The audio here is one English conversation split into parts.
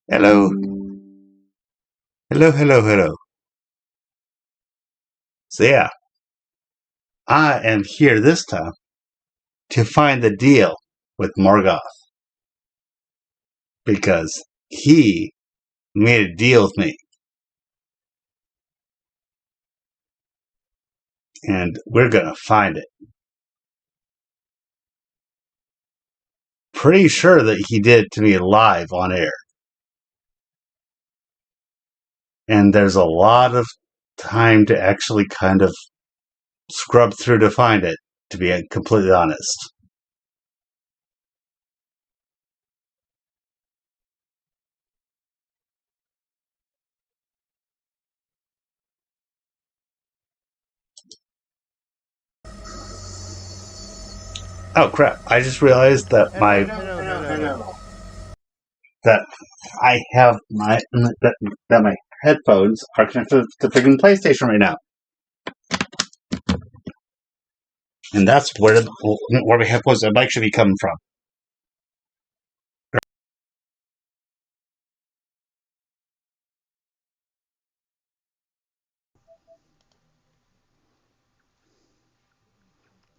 Hello, hello, hello, hello. So yeah, I am here this time to find the deal with Morgoth because he made a deal with me, and we're gonna find it. Pretty sure that he did it to me live on air, and there's a lot of time to actually kind of scrub through to find it. To be completely honest. Oh crap! I just realized that my Hello, hello, hello. that I have that my headphones are connected to the freaking PlayStation right now, and that's where my headphones and mic should be coming from.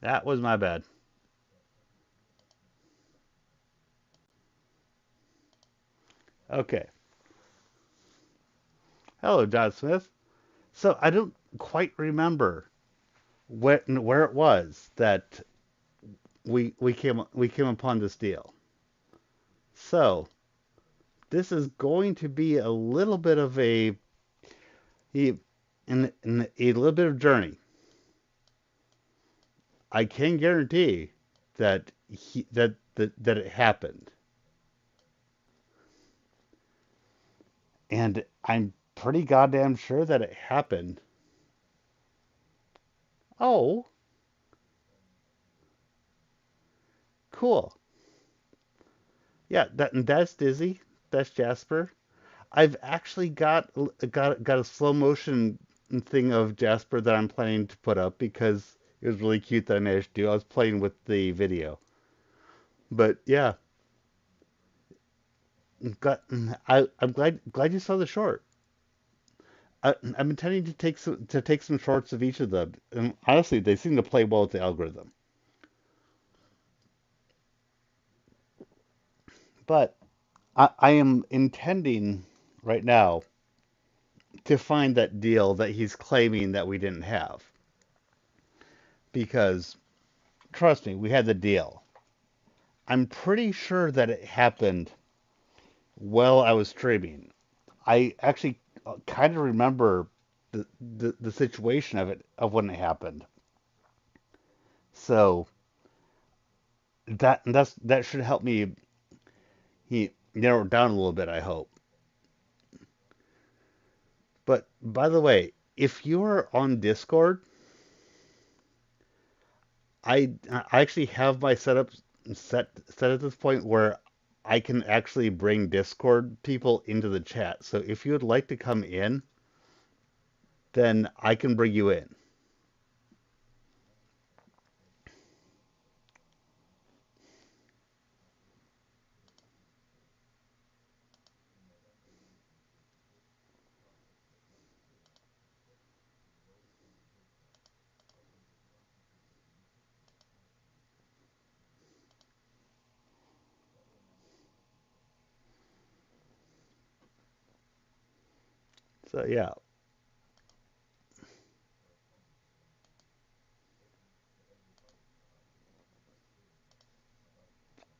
That was my bad. Okay. Hello, John Smith. So I don't quite remember where it was that we came upon this deal. So this is going to be a little bit of a, a little bit of journey. I can guarantee that it happened, and I'm pretty goddamn sure that it happened. Oh, cool. Yeah, that's Dizzy. That's Jasper. I've actually got a slow motion thing of Jasper that I'm planning to put up because it was really cute that I managed to do. I was playing with the video, but yeah, got, I'm glad you saw the short. I'm intending to take some shorts of each of them, and honestly, they seem to play well with the algorithm. But I am intending right now to find that deal that he's claiming that we didn't have because trust me, we had the deal. I'm pretty sure that it happened while I was streaming. I actually kind of remember the situation of it of when it happened. So that should help me narrow it down a little bit, I hope. But by the way, if you're on Discord, I actually have my setup set at this point where I can actually bring Discord people into the chat. So if you would like to come in, then I can bring you in. So yeah,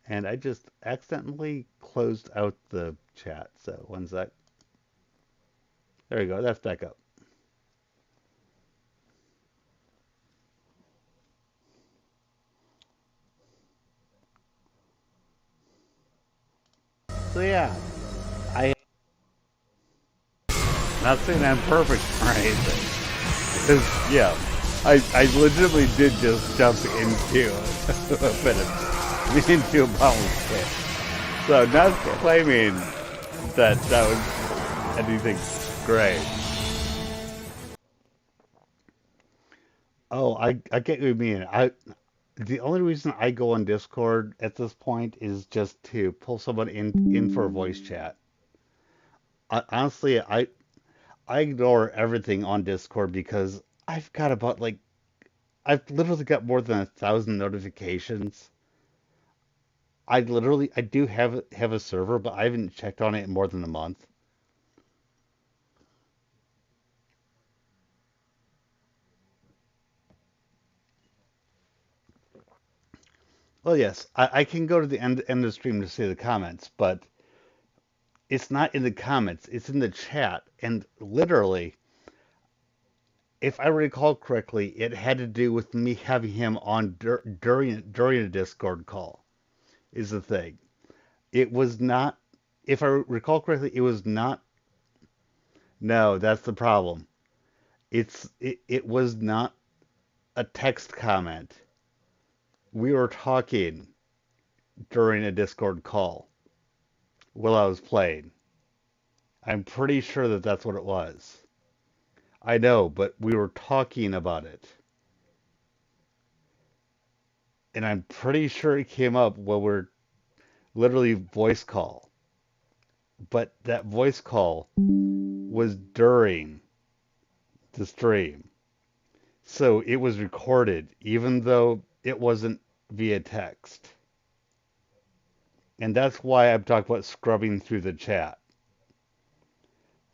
and I just accidentally closed out the chat. So one sec. There you go. That's back up. So yeah, I not saying I'm perfect or anything. 'Cause, yeah, I legitimately did just jump into a bit of into a bottle pit. So not claiming that was anything great. Oh, I get what you mean. The only reason I go on Discord at this point is just to pull someone in for a voice chat. Honestly, I ignore everything on Discord because I've got about like I've literally got more than 1,000 notifications. I do have a server, but I haven't checked on it in more than a month. Well, yes, I can go to the end of the stream to see the comments, but it's not in the comments, it's in the chat. And literally, if I recall correctly, it had to do with me having him on during a Discord call, is the thing. It was not, if I recall correctly, it was not. No, that's the problem. It was not a text comment. We were talking during a Discord call while I was playing. I'm pretty sure that that's what it was. I know, but we were talking about it. And I'm pretty sure it came up when we're literally voice call. But that voice call was during the stream. So it was recorded, even though it wasn't via text. And that's why I'm talking about scrubbing through the chat.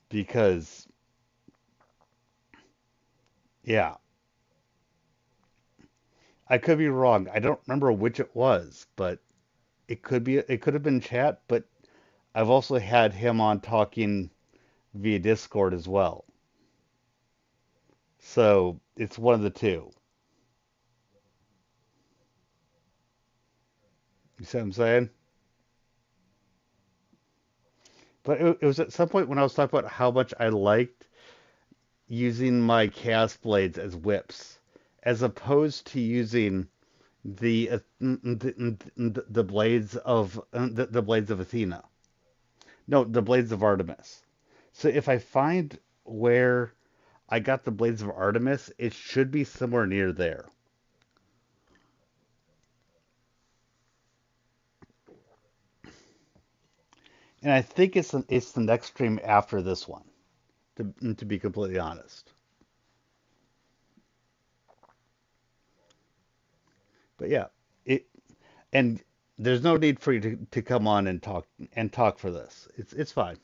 Because, yeah, I could be wrong. I don't remember which it was, but it could have been chat, but I've also had him on talking via Discord as well. So it's one of the two. You see what I'm saying? But it was at some point when I was talking about how much I liked using my Chaos Blades as whips, as opposed to using the blades of the blades of Athena. No, the blades of Artemis. So if I find where I got the blades of Artemis, it should be somewhere near there. And I think it's the next stream after this one, to be completely honest. But yeah, it and there's no need for you to come on and talk for this. It's fine.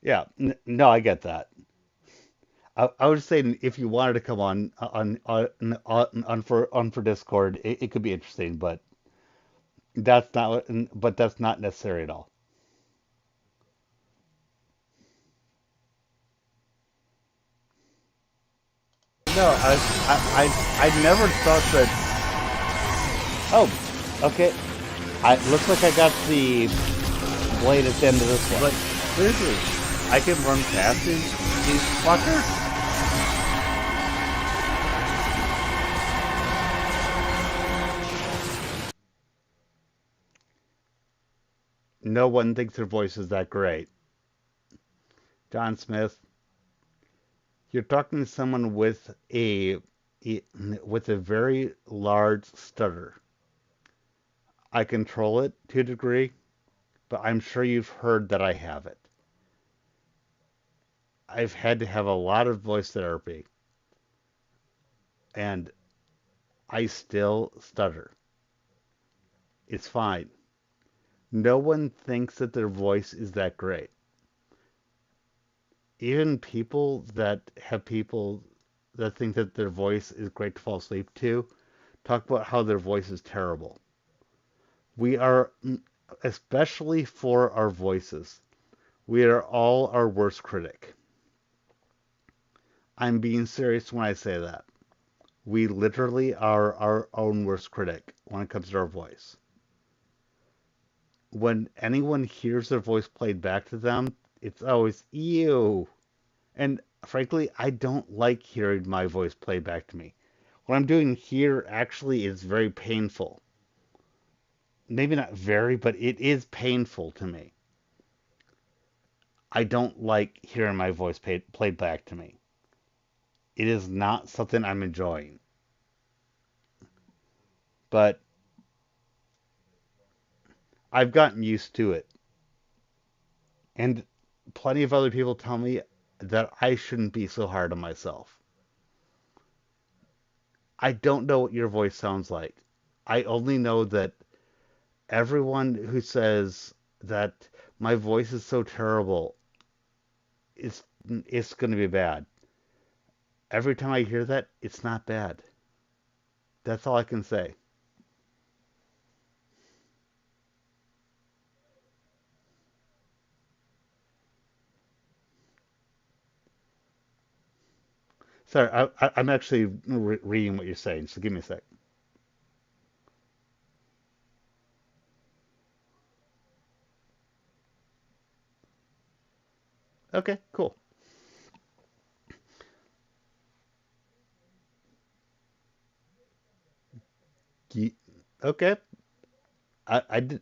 Yeah, no, I get that. I was saying if you wanted to come on for Discord, it could be interesting, but that's not necessary at all. No, I never thought that. Oh, okay. I looks like I got the blade at the end of this one. But seriously, I can run past these fuckers. No one thinks their voice is that great. John Smith, you're talking to someone a with a very large stutter. I control it to a degree, but I'm sure you've heard that I have it. I've had to have a lot of voice therapy, and I still stutter. It's fine. No one thinks that their voice is that great. Even people that think that their voice is great to fall asleep to talk about how their voice is terrible. We are, especially for our voices, we are all our worst critic. I'm being serious when I say that. We literally are our own worst critic when it comes to our voice. When anyone hears their voice played back to them, it's always ew. And frankly, I don't like hearing my voice played back to me. What I'm doing here actually is very painful. Maybe not very, but it is painful to me. I don't like hearing my voice played back to me. It is not something I'm enjoying. But I've gotten used to it. And plenty of other people tell me that I shouldn't be so hard on myself. I don't know what your voice sounds like. I only know that everyone who says that my voice is so terrible, it's it's going to be bad. Every time I hear that, it's not bad. That's all I can say. Sorry, I'm actually reading what you're saying, so give me a sec. Okay, cool. Ye- Okay, I did,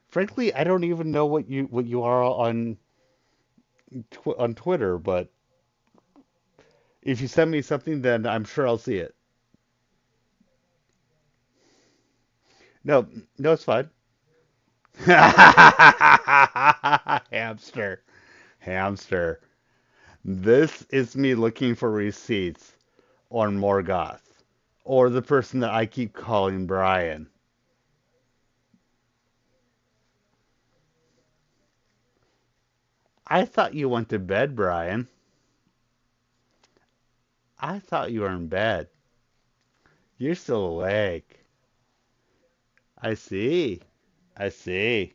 frankly, I don't even know what you are on Twitter, but if you send me something, then I'm sure I'll see it. No, no, it's fine. Hamster, hamster. This is me looking for receipts on Morgoth, or the person that I keep calling Brian. I thought you went to bed, Brian. I thought you were in bed. You're still awake. I see. I see.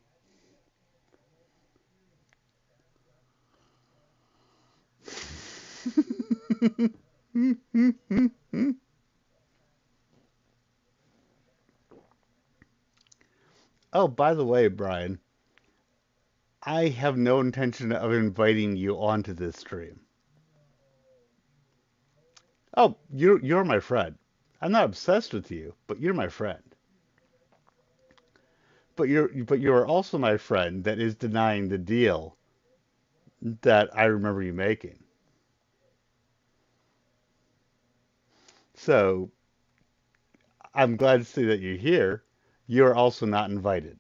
Oh, by the way, Brian, I have no intention of inviting you onto this stream. Oh, you're my friend. I'm not obsessed with you, but you're my friend. But you are also my friend that is denying the deal that I remember you making. So I'm glad to see that you're here. You're also not invited.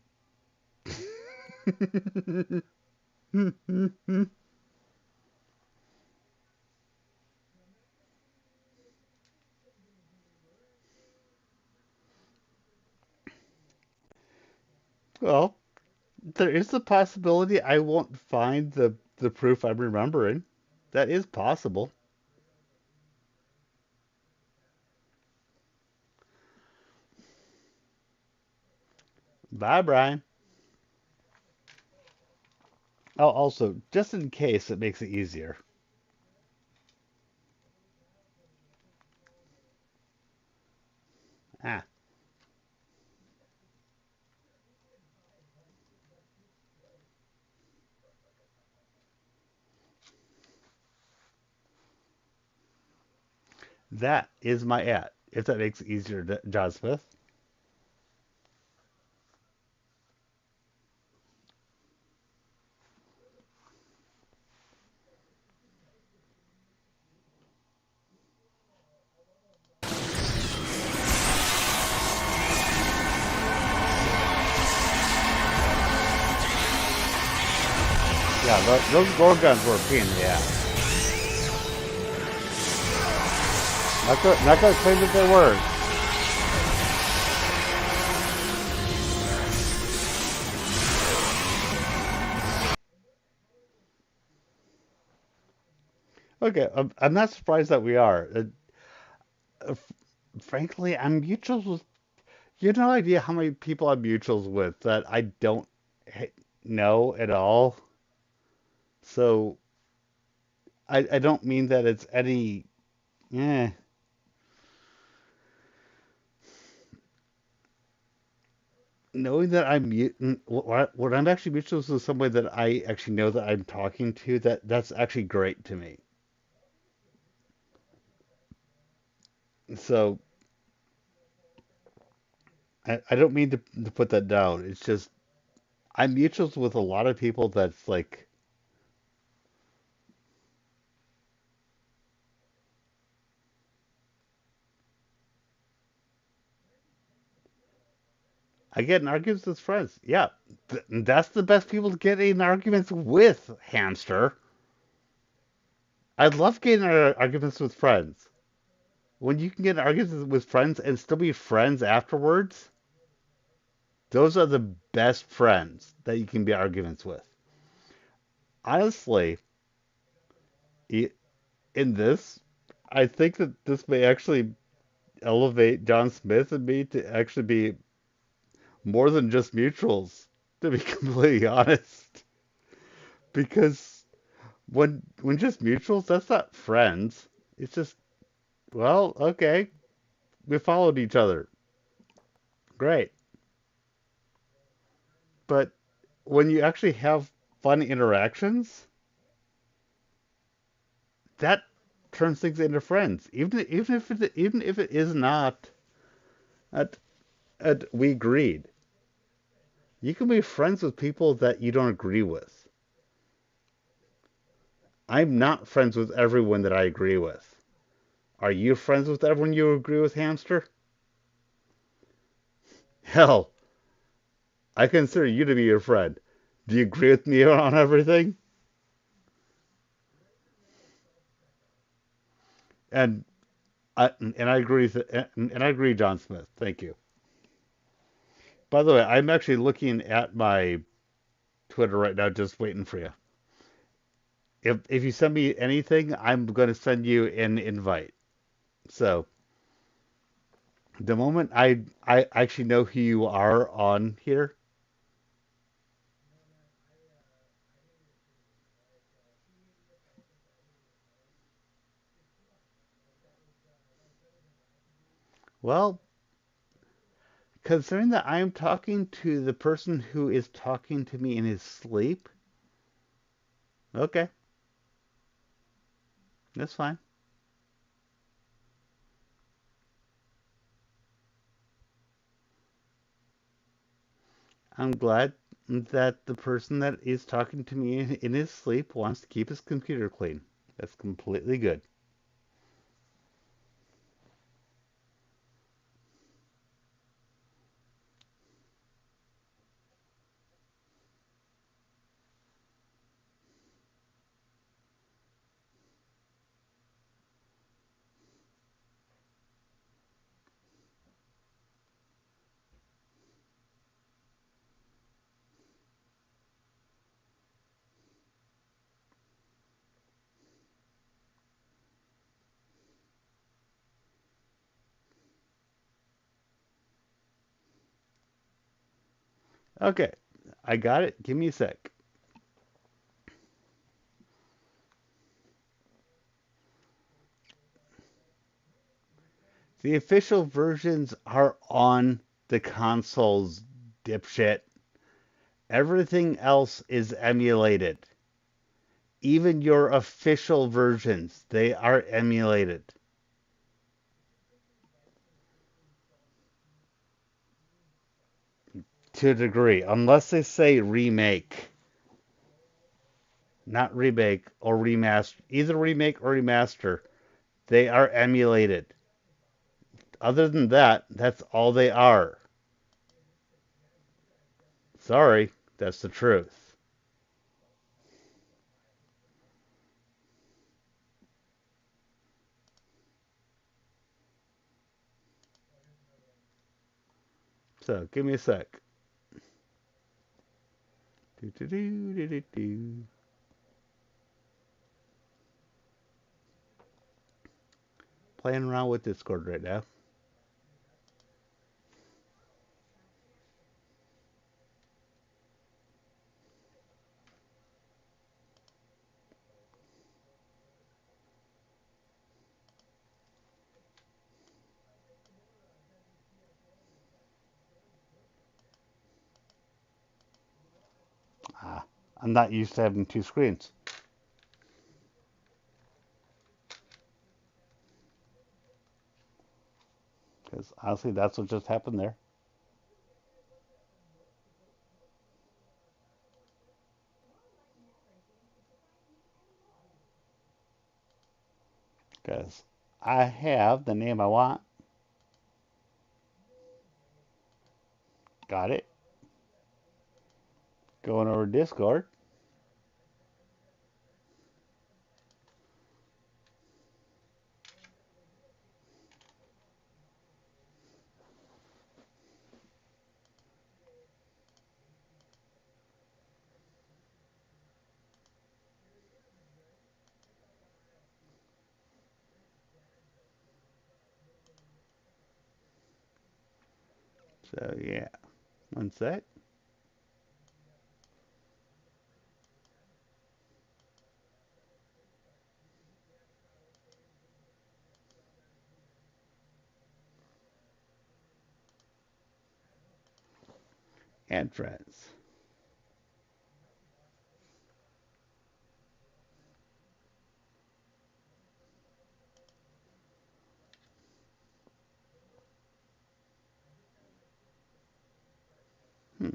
Well, there is a possibility I won't find the proof I'm remembering. That is possible. Bye, Brian. Oh, also, just in case it makes it easier. Ah, that is my at. If that makes it easier, John Smith. Yeah, those Gorgons were a pain in the ass. Not gonna claim that they were. Okay, I'm not surprised that we are. Frankly, I'm mutuals with. You have no idea how many people I'm mutuals with that I don't know at all. So I don't mean that it's any. Eh, knowing that I'm what I'm actually mutuals with somebody that I actually know that I'm talking to. That's actually great to me. So I don't mean to put that down. It's just I'm mutuals with a lot of people that's like I get in arguments with friends. Yeah, that's the best people to get in arguments with, hamster. I love getting in arguments with friends. When you can get in arguments with friends and still be friends afterwards, those are the best friends that you can be arguments with. Honestly, in this, I think that this may actually elevate John Smith and me to actually be more than just mutuals, to be completely honest. Because when just mutuals, that's not friends. It's just, well, okay, we followed each other. Great. But when you actually have fun interactions, that turns things into friends. Even if it is not at, we agreed. You can be friends with people that you don't agree with. I'm not friends with everyone that I agree with. Are you friends with everyone you agree with, hamster? Hell, I consider you to be your friend. Do you agree with me on everything? And I agree. And I agree, John Smith. Thank you. By the way, I'm actually looking at my Twitter right now, just waiting for you. If you send me anything, I'm going to send you an invite. So the moment I actually know who you are on here, well, considering that I'm talking to the person who is talking to me in his sleep, okay, that's fine. I'm glad that the person that is talking to me in his sleep wants to keep his computer clean. That's completely good. Okay, I got it. Give me a sec. The official versions are on the consoles, dipshit. Everything else is emulated. Even your official versions, they are emulated to a degree, unless they say remake, not remake or remaster, either remake or remaster. They are emulated. Other than that, that's all they are. Sorry, that's the truth. So give me a sec. Do, do, do, do, do, do. Playing around with Discord right now. Ah, I'm not used to having two screens because honestly, that's what just happened there. Because I have the name I want. Got it. Going over Discord. So yeah, one sec. And friends. Hmm.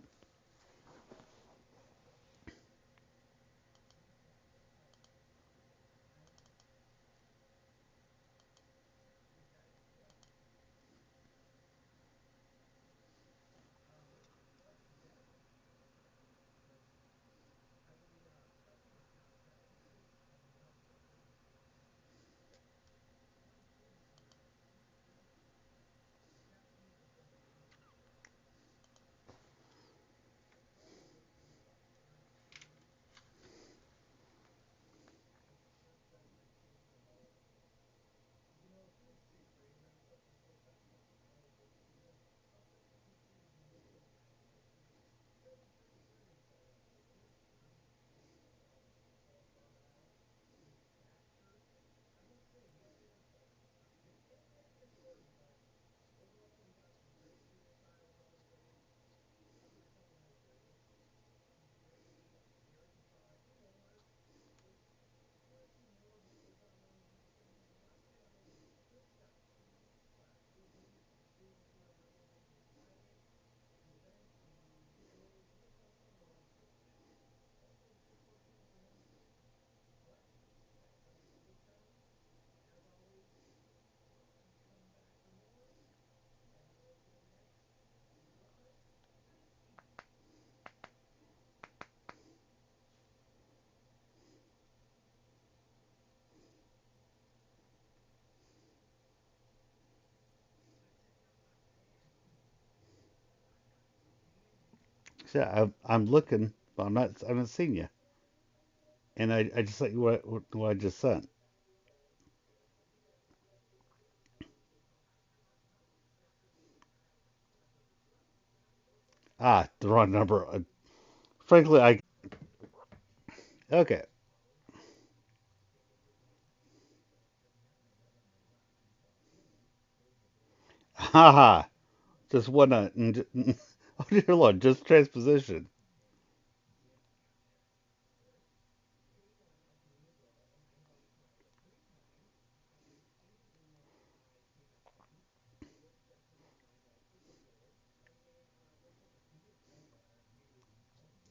So I'm looking, but I'm not seeing you. And I just like what I just sent. Ah, the wrong number. Frankly, I okay. Haha. Just wanna. Oh dear Lord, just transposition.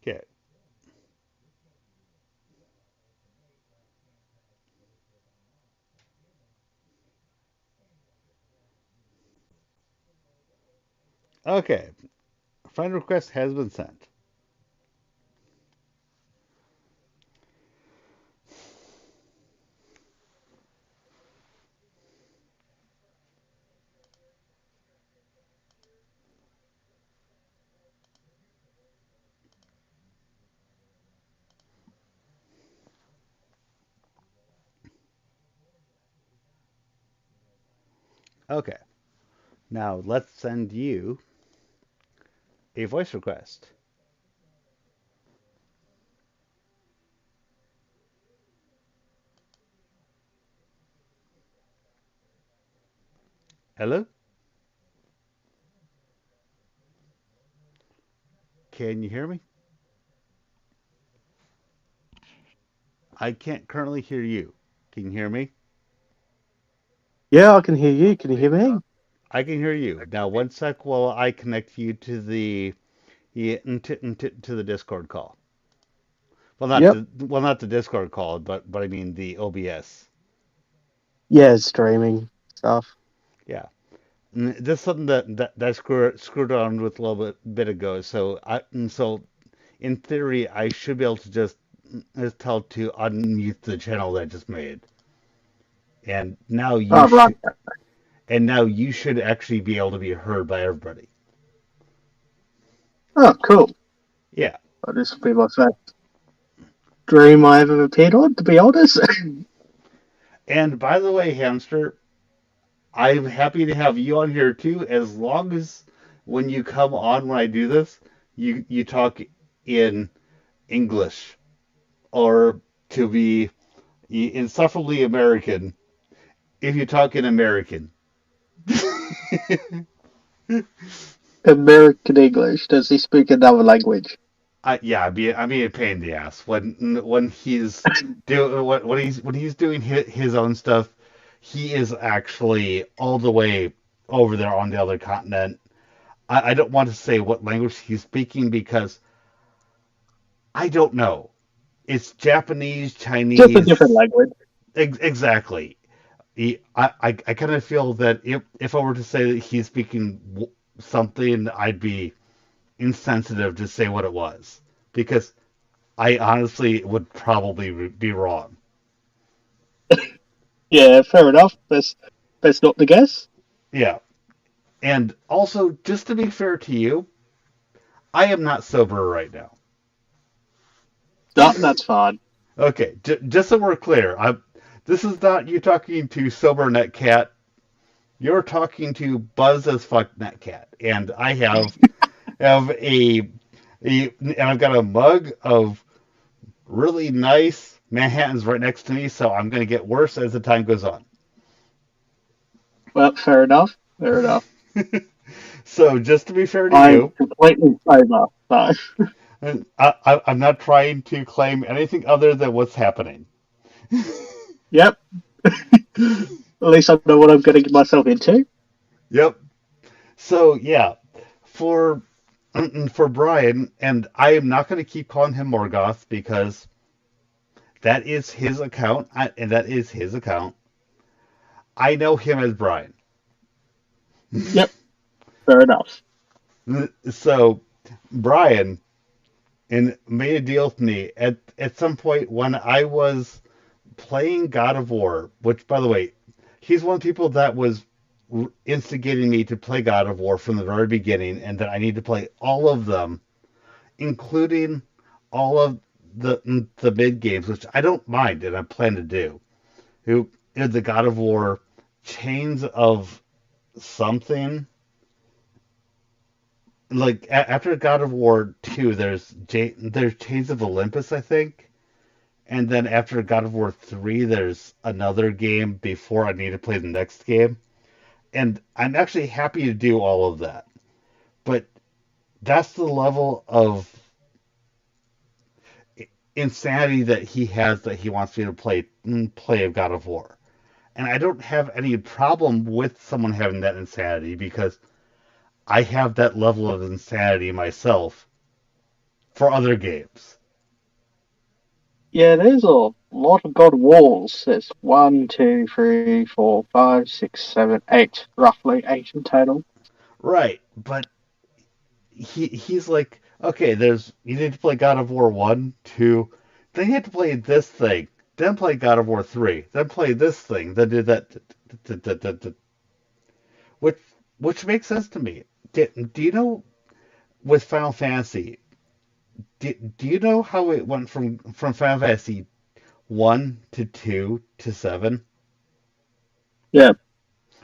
Okay. Okay. Friend request has been sent. Okay. Now let's send you a voice request. Hello? Can you hear me? I can't currently hear you. Can you hear me? Yeah, I can hear you. Can you hear me? I can hear you. Now, one sec while I connect you to the yeah, to the Discord call. Yep. Not the Discord call, but I mean the OBS. Yeah, streaming stuff. Yeah. This is something that screwed on with a little bit ago. So in theory, I should be able to just tell to unmute the channel that I just made, and now you Oh, right. should and now you should actually be able to be heard by everybody. Oh, cool. Yeah. Well, this will be my first dream I ever appeared on, to be honest. And by the way, Hamster, I'm happy to have you on here too, as long as when you come on when I do this, you talk in English or to be insufferably American if you talk in American. American English. Does he speak another language? Yeah, I mean a pain in the ass when he's doing his own stuff. He is actually all the way over there on the other continent. I don't want to say what language he's speaking because I don't know. It's Japanese, Just a different Chinese, language. exactly. I kind of feel that if I were to say that he's speaking something, I'd be insensitive to say what it was because I honestly would probably be wrong. Yeah, fair enough. That's not the guess. Yeah. And also, just to be fair to you, I am not sober right now. No, that's fine. Okay, just so we're clear, this is not you talking to sober NetCat. You're talking to Buzz as fuck NetCat, and I have and I've got a mug of really nice Manhattans right next to me, so I'm going to get worse as the time goes on. Well, fair enough. Fair enough. So just to be fair to I'm you, completely sober. So, I'm not trying to claim anything other than what's happening. yep. At least I know what I'm getting myself into. Yep. So yeah, for for Brian, and I am not going to keep calling him Morgoth because that is his account, and that is his account. I know him as Brian. Yep. Fair enough. So Brian and made a deal with me at some point when I was playing God of War, which by the way, he's one of the people that was instigating me to play God of War from the very beginning, and that I need to play all of them, including all of the mid games, which I don't mind and I plan to do. Who is the God of War Chains of something? Like after God of War 2, there's Chains of Olympus, I think. And then after God of War 3, there's another game before I need to play the next game. And I'm actually happy to do all of that. But that's the level of insanity that he has that he wants me to play a God of War. And I don't have any problem with someone having that insanity because I have that level of insanity myself for other games. Yeah, there's a lot of God Walls. There's one, two, three, four, five, six, seven, eight. Roughly eight in total. Right, but he's like, okay, there's you need to play God of War 1, 2, then you have to play this thing, then play God of War 3, then play this thing, then do that, which which makes sense to me. Do you know with Final Fantasy? Do you know how it went from Final Fantasy 1 to 2 to 7? Yeah,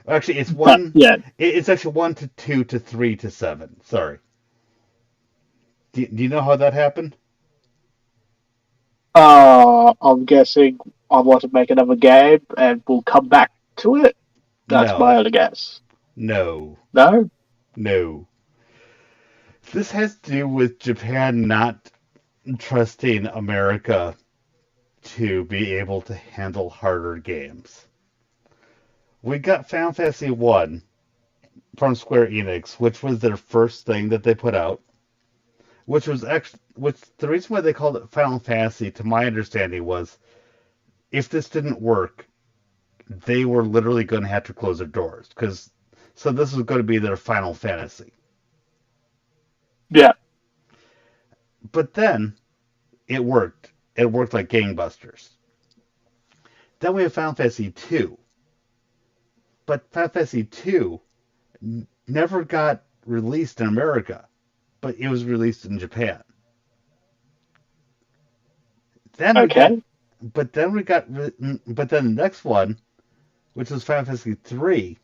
Actually, it's but one. yeah, It's actually 1 to 2 to 3 to 7. Sorry. Do you know how that happened? I'm guessing I want to make another game and we'll come back to it. That's my No, only guess. no, No? no. This has to do with Japan not trusting America to be able to handle harder games. We got Final Fantasy 1 from Square Enix, which was their first thing that they put out, which the reason why they called it Final Fantasy, to my understanding, was if this didn't work, they were literally going to have to close their doors because So this was going to be their Final Fantasy. Yeah. But then it worked. It worked like gangbusters. Then we have Final Fantasy 2. But Final Fantasy 2 never got released in America, but it was released in Japan. Then we got, Okay. but then we got, but then the next one, which was Final Fantasy 3,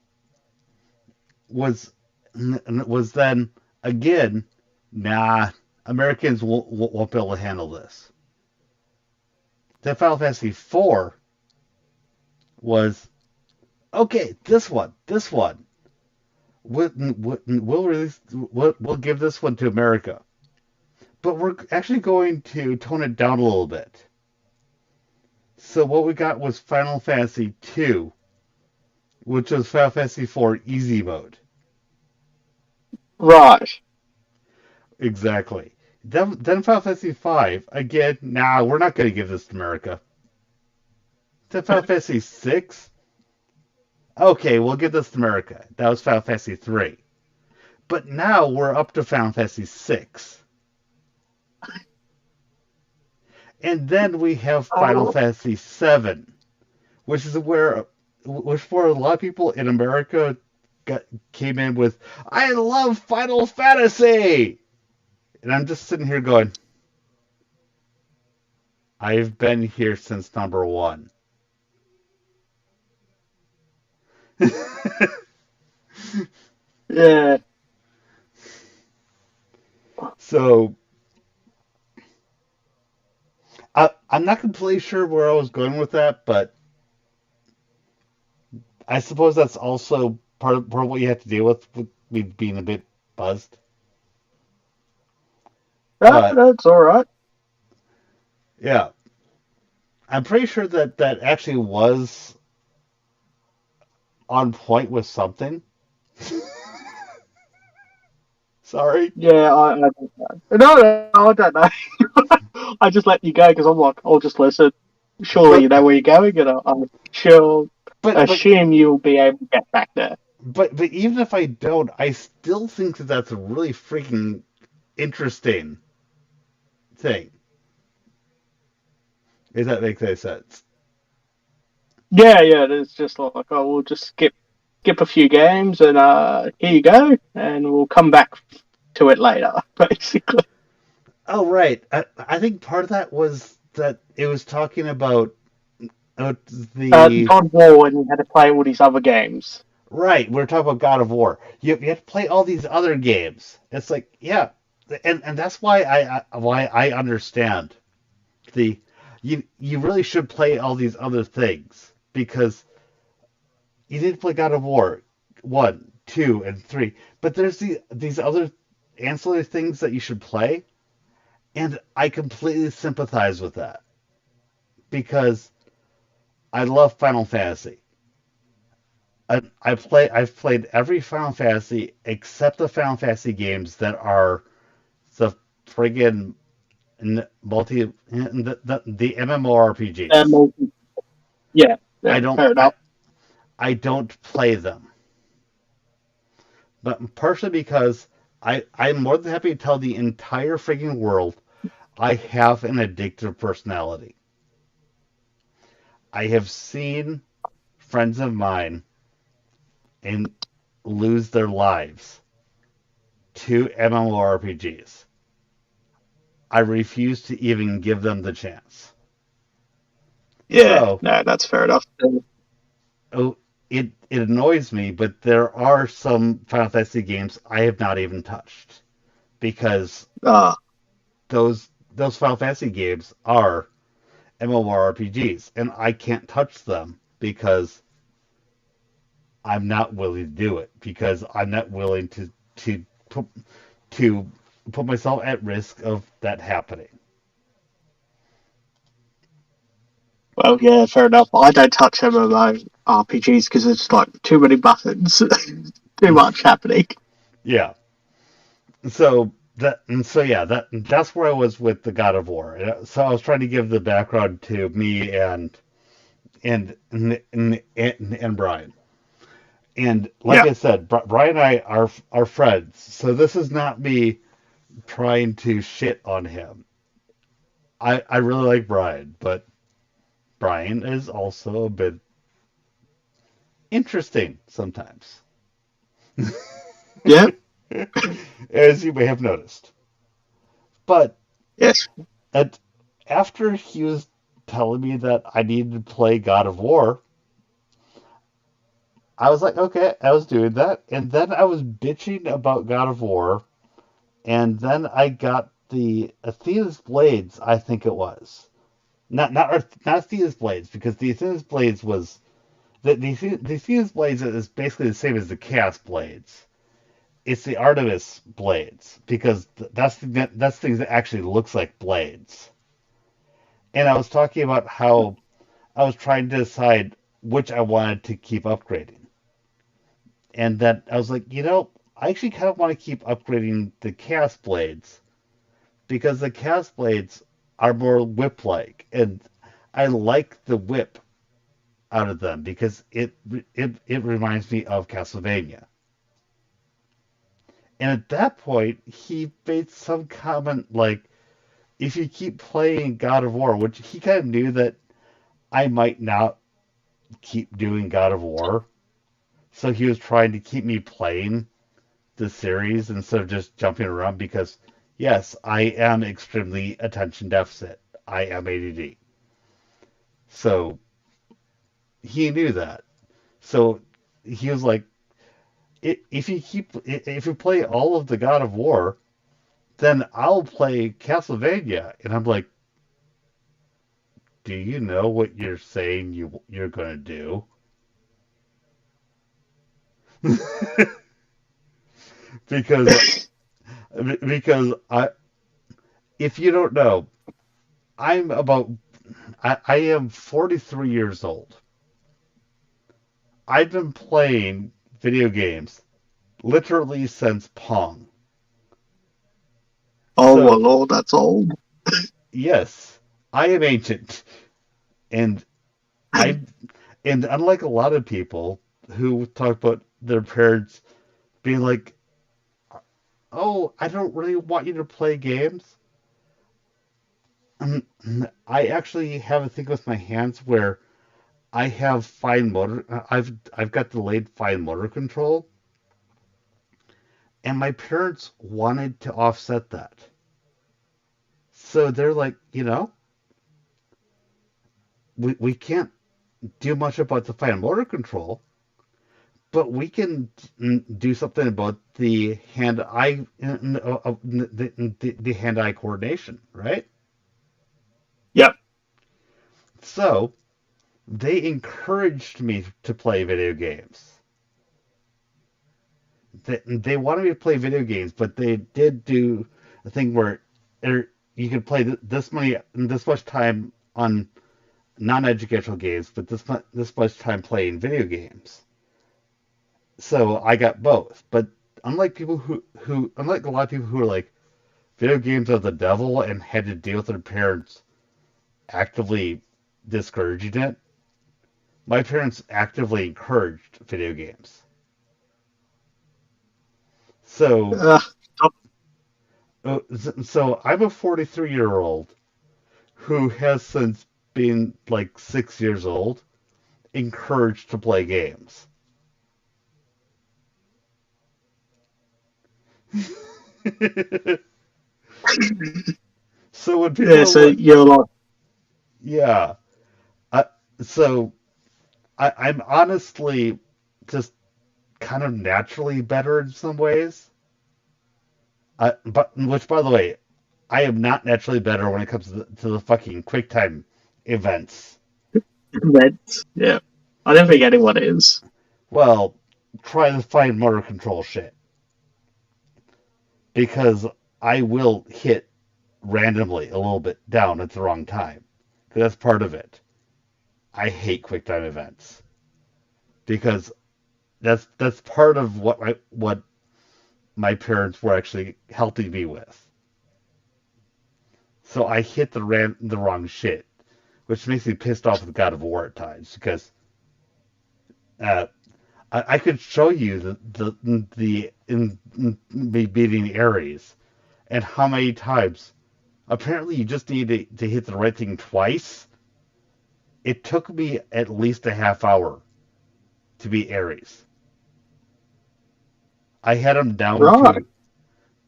was was then again, nah, Americans won't be able to handle this. Then Final Fantasy 4 was okay. This one, we'll release, we'll give this one to America, but we're actually going to tone it down a little bit. So what we got was Final Fantasy 2, which was Final Fantasy 4 Easy Mode. Right. Exactly. Then Final Fantasy 5, again, nah, we're not going to give this to America. Then Final Fantasy 6, okay, we'll give this to America. That was Final Fantasy 3. But now we're up to Final Fantasy 6. And then we have Final Oh, Fantasy 7, which is which for a lot of people in America came in with, I love Final Fantasy! And I'm just sitting here going, I've been here since number one. yeah. So I'm not completely sure where I was going with that, but I suppose that's also part of what you have to deal with me being a bit buzzed. But That's all right. yeah, I'm pretty sure that that actually was on point with something. Sorry, Yeah, I don't know. I just let you go because I'm like, I'll just listen. Surely but you know where you're going, and I'm sure but but assume you'll be able to get back there. but even if I don't, I still think that that's a really freaking interesting thing. If that makes any sense. Yeah. It's just like, oh, we'll just skip a few games, and here you go, and we'll come back to it later, basically. Oh, right. I think part of that was that it was talking about the God of War, and you had to play all these other games. right. We're talking about God of War. You have to play all these other games. It's like, yeah, and that's why I understand the you really should play all these other things because you did play God of War 1, 2, and 3, but there's these other ancillary things that you should play, and I completely sympathize with that because I love Final Fantasy. I've played every Final Fantasy except the Final Fantasy games that are the friggin' the MMORPGs. Um, yeah, I yeah, don't fair enough. I don't play them, but partially because I'm more than happy to tell the entire friggin' world I have an addictive personality. I have seen friends of mine and lose their lives to MMORPGs. I refuse to even give them the chance. Yeah, So, no, that's fair enough. oh, it annoys me, but there are some Final Fantasy games I have not even touched because Uh, those Final Fantasy games are MMORPGs, and I can't touch them because I'm not willing to do it because I'm not willing to put to put myself at risk of that happening. well, yeah, fair enough. I don't touch MMO RPGs because it's like too many buttons, too much happening. Yeah. So yeah, that's where I was with the God of War. So I was trying to give the background to me and Brian. And like Yeah. I said, Brian and I are friends, so this is not me trying to shit on him. I really like Brian, but Brian is also a bit interesting sometimes, Yeah. as you may have noticed. But Yes. at, after he was telling me that I needed to play God of War, I was like, okay, I was doing that. And then I was bitching about God of War. And then I got the Athena's Blades, I think it was. Not Athena's Blades, because the Athena's Blades was the Athena's Blades is basically the same as the Chaos Blades. It's the Artemis Blades because that's things that actually looks like blades. And I was talking about how I was trying to decide which I wanted to keep upgrading. And then I was like, I actually kind of want to keep upgrading the Chaos Blades because the Chaos Blades are more whip-like, and I like the whip out of them because it reminds me of Castlevania. And at that point, he made some comment like, if you keep playing God of War, which he kind of knew that I might not keep doing God of War, so he was trying to keep me playing the series instead of just jumping around because, yes, I am extremely attention deficit. I am ADD. So he knew that. So he was like, if you play all of the God of War, then I'll play Castlevania. And I'm like, do you know what you're saying you're gonna do? because because if you don't know, I'm about I am 43 years old. I've been playing video games literally since Pong. Oh my So lord, that's old. yes, I am ancient, and I and unlike a lot of people who talk about their parents being like, "Oh, I don't really want you to play games." I actually have a thing with my hands where I have fine motor. I've got delayed fine motor control, and my parents wanted to offset that. So they're like, we can't do much about the fine motor control, but we can do something about the the hand-eye coordination, right? Yep. So they encouraged me to play video games. They wanted me to play video games, but they did do a thing where you could play this much time on non-educational games, but this much time playing video games. So I got both. But unlike people unlike a lot of people who are like video games are the devil and had to deal with their parents actively discouraging it, my parents actively encouraged video games. So Uh, so I'm a 43-year-old who has since been like 6 years old encouraged to play games. So when people yeah, are so like, you're like, yeah, I, so I'm honestly just kind of naturally better in some ways. But which, by the way, I am not naturally better when it comes to the fucking QuickTime events. that's, yeah. I don't think anyone is. Well, try the fine motor control shit because I will hit randomly a little bit down at the wrong time. That's part of it. I hate QuickTime events because that's part of what my parents were actually helping me with. So I hit the wrong shit, which makes me pissed off with God of War at times because uh, I could show you the in me beating Ares and how many times. Apparently, you just need to hit the right thing twice. It took me at least a half hour to beat Ares. I had him down Right.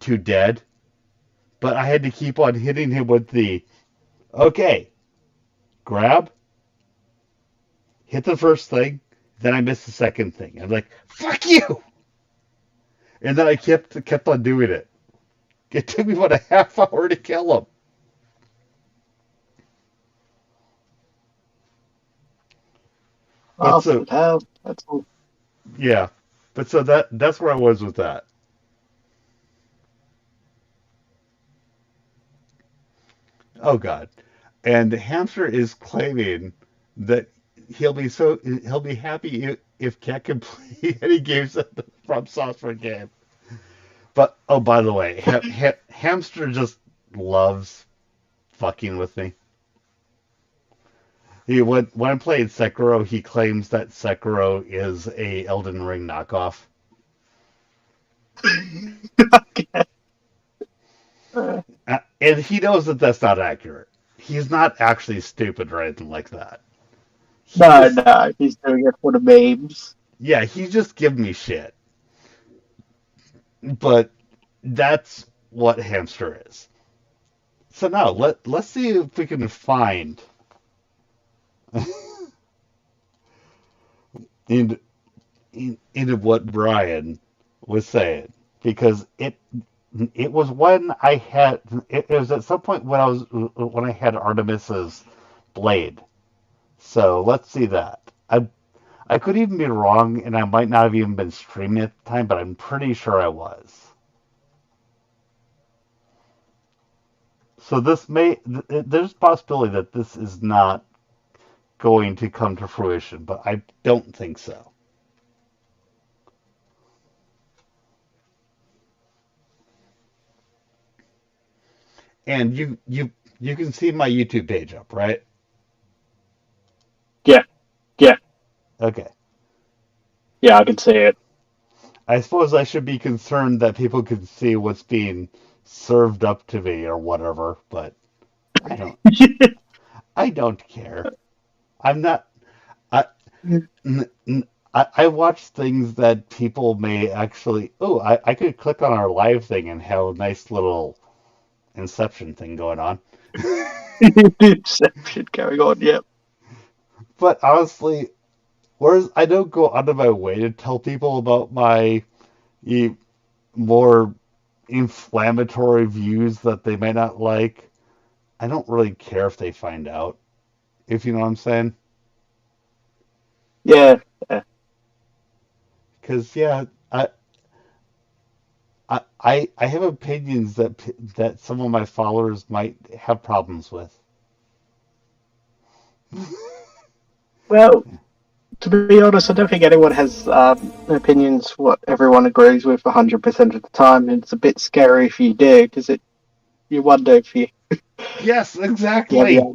to dead, but I had to keep on hitting him with the okay, grab, hit the first thing, then I missed the second thing. I'm like, fuck you! And then I kept on doing it. It took me about a half hour to kill him. But so Bastard hell. That's all. yeah. But so that's where I was with that. Oh God. And Hamster is claiming that he'll be happy if Cat can play any games from Software game. But oh, by the way, Hamster just loves fucking with me. When I'm playing Sekiro, he claims that Sekiro is a Elden Ring knockoff. Okay. And he knows that that's not accurate. He's not actually stupid or anything like that. He No, just, no, he's doing it for the memes. yeah, he's just giving me shit. But that's what Hamster is. So now let's see if we can find into into what Brian was saying because it was when I had it was at some point when I had Artemis's blade. So let's see that. I could even be wrong, and I might not have even been streaming at the time, but I'm pretty sure I was. So there's a possibility that this is not going to come to fruition, but I don't think so. And you can see my YouTube page up, right? Yeah, yeah, Okay. yeah, I can see it. I suppose I should be concerned that people can see what's being served up to me or whatever, but I don't I don't care. I'm not I I watch things that people may actually. Oh, I could click on our live thing and have a nice little Inception thing going on. Inception going on, yep. But honestly, whereas I don't go out of my way to tell people about my eh, more inflammatory views that they may not like, I don't really care if they find out, if you know what I'm saying. Yeah, yeah, Because yeah, I have opinions that some of my followers might have problems with. well, to be honest, I don't think anyone has opinions what everyone agrees with 100% of the time. It's a bit scary if you do, because you wonder if Yes, you have exactly. your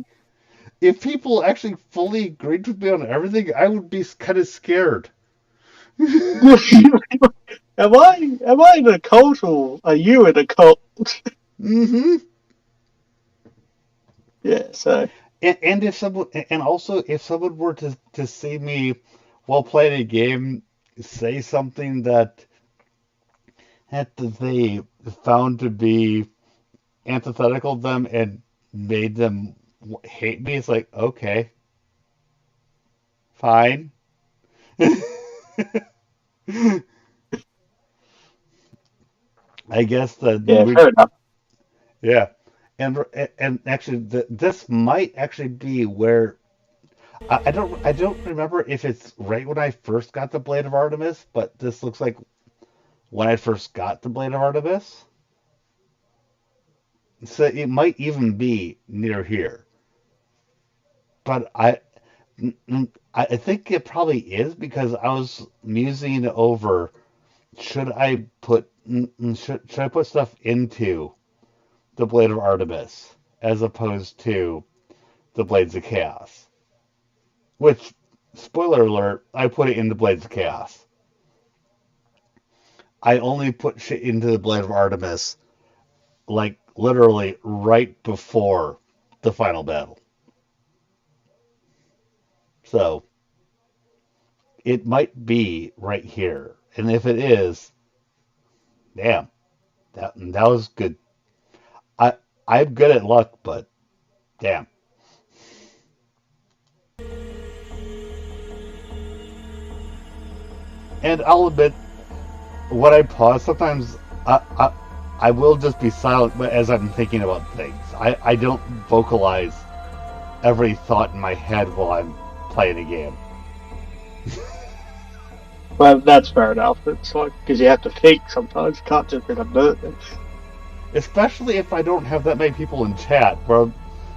If people actually fully agreed with me on everything, I would be kind of scared. am I in a cult or are you in a cult? Hmm. Yeah, so And if someone, and also if someone were to see me while playing a game, say something that they found to be antithetical to them and made them hate me, it's like okay, fine. I guess that yeah, we, fair enough. yeah, and actually, this might actually be where I don't remember if it's right when I first got the Blade of Artemis, but this looks like when I first got the Blade of Artemis. So it might even be near here, but I think it probably is because I was musing over should I put stuff into the Blade of Artemis as opposed to the Blades of Chaos. Which, spoiler alert, I put it in the Blades of Chaos. I only put shit into the Blade of Artemis like literally right before the final battle. So it might be right here. And if it is, damn, that was good. I I'm good at luck, but damn. And I'll admit, when I pause, sometimes I will just be silent as I'm thinking about things. I don't vocalize every thought in my head while I'm playing a game. Well, that's fair enough. It's like because you have to think sometimes. You can't just be like, "No." Especially if I don't have that many people in chat, bro.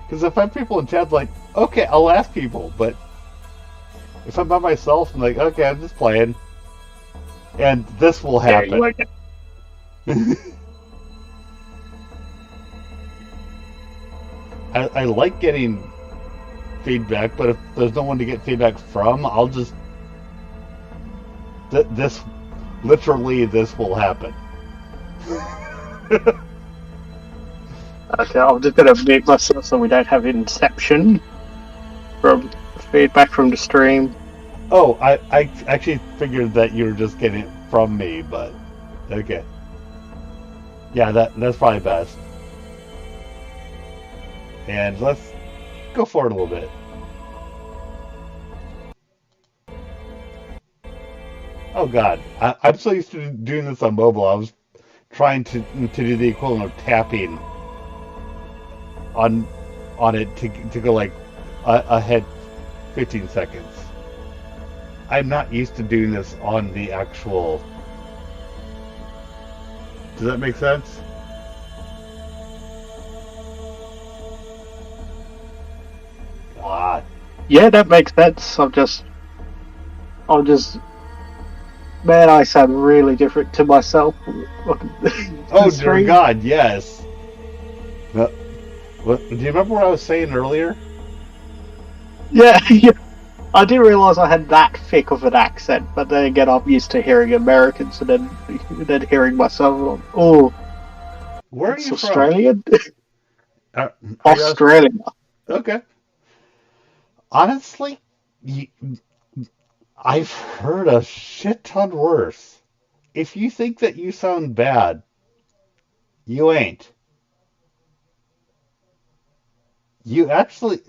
Because if I have people in chat, like, okay, I'll ask people, but if I'm by myself, I'm like, okay, I'm just playing, and this will Yeah, you happen. like it. I like getting feedback, but if there's no one to get feedback from, I'll just this literally this will happen. Okay, I'm just gonna mute myself so we don't have inception from feedback from the stream. Oh, I actually figured that you were just getting it from me, but okay. Yeah, that's probably best. And let's go forward a little bit. Oh God, I'm so used to doing this on mobile. I was trying to do the equivalent of tapping on on it to go like ahead 15 seconds. I'm not used to doing this on the actual. Does that make sense? Ah. Yeah, that makes sense. I'm just, man, I sound really different to myself. Oh The dear stream. God, yes. Uh, do you remember what I was saying earlier? Yeah, yeah. I didn't realize I had that thick of an accent, but then again, I'm used to hearing Americans and then hearing myself. Oh, Where are it's you from? Australian. Are you Australia. okay? Honestly, you, I've heard a shit ton worse. If you think that you sound bad, you ain't. You actually,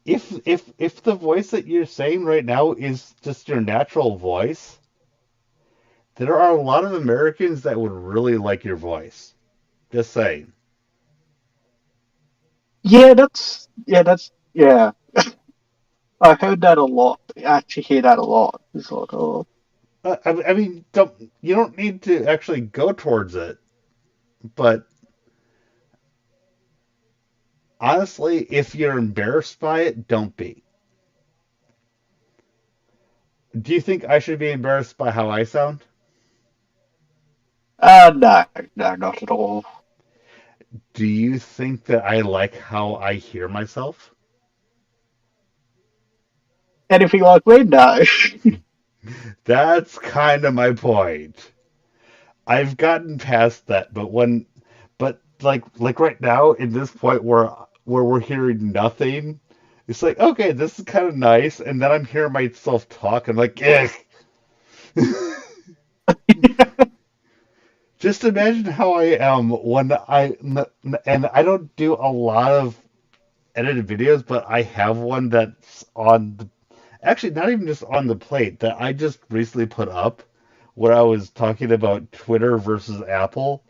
if the voice that you're saying right now is just your natural voice, there are a lot of Americans that would really like your voice. Just saying. Yeah. I heard that a lot. I actually hear that a lot. It's like, oh, I mean, you don't need to actually go towards it, but honestly, if you're embarrassed by it, don't be. Do you think I should be embarrassed by how I sound? no, no, not at all. Do you think that I like how I hear myself? Anything like me? No. That's kind of my point. I've gotten past that, but like right now in this point where we're hearing nothing, it's like okay, this is kind of nice, and then I'm hearing myself talk, and like, eh. Just imagine how I am when and I don't do a lot of edited videos, but I have one that's on the, actually not even just on the plate that I just recently put up where I was talking about Twitter versus Apple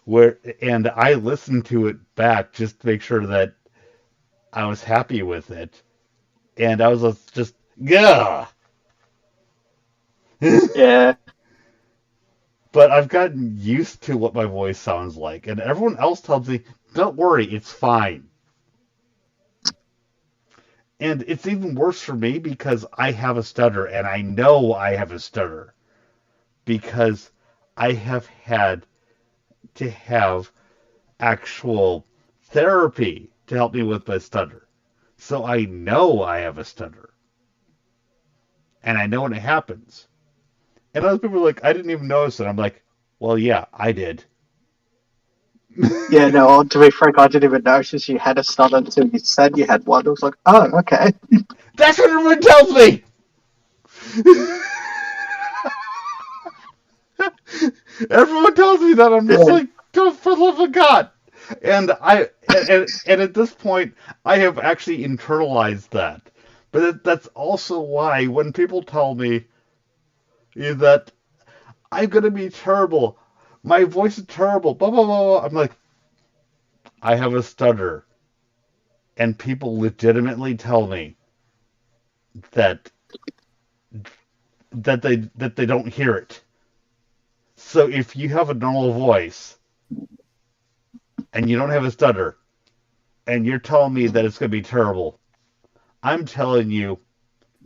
where and I listened to it back just to make sure that I was happy with it and I was just yeah. Yeah. But I've gotten used to what my voice sounds like and everyone else tells me don't worry, it's fine. And it's even worse for me because I have a stutter and I know I have a stutter because I have had to have actual therapy to help me with my stutter. So I know I have a stutter and I know when it happens. And other people are like, I didn't even notice it. I'm like, Well, yeah, I did. Yeah, no, to be frank, I didn't even notice you had a stutter until you said you had one. I was like, oh, okay. That's what everyone tells me. Everyone tells me that. I'm just Yeah. like, oh, for the love of God. And at this point, I have actually internalized that. But that's also why when people tell me that I'm gonna be terrible, my voice is terrible, blah blah blah, blah, I'm like, I have a stutter, and people legitimately tell me that that they don't hear it. So if you have a normal voice and you don't have a stutter, and you're telling me that it's gonna be terrible, I'm telling you,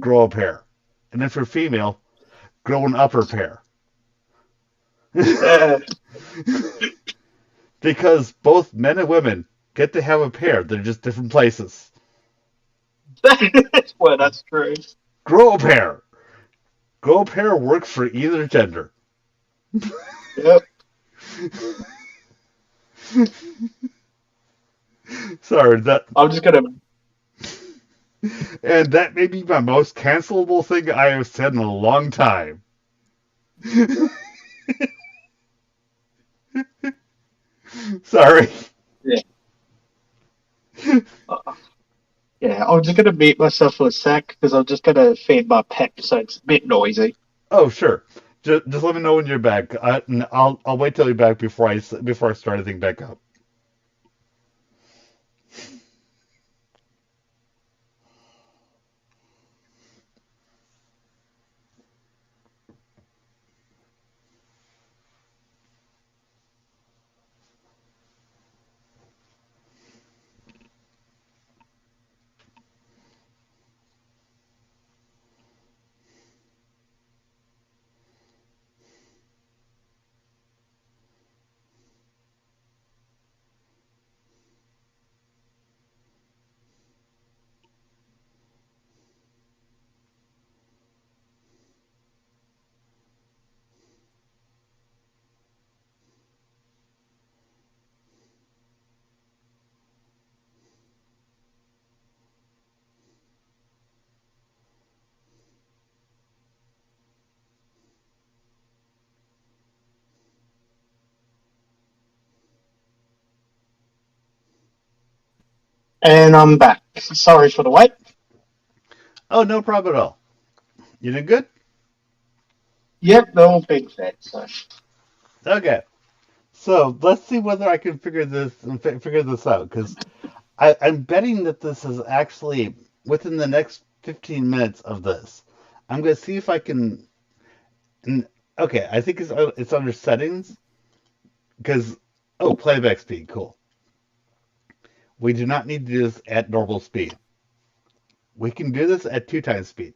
grow a pair. And if you're female, grow an upper pair. Yeah. Because both men and women get to have a pair. They're just different places. Well, that's true. Grow a pair. Grow a pair works for either gender. Yep. Sorry, that I'm just gonna. and that may be my most cancelable thing I have said in a long time. Sorry. Yeah. Uh, yeah, I'm just gonna mute myself for a sec because I'm just gonna feed my pet, so it's a bit noisy. Oh, sure. Just let me know when you're back. I'll wait till you're back before I start anything back up. And I'm back. Sorry for the wait. Oh, no problem at all. You doing good? Yep, they're all been fed. So Okay. So let's see whether I can figure this out because I'm betting that this is actually within the next 15 minutes of this. I'm gonna see if I can. And, okay, I think it's under settings because playback speed, cool. We do not need to do this at normal speed. We can do this at 2 times speed.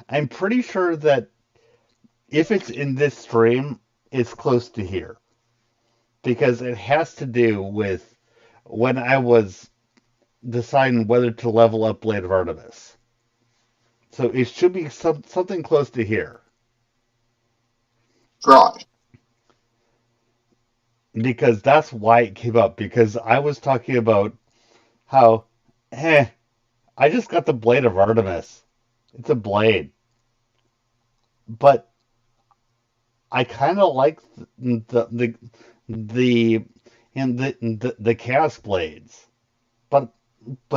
I'm pretty sure that if it's in this stream, it's close to here because it has to do with when I was deciding whether to level up Blade of Artemis. So it should be something close to here right. because that's why it came up. Because I was talking about how, I just got the Blade of Artemis. It's a blade, but I kind of like the the chaos blades. But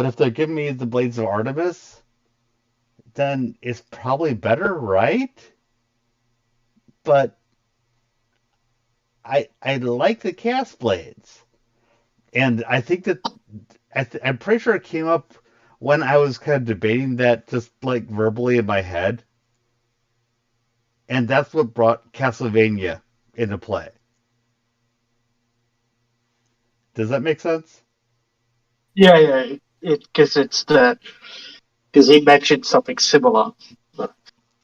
if they're giving me the blades of Artemis, then it's probably better, right? But I like the chaos blades, and I think that I'm pretty sure it came up when I was kind of debating that just like verbally in my head, and that's what brought Castlevania into play. Does that make sense? Yeah, yeah. Because he mentioned something similar.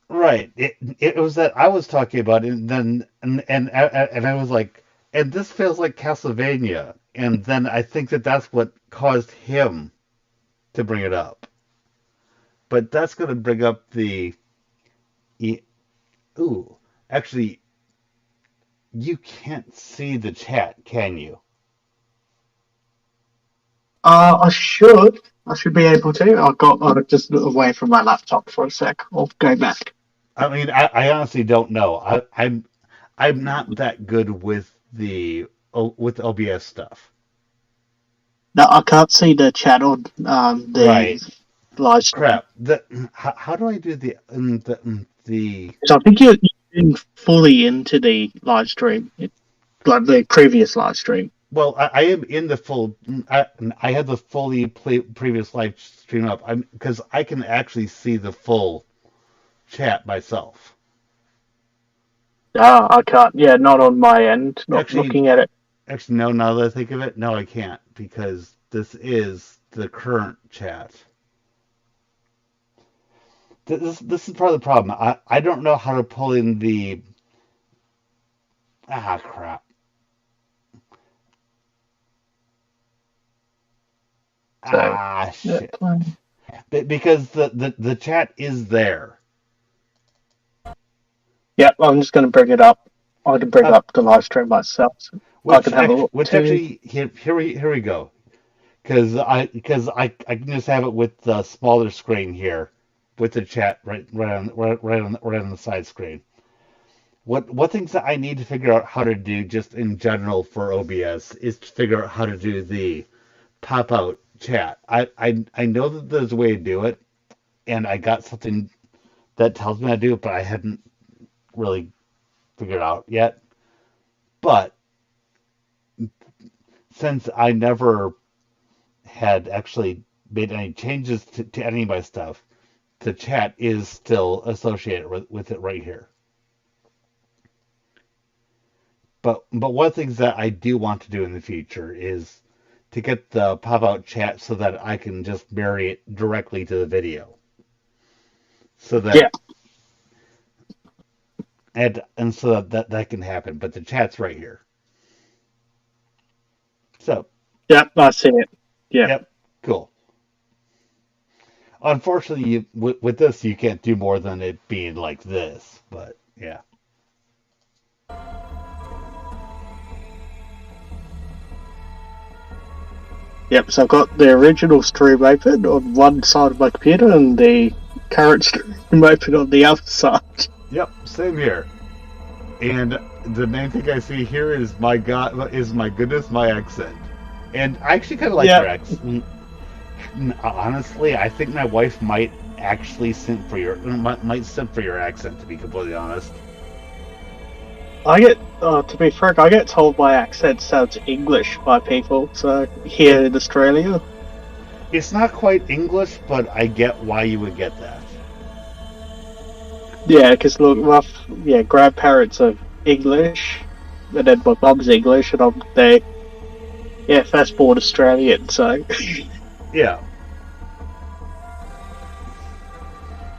Right. It was that I was talking about, and then and I was like, and this feels like Castlevania, and then I think that that's what caused him to bring it up. But that's going to bring up the Ooh, actually, you can't see the chat, can you? I should. I should be able to. I'll just look away from my laptop for a sec. I'll go back. I mean, I honestly don't know. I'm not that good with with OBS stuff. No, I can't see the chat on the Right. live stream. Crap. How do I do the So I think you're in fully into the live stream, like the previous live stream. well, I am in the full. I have the previous live stream up. I'm because I can actually see the full chat myself. Ah, I can't. Yeah, not on my end. Not Actually, looking at it. no. Now that I think of it, no, I can't because this is the current chat. This is part of the problem. I don't know how to pull in the crap. So, yeah, Shit. Because the chat is there. yeah, I'm just going to bring it up. I can bring Uh, up the live stream myself. So I can have a look which too. actually here we go. Because I can just have it with the smaller screen here, with the chat right on the side screen. What things that I need to figure out how to do just in general for OBS is to figure out how to do the pop out chat. I know that there's a way to do it, and I got something that tells me how to do it, but I hadn't really figured it out yet. But since I never had actually made any changes to any of my stuff, the chat is still associated with it right here. But one of the things that I do want to do in the future is to get the pop out chat so that I can just marry it directly to the video. So that Yeah, and so that can happen. But the chat's right here. So, yeah, I see it. Yeah, yep, cool. Unfortunately, with this, you can't do more than it being like this. But yeah, yep. So I've got the original stream open on one side of my computer and the current stream open on the other side. yep, same here. And the main thing I see here is my goodness, my accent. And I actually kind of like your Yeah, accent. Honestly, I think my wife might actually simp for might simp for your accent. To be completely honest. to be frank, I get told my accent sounds English by people. So here in Australia, It's not quite English, but I get why you would get that. yeah, because look, my grandparents are English, and then my mum's English, and first born Australian. So Yeah.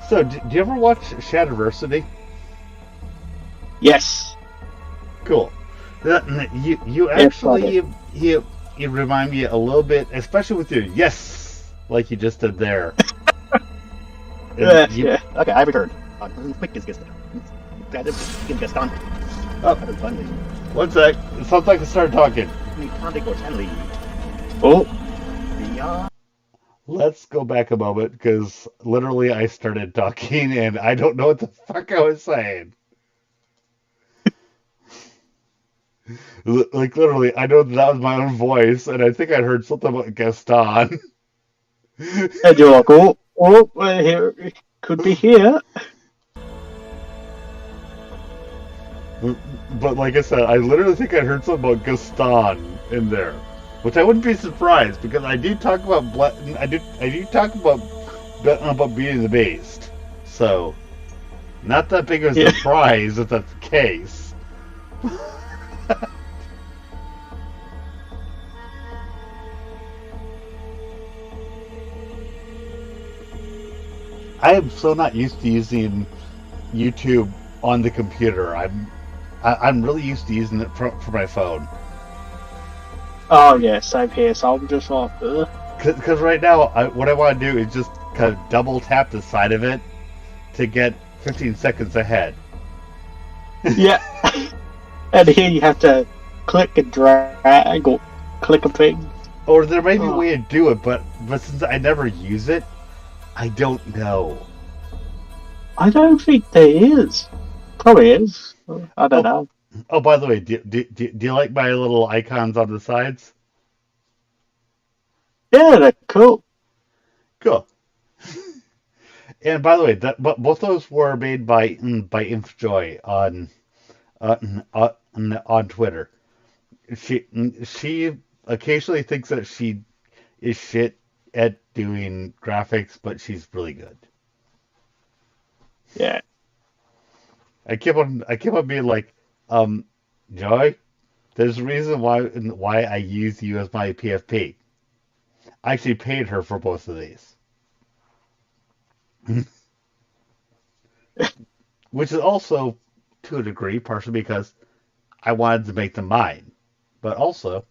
So, do you ever watch Shadiversity? yes, Cool. You yes, I do. actually you remind me a little bit, especially with your yes, like you just did there. And Yeah, you yeah. Okay, I returned. Quick is gestern. Gestern. oh, Finally. one sec. It sounds like I started talking. Oh, Let's go back a moment because literally I started talking and I don't know what the fuck I was saying. Like literally, I know that was my own voice, and I think I heard something about Gaston. and you're like, here, it could be here. But like I said, I literally think I heard something about Gaston in there, which I wouldn't be surprised because I do talk about I do talk about Beauty and the Beast, so not that big of a Yeah. surprise if that's the case. I am so not used to using YouTube on the computer. I'm really used to using it for my phone. Oh yeah, same here. So I'm just like, ugh. Because right now, what I want to do is just kind of double tap the side of it to get 15 seconds ahead. Yeah. And here you have to click and drag or click a thing. Or there may be a Oh, way to do it, but since I never use it, I don't know. I don't think there is. Probably is. I don't Oh, know. oh, by the way, do you like my little icons on the sides? Yeah, they're cool. Cool. And by the way, that but both those were made by InfJoy on Twitter. She occasionally thinks that she is shit at doing graphics, but she's really good. Yeah. I keep on being like, um, Joy, there's a reason why I use you as my PFP. I actually paid her for both of these, which is also to a degree partially because I wanted to make them mine, but also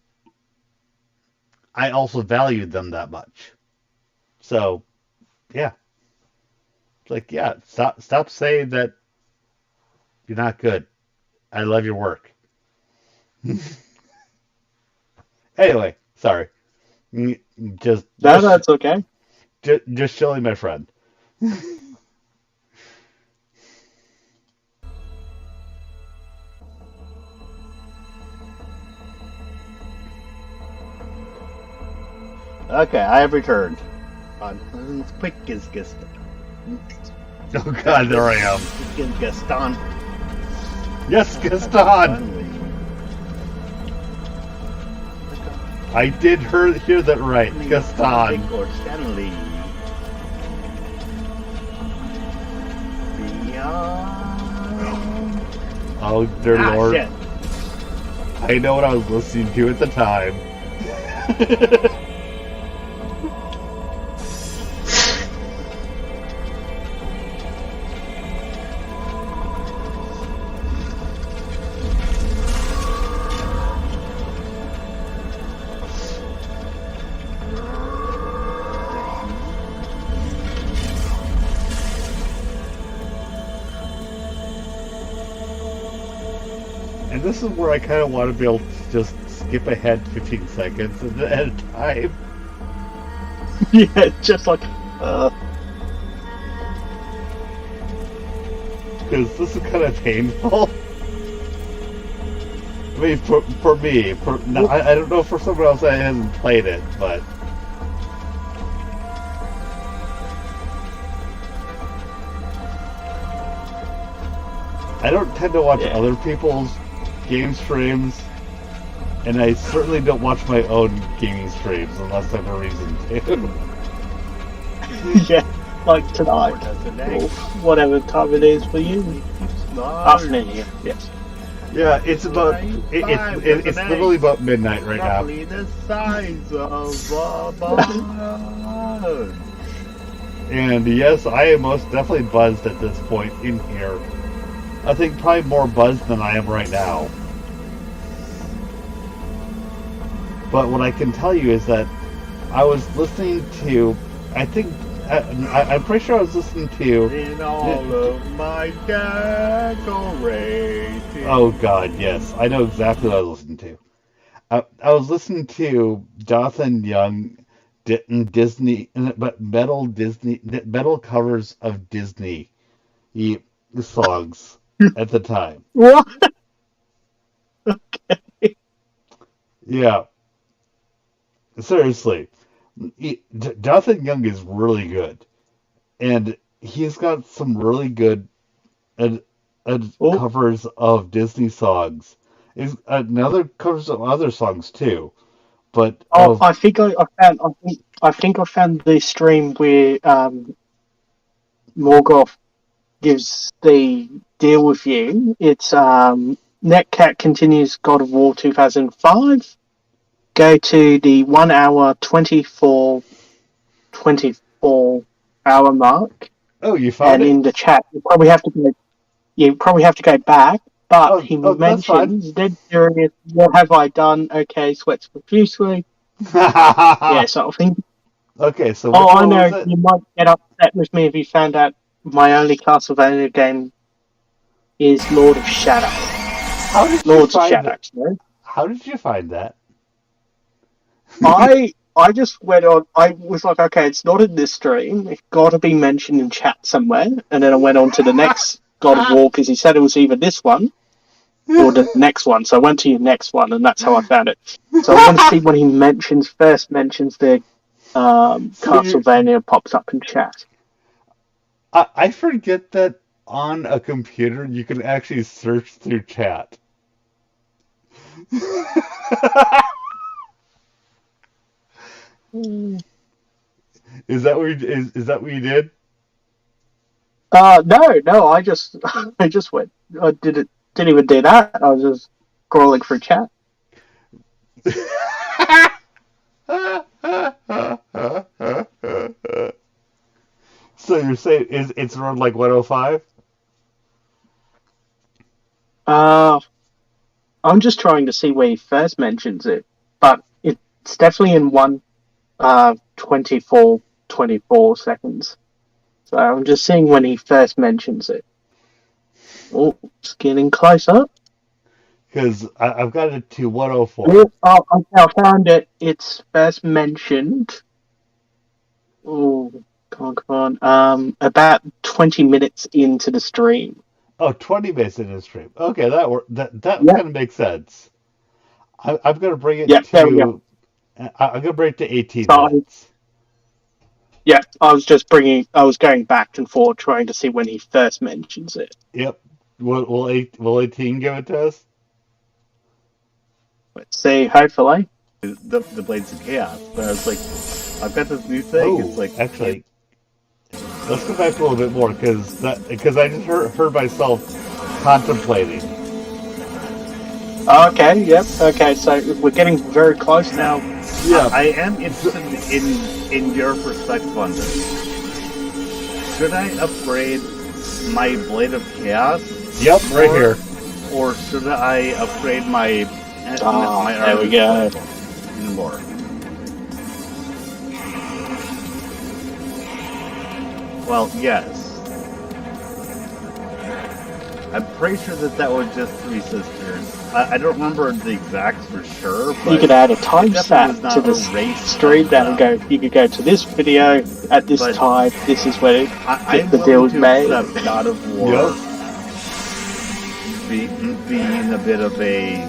I also valued them that much. So yeah, it's like yeah, stop saying that you're not good. I love your work. Anyway, sorry. Just No, just that's okay. just showing my friend. Okay, I have returned. On quick as Gaston. Oh God, there I am. Quick as Gaston. Yes, Gaston. Finally. I did hear that right, Gaston. Or Stanley. Beyond. Oh dear Lord, Shit. I know what I was listening to at the time. And this is where I kind of want to be able to just skip ahead 15 seconds at a time. Yeah, just like, Because this is kind of painful. I mean, for me, no, I don't know for someone else that hasn't played it, but I don't tend to watch Yeah. other people's game streams, and I certainly don't watch my own gaming streams unless I have a reason to. yeah, like tonight. Or whatever time it is for you. Afternoon here, yes. Yeah, it's about it's literally about midnight right now. Roughly the size of a bun. And yes, I am most definitely buzzed at this point in here. I think probably more buzzed than I am right now. But what I can tell you is that I was listening to, I think, I'm pretty sure I was listening to. In all of my decorations. Oh God, yes, I know exactly what I was listening to. I was listening to Jonathan Young, Disney, but metal covers of Disney songs at the time. What? Yeah, seriously, Jonathan Young is really good, and he's got some really good uh, Oh, covers of Disney songs. Is another covers of other songs too, but oh, of I found the stream where Morgoth gives the deal with you. It's NetCat continues God of War 2005. Go to the 1 hour 24 hour mark, oh, you found and it? in the chat you probably have to go back. But Oh, he oh, that's fine. mentions dead serious. What have I done? Okay, sweats profusely. Yeah, so I think. Okay, so which Oh, I one was know. it? You might get upset with me if you found out my only Castlevania game is Lord of Shadow. How did you Lords of find Shadow, that? sorry. How did you find that? I just went on. I was like, okay, it's not in this stream. It's got to be mentioned in chat somewhere. And then I went on to the next God of War because he said it was either this one or the next one. So I went to your next one, and that's how I found it. So I want to see when he first mentions the So you, Castlevania pops up in chat. I forget that on a computer you can actually search through chat. Is that what is that what you did? No, I just I just went. I didn't even do that. I was just scrolling through chat. So you're saying it's around like 105? Uh, I'm just trying to see where he first mentions it, but it's definitely in 24 seconds. So I'm just seeing when he first mentions it. Oh, it's getting closer. Because I've got it to 104. Oh, I found it. It's first mentioned. Oh, come on. About 20 minutes into the stream. Oh, 20 minutes in the stream. Okay, that Yep, kind of makes sense. I'm gonna bring it yep, there we go. to I'm gonna bring it to 18 So, minutes. yeah, I was going back and forth trying to see when he first mentions it. Yep. Will 18 give it to us? Let's see, hopefully. The Blades of Chaos. But I was like, I've got this new thing. It's Oh, like, actually, let's go back a little bit more because I just heard myself contemplating. Okay, yep, okay, so we're getting very close now. yeah, I am interested in your perspective on this. Should I upgrade my Blade of Chaos? Yep, right here. Or should I upgrade my my there we go. Even more? Well, yes. I'm pretty sure that was just Three Sisters. I don't remember the exacts for sure, but You could add a time it stamp definitely was to not the a race stream that would them. go. You could go to this video at this But time. This is when I'm the deal was willing to made. accept God of War Yep. being a bit of a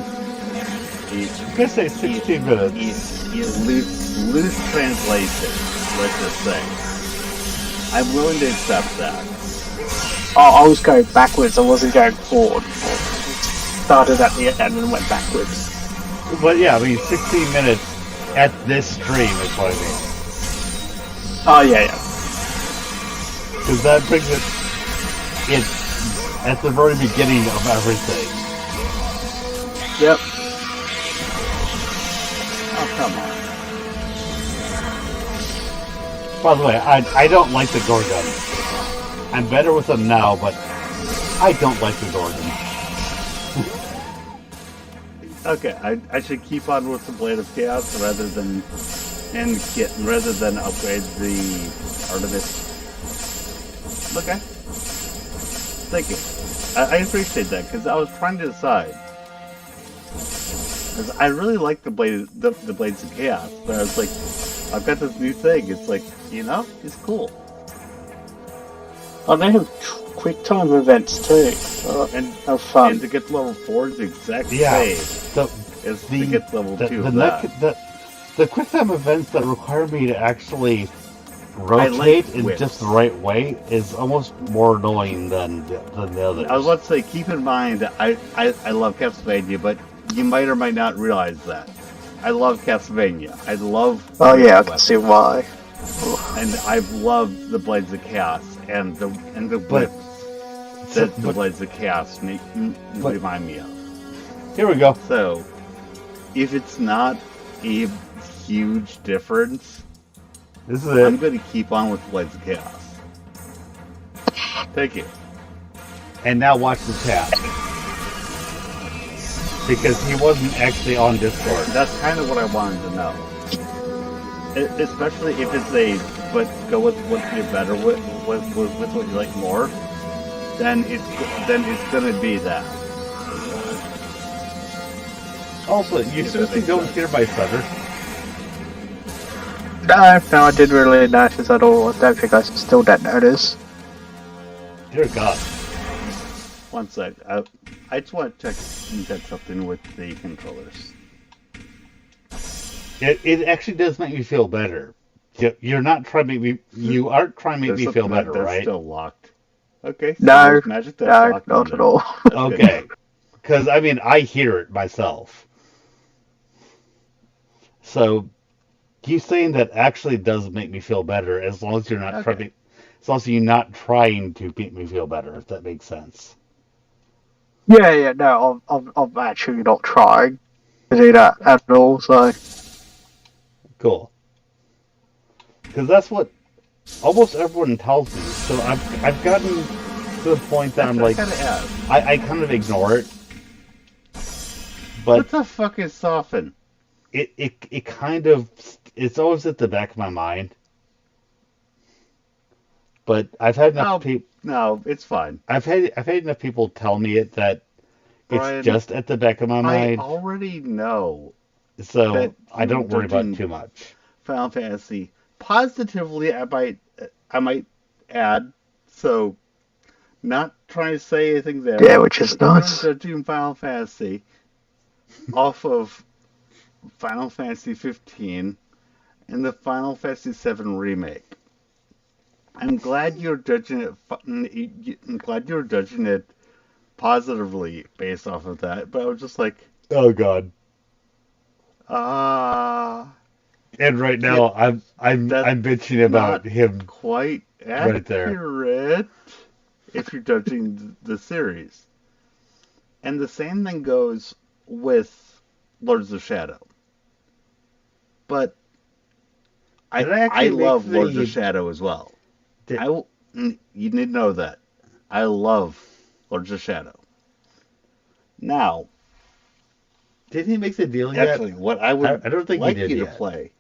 I'm gonna say 16 minutes. loose translation, let's just say. I'm willing to accept that. Oh, I was going backwards. I wasn't going forward. Started at the end and went backwards. But yeah, I mean 16 minutes at this stream is what I mean. Oh yeah. Because that brings it at the very beginning of everything. Yep. Oh, come on. By the way, I don't like the Gorgon. I'm better with them now, but I don't like the Gorgon. Okay, I should keep on with the Blade of Chaos rather than upgrade the Artemis. Okay. Thank you. I appreciate that because I was trying to decide. Because I really like the Blades of Chaos, but I was like, I've got this new thing. It's like, it's cool. Oh, they have quick time events too. And how fun! And to get to level 4 is the exact Yeah. same as to get to level 2 of the quick time events that require me to actually rotate in whips. just the right way is almost more annoying than the others. I was about to say, keep in mind, I love Castlevania, but you might or might not realize that. I love Castlevania. I love... Oh yeah, I can see why. And I've loved the Blades of Chaos and the whips that the Blades of Chaos remind me of. Here we go. So, if it's not a huge difference, This is it. I'm going to keep on with Blades of Chaos. Thank you. And now watch the chat. Because he wasn't actually on Discord. That's kind of what I wanted to know. Especially if it's but go with what you're better with what you like more. then it's gonna be that. Also, you If that seriously makes don't sense. hear my stutter? No, I didn't really notice at all. I don't think I still don't notice. Dear God. One sec. I just want to check something with the controllers. It actually does make me feel better. You're not trying to make me. You aren't trying to make There's me feel something better, that's right? still locked. Okay, so No, there's magic that's no, locked in not at there. all. That's good. Okay. Because, I mean, I hear it myself. So, you saying that actually does make me feel better as long as you're not Okay. trying. As long as you're not trying to make me feel better, if that makes sense. Yeah, no, I'm actually not trying to do that at all. So Cool. Because that's what almost everyone tells me. So I've gotten to the point that That's I'm what I like, kind of asked. I kind of ignore it, What but the fuck is soften? it kind of it's always at the back of my mind. But I've had enough Oh, people. no, it's fine. I've had enough people tell me it that it's Brian, just at the back of my I mind, already know so that I you're don't worry about it judging too much. Final Fantasy positively. I might add. So, not trying to say anything there, yeah, which is but you're nice. judging Final Fantasy off of Final Fantasy 15 and the Final Fantasy 7 remake. I'm glad you're judging it. I'm glad you're judging it positively based off of that. But I was just like, Oh God! ah, And right kid, now that's I'm bitching about not him quite right there. accurate if you're judging the series. And the same thing goes with Lords of Shadow. But Did I I actually make love Lords of the? Shadow as well. Did, You need to know that. I love Lords of Shadow. Now, did he make the deal yet? actually, what I would I don't think he like did you to yet. play,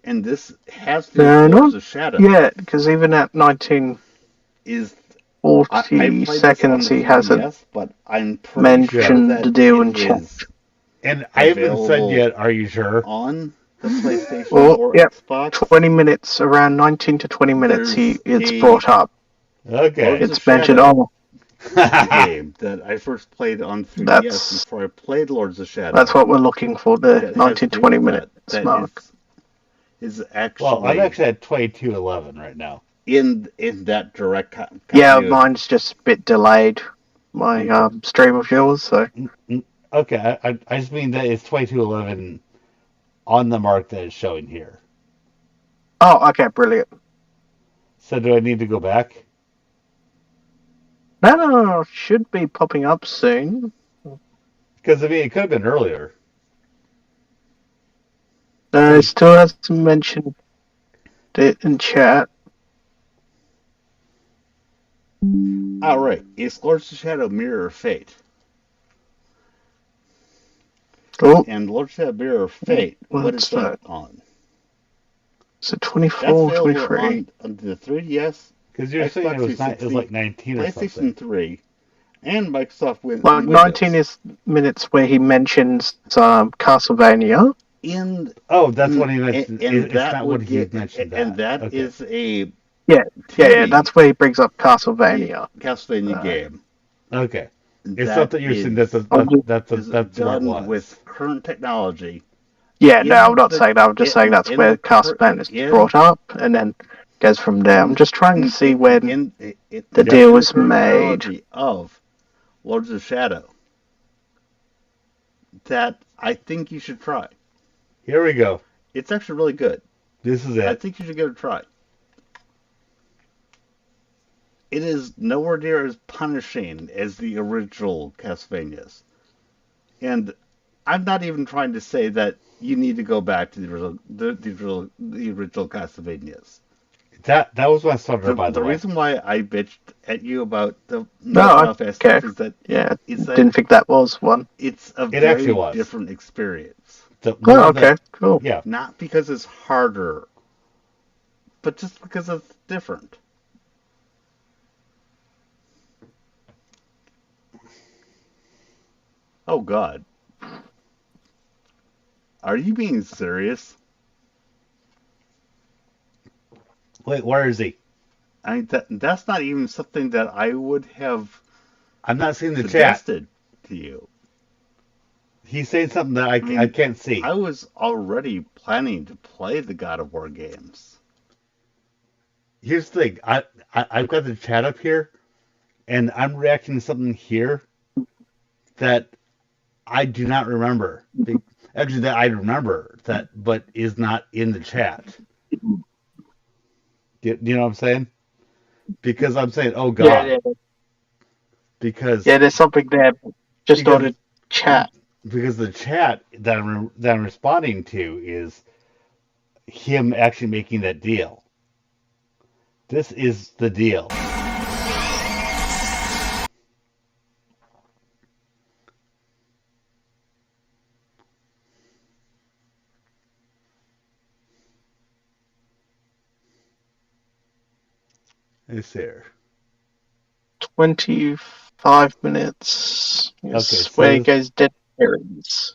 and this has to do with No, Lords not of Shadow, yet, because even at 1940 is I played this on seconds, the he hasn't 3DS, but I'm pretty sure mentioned that the deal it in chat. is And I haven't said available yet. Are you sure? on the PlayStation Well, or yep, Xbox. 20 minutes, around 19 to 20 minutes, There's it's a brought up. Okay. Lords It's of mentioned, Shadow game that I first played on 3DS that's before I played Lords of that's Shadow what we're looking for, the that has 19, to do 20 with minutes that mark. is Well, I'm actually actually at 22:11 right now. in that direct Yeah, continuity. mine's just a bit delayed, my Okay. stream of yours, so. Okay, I just mean that it's 22:11 on the mark that it's showing here. Oh, okay, brilliant. So do I need to go back? No, should be popping up soon. Because I mean, it could have been earlier. No, it still hasn't mentioned it in chat. All right. Is Lords of Shadow Mirror of Fate? Oh, And Lords of Shadow Mirror of Fate, what what's is that that? on? Is it That's 24, available 23? on the 3DS, Because you're saying Xbox it was like 360, 19 or something. PlayStation 3, and Microsoft Like 19 Windows. is minutes where he mentions Castlevania. In Oh, that's what he and, mentioned. and It's that not what would he get mentioned and that. that Okay. is a Yeah, TV that's where he brings up Castlevania. Castlevania game Okay. It's not that that you're saying is is that's where it done was. with current technology. Yeah, no, I'm In not the saying that. I'm just saying that's in the where Castlevania is in brought up and then goes from there. I'm just trying to see when the Yep. deal in the was current made. technology of Lords of Shadow that I think you should try. Here we go. It's actually really good. This is I it. think you should give it a try. It is nowhere near as punishing as the original Castlevanias. And I'm not even trying to say that you need to go back to the original Castlevanias. That was my starter, by the The way. reason why I bitched at you about the No, Final Fantasy okay. stuff is that Yeah, is that didn't think that was one. it's a It actually very was. different experience. The Oh, more okay, that, cool. yeah. Not because it's harder, but just because it's different. Oh God, are you being serious? Wait, where is he? I mean, that's not even something that I would have I'm not seeing the chat. suggested to you. He's saying something that I I mean, can't see. I was already planning to play the God of War games. Here's the thing. I've got the chat up here, and I'm reacting to something here that I do not remember. Actually, that I remember that, but is not in the chat. Do you know what I'm saying? Because I'm saying, oh Yeah, God, yeah, because yeah. There's something there, but just not because a chat. because the chat that I'm responding to is him actually making that deal. This is the deal. It's there. 25 minutes Okay, is where so he goes dead serious.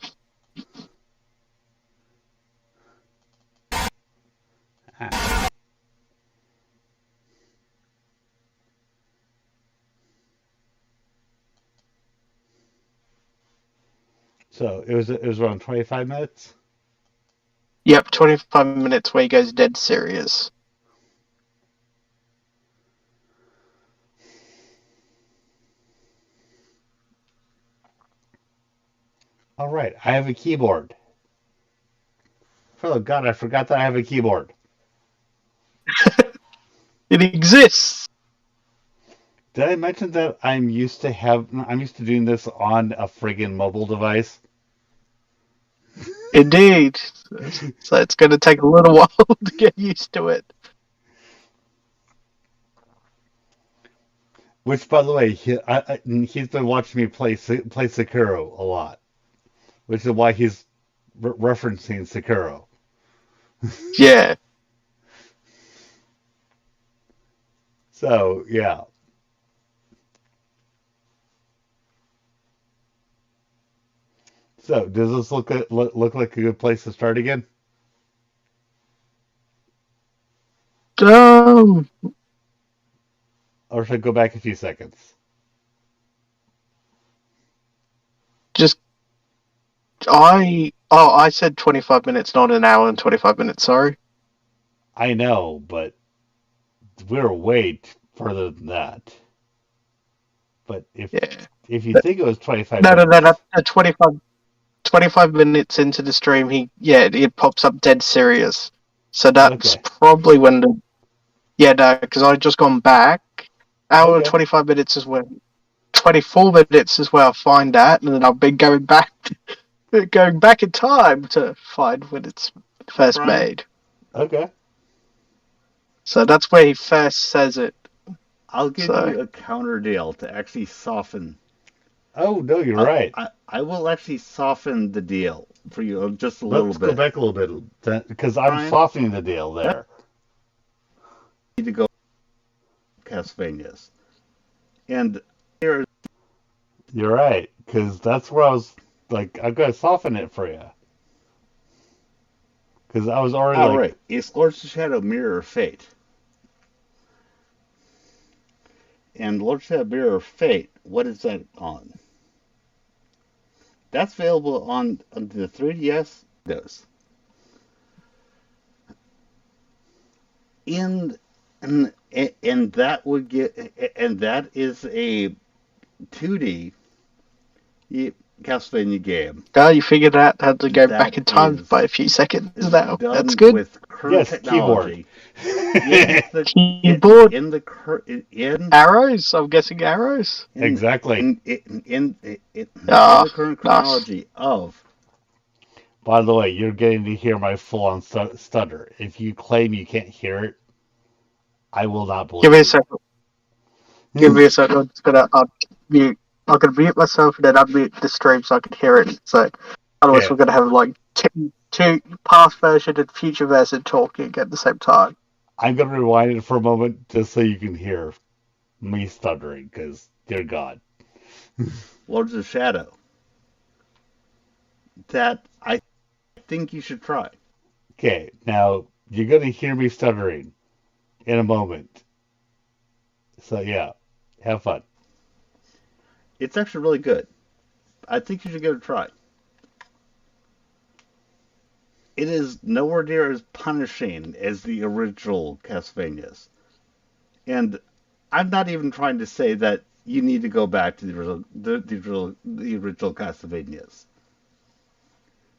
it was around 25 minutes. Yep, 25 minutes where he goes dead serious. All right, I have a keyboard. Oh God, I forgot that I have a keyboard. It exists. Did I mention that I'm used to doing this on a friggin' mobile device? Indeed. So it's going to take a little while to get used to it. Which, by the way, he's been watching me play Sekiro a lot, which is why he's referencing Sekiro. Yeah. So yeah. So does this look like a good place to start again? Um, Or should I go back a few seconds? just I said 25 minutes, not an hour and 25 minutes. Sorry. I know, but we're way further than that. But Yeah. if you think it was 25 No, no, no, no. minutes, 25 minutes into the stream, it pops up dead serious. So that's okay, probably when no, because I just gone back. Hour and okay, 25 minutes is when 24 minutes is where I find that, and then I've been going back in time to find when it's first Brian, made. okay. So that's where he first says it. I'll give So you a counter deal to actually soften. Oh no, you're right. I will actually soften the deal for you just a little Let's go bit. back a little bit because I'm Brian, softening the deal that's there. need to go Castlevanias. And here, You're right because that's where I was like, I've got to soften it for you because I was already all like, right, it's Lords of Shadow Mirror of Fate. And Lords of Shadow Mirror of Fate, what is that on? That's available on the 3DS. Those. In and that would get and that is a 2D Castlevania game you figured out how to go that back in time by a few seconds now. That's done good. with current yes, keyboard. technology in the Keyboard in the in arrows. I'm guessing arrows. in Exactly. in Ah, the current nice. chronology of By the way, you're getting to hear my full-on stutter. If you claim you can't hear it, I will not Give me believe a you. second. Give me a second. I'm just gonna mute. I'm gonna mute myself and then unmute the stream so I can hear it. So otherwise, Okay, we're gonna have like two past version and future version talking at the same time. I'm gonna rewind it for a moment just so you can hear me stuttering. Because dear God, Lords of Shadow. that I think you should try. Okay, now you're going to hear me stuttering in a moment. So, yeah, have fun. It's actually really good. I think you should give it a try. It is nowhere near as punishing as the original Castlevanias. And I'm not even trying to say that you need to go back to the original Castlevanias.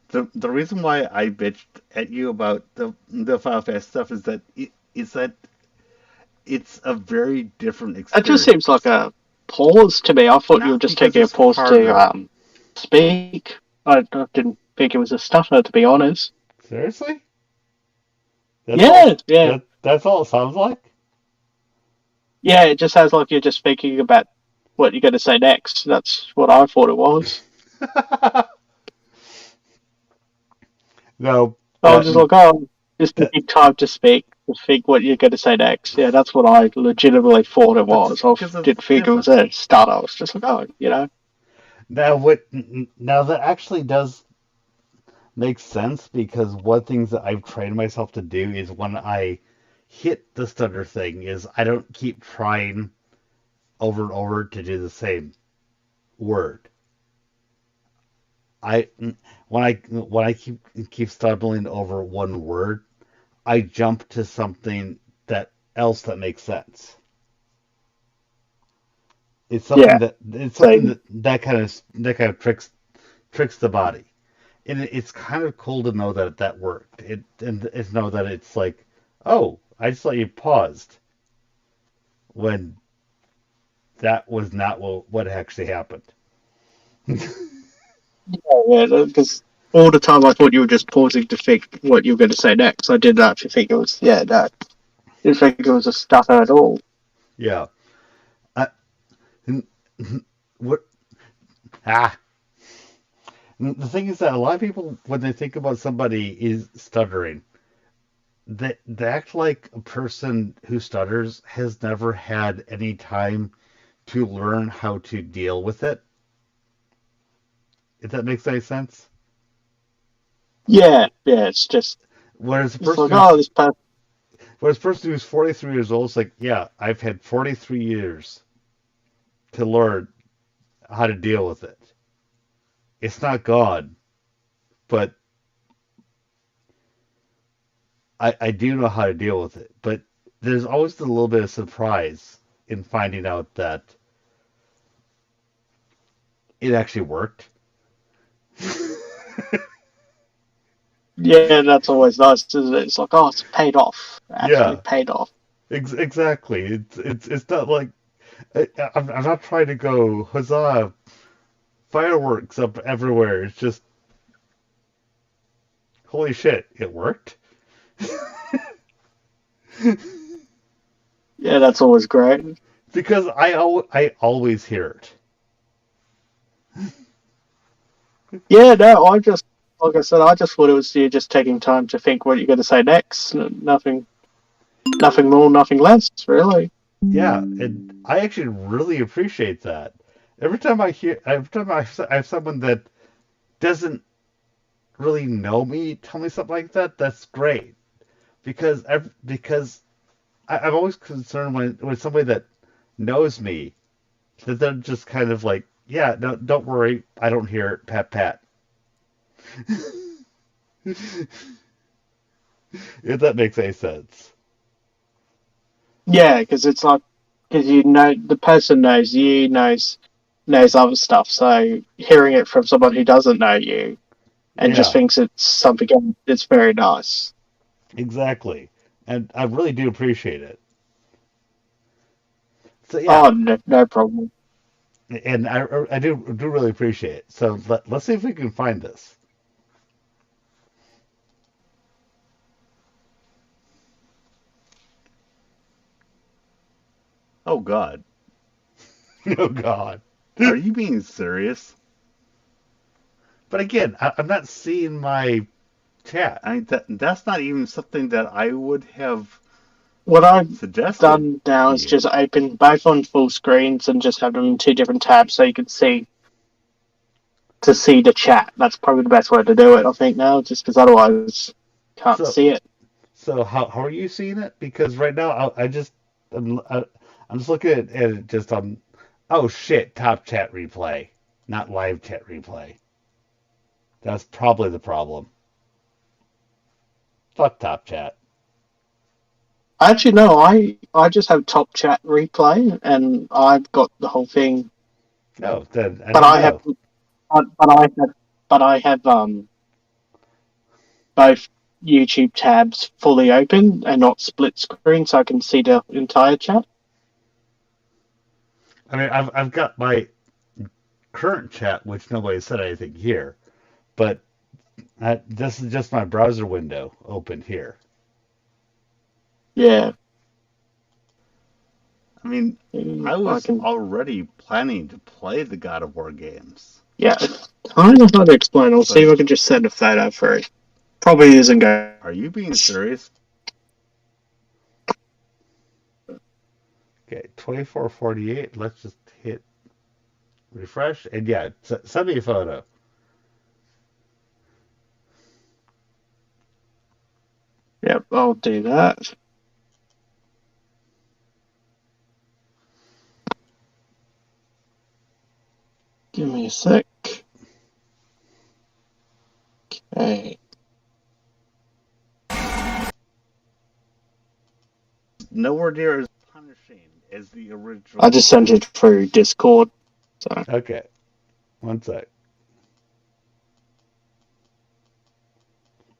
The reason why I bitched at you about the Final Fantasy stuff is that it's a very different That just seems like experience. a pause to me. I thought you were Not just because taking a it's pause to harder. speak. I didn't think it was a stutter, to be honest. Seriously? That's all. Yeah, yeah, That's all it sounds like. yeah. It just sounds like you're just thinking about what you're going to say next. That's what I thought it was. No, I was just like, oh, just that taking time to speak, to think what you're going to say next. Yeah, that's what I legitimately thought it But was. just I because it's didn't think it was different. a stutter. I was just like, oh, now that actually does make sense because one thing that I've trained myself to do is when I hit the stutter thing is I don't keep trying over and over to do the same word. I when I keep stumbling over one word, I jump to something that else that makes sense. yeah, It's something same. that kind of tricks the body. And it's kind of cool to know that that worked. And it's know that it's like, oh, I just thought you paused when that was not what actually happened. Yeah, because all the time I thought you were just pausing to think what you were going to say next. I didn't actually think it was, yeah, no, didn't think it was a stutter at all. Yeah. I, what? Ah. The thing is that a lot of people, when they think about somebody is stuttering, they act like a person who stutters has never had any time to learn how to deal with it. If that makes any sense. Yeah, yeah, it's just, Whereas a it's person like, oh, who's this person, whereas a person who's 43 years old is like, yeah, I've had 43 years to learn how to deal with it. It's not gone, but I do know how to deal with it. But there's always a little bit of surprise in finding out that it actually worked. yeah, that's always nice, isn't it? It's like, oh, it's paid off. Actually Yeah, paid off. exactly. It's not like I'm not trying to go huzzah fireworks up everywhere. It's just holy shit, it worked. Yeah, that's always great. Because I always hear it. Yeah, no, I just, like I said, I just thought it was you just taking time to think what you're going to say next. Nothing, nothing more, nothing less, really. Yeah, and I actually really appreciate that. Every time I have someone that doesn't really know me tell me something like that, that's great. Because I'm always concerned when somebody that knows me that they're just kind of like, yeah, no, don't worry, I don't hear it, pat pat. If that makes any sense. Yeah, because it's like, because you know, the person knows you, knows other stuff. So hearing it from someone who doesn't know you and just Yeah, thinks it's something else, it's very nice. exactly. And I really do appreciate it. So yeah, Oh, no, no problem. and I do really appreciate it. So let's see if we can find this. Oh God, Oh God. are you being serious? But again, I'm not seeing my chat. I mean that's not even something that I would have What I've suggested done now to is you. just open both on full screens and just have them in two different tabs so you can see to see the chat. That's probably the best way to do it, I think, now, just because otherwise can't So see it. so how are you seeing it? Because right now I'm just looking at it just on. Oh shit! Top chat replay, not live chat replay. That's probably the problem. Fuck top chat. Actually, no, I just have top chat replay, and I've got the whole thing. No, then I But don't I have, know. but I have both YouTube tabs fully open and not split screen, so I can see the entire chat. I mean, I've got my current chat, which nobody said anything here, but this is just my browser window open here. Yeah, I mean, I I was can. already planning to play the God of War games, Yeah, it's kind of hard to explain. I'll see but if I can just send a photo for it. Probably isn't going. are you being serious? Okay, 2448. Let's just hit refresh, and yeah, send me a photo. Yep, I'll do that. Give me a sec. Okay. Nowhere near as punishing as the I original just sent it through Discord. So Okay, one sec.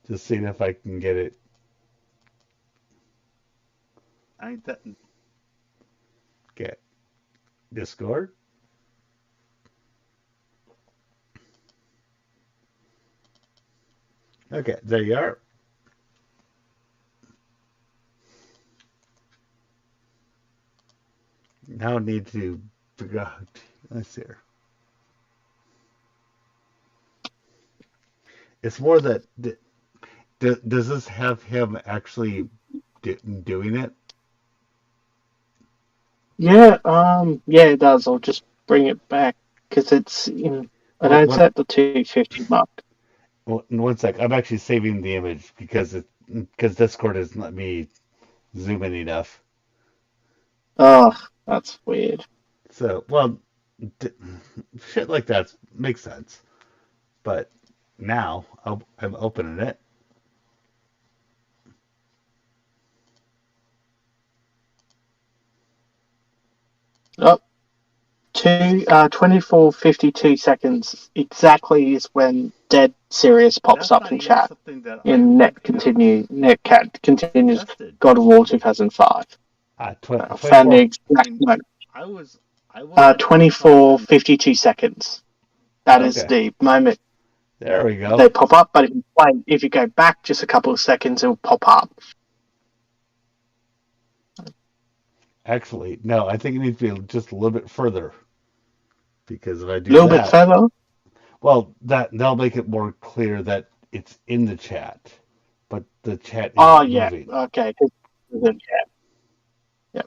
Just seeing if I can get it. I that Get Discord. Okay, there you are. Now I need to figure out. Let's see here. It's more that does this have him actually doing it? yeah, yeah, it does. I'll just bring it back because it's in. I know it's What? at the 250 mark. One sec. I'm actually saving the image because Discord doesn't let me zoom in enough. Oh, that's weird. So, well, d- shit like that makes sense. But now I'm opening it. Oh, 24:52 seconds exactly is when Dead Serious pops that's up not in even chat something that I in would have NetCat continues suggested. God of War 2005. I found the 24. I exact mean, moment. I was I wasn't confident. 24:52 seconds. That is Okay, the moment there we they go. pop up. But if you go back just a couple of seconds, it'll pop up. Actually, no, I think it needs to be just a little bit further because if I A do little bit that, further. well, that'll make it more clear that it's in the chat, but the chat Oh isn't yeah. moving. Okay. Yeah.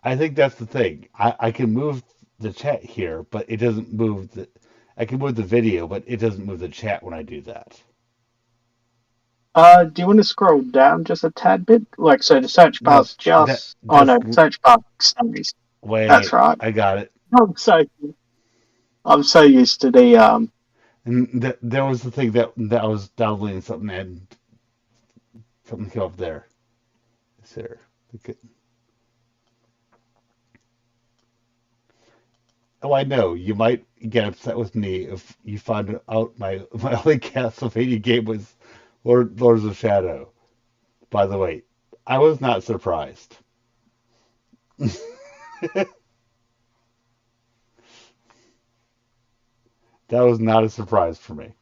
I think that's the thing. I can move the chat here, but it doesn't move the. I can move the video, but it doesn't move the chat when I do that. Do you want to scroll down just a tad bit? Like, so the search No, bar's that just. Oh just no, search bar stays. That's wait. right. I got it. I'm so I'm so used to the And there was the thing that I was downloading something and something came up there. It's there. Okay. Oh, I know. You might get upset with me if you find out my only Castlevania game was Lords of Shadow. By the way, I was not surprised. That was not a surprise for me.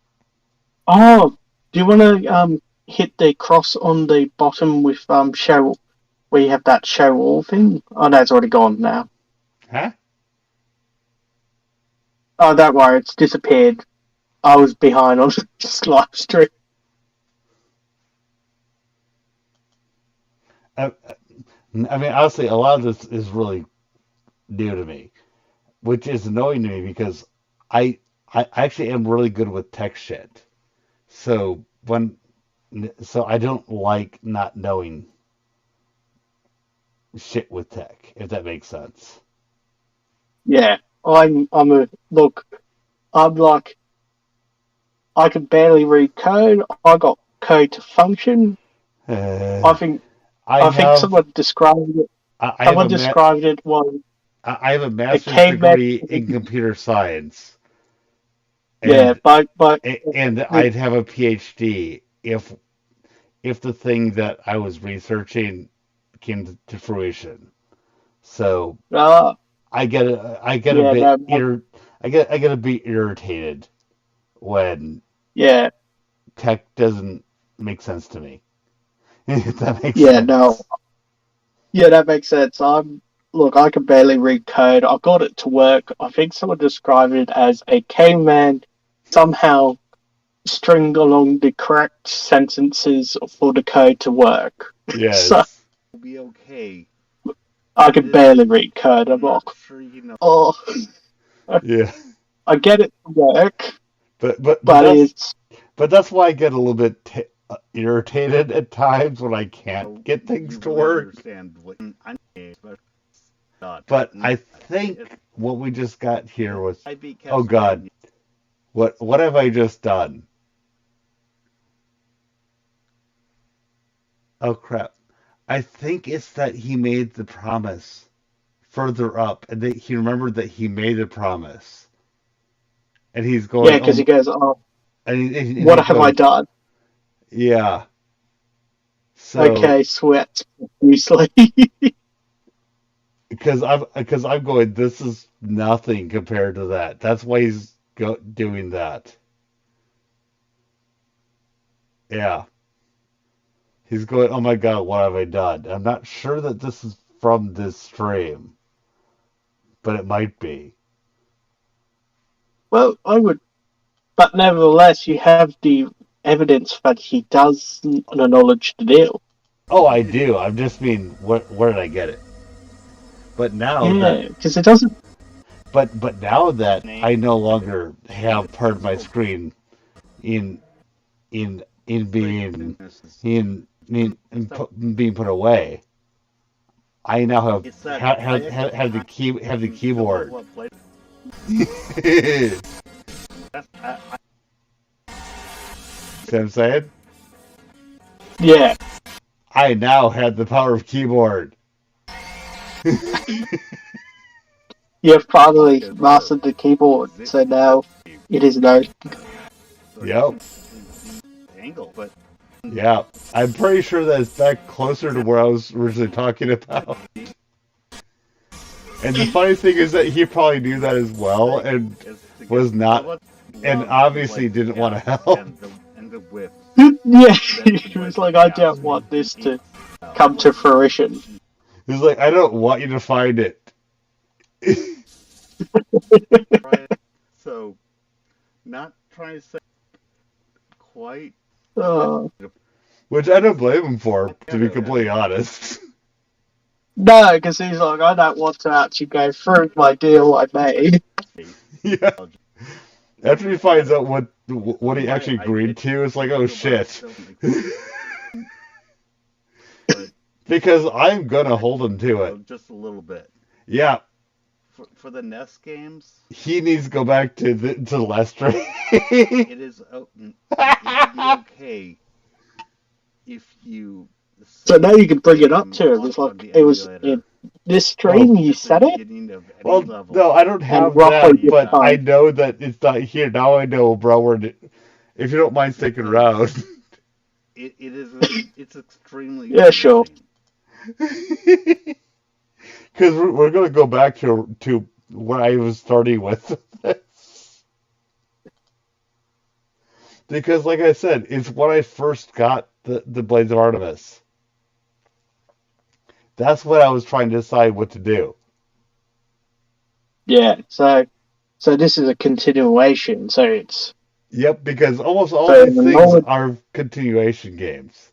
Oh, do you want to hit the cross on the bottom with show where you have that show all thing? Oh no, it's already gone now. Huh? Oh, don't worry, it's disappeared. I was behind on this live stream. I, I mean, honestly, a lot of this is really new to me, which is annoying to me because I I actually am really good with tech shit. So I don't like not knowing shit with tech, if that makes sense. Yeah, I'm a look. I'm like I can barely read code. I got code to function. Uh, I think I I think have someone described it. I have Someone described it was I have a a master's caveman. degree in computer science, Yeah, and but and the I'd have a PhD if the thing that I was researching came to fruition. So uh, I get a yeah bit no I get a bit irritated when yeah tech doesn't make sense to me. If that makes yeah no sense. yeah that makes sense. I can barely read code. I got it to work. I think someone described it as a caveman somehow string along the correct sentences for the code to work. So Yes. Will be okay. I It can is. barely read code. I'm I'm like, not sure you know. oh, Yeah. I get it to work, But but it's that's why I get a little bit irritated at times when I can't So get things you to really work. understand what I'm especially not But I it, think what we just got here was, I beat oh God, Castlevania. what have I just done? Oh crap. I think it's that he made the promise further up, and that he remembered that he made a promise, and he's yeah, going, because he oh, goes, oh, and what he's have I going, done? yeah. So Okay, sweat profusely. because I'm going, this is nothing compared to that. That's why he's doing that. Yeah. He's going, oh my God, what have I done? I'm not sure that this is from this stream, but it might be. Well, I would, but nevertheless, you have the evidence that he does acknowledge the deal. Oh, I do. I'm just mean, where did I get it? But now that, Yeah, because it doesn't. but now that Name I no and longer have part of my so screen in in great being businesses. being put away, I now It's that I actually have the some of keyboard. what played. See That's, what I'm saying? Yeah, I now have the power of keyboard. you have finally because mastered the keyboard, zip so now it is no. so you Yep. can angle, but Yeah. I'm pretty sure that it's back closer to where I was originally talking about. And the funny thing is that he probably knew that as well thing and is to get was I not, would and love the obviously blades didn't want to count help. and the whips Yeah, that the he was blades like, would I count don't want in this each to come to fruition. He's like, I don't want you to find it. right. So not trying to say quite what Uh, Which I don't blame him for, to be yeah. completely honest. no, because he's like, I don't want to actually go through my deal I made. Yeah. What After he was finds better? out what he My actually agreed to, it's like, oh shit. but Because I'm gonna hold him to it. just a little bit. Yeah, For the NES games, he needs to go back to Lester. it is it would be okay if you So now you save can the bring it up game to him. It's on like, the it was in emulator this Oh, stream, you at the said it, beginning of any well, level. no, I don't and have roughly that, your but I time. know that it's not here. Now I know, bro. If you don't mind sticking Because around. it's extremely Yeah, sure. interesting. Because we're going to go back to where I was starting with this. Because, like I said, it's when I first got the Blades of Artemis. That's when I was trying to decide what to do. Yeah, so this is a continuation. So it's Yep, because almost all so these the things knowledge. are continuation games.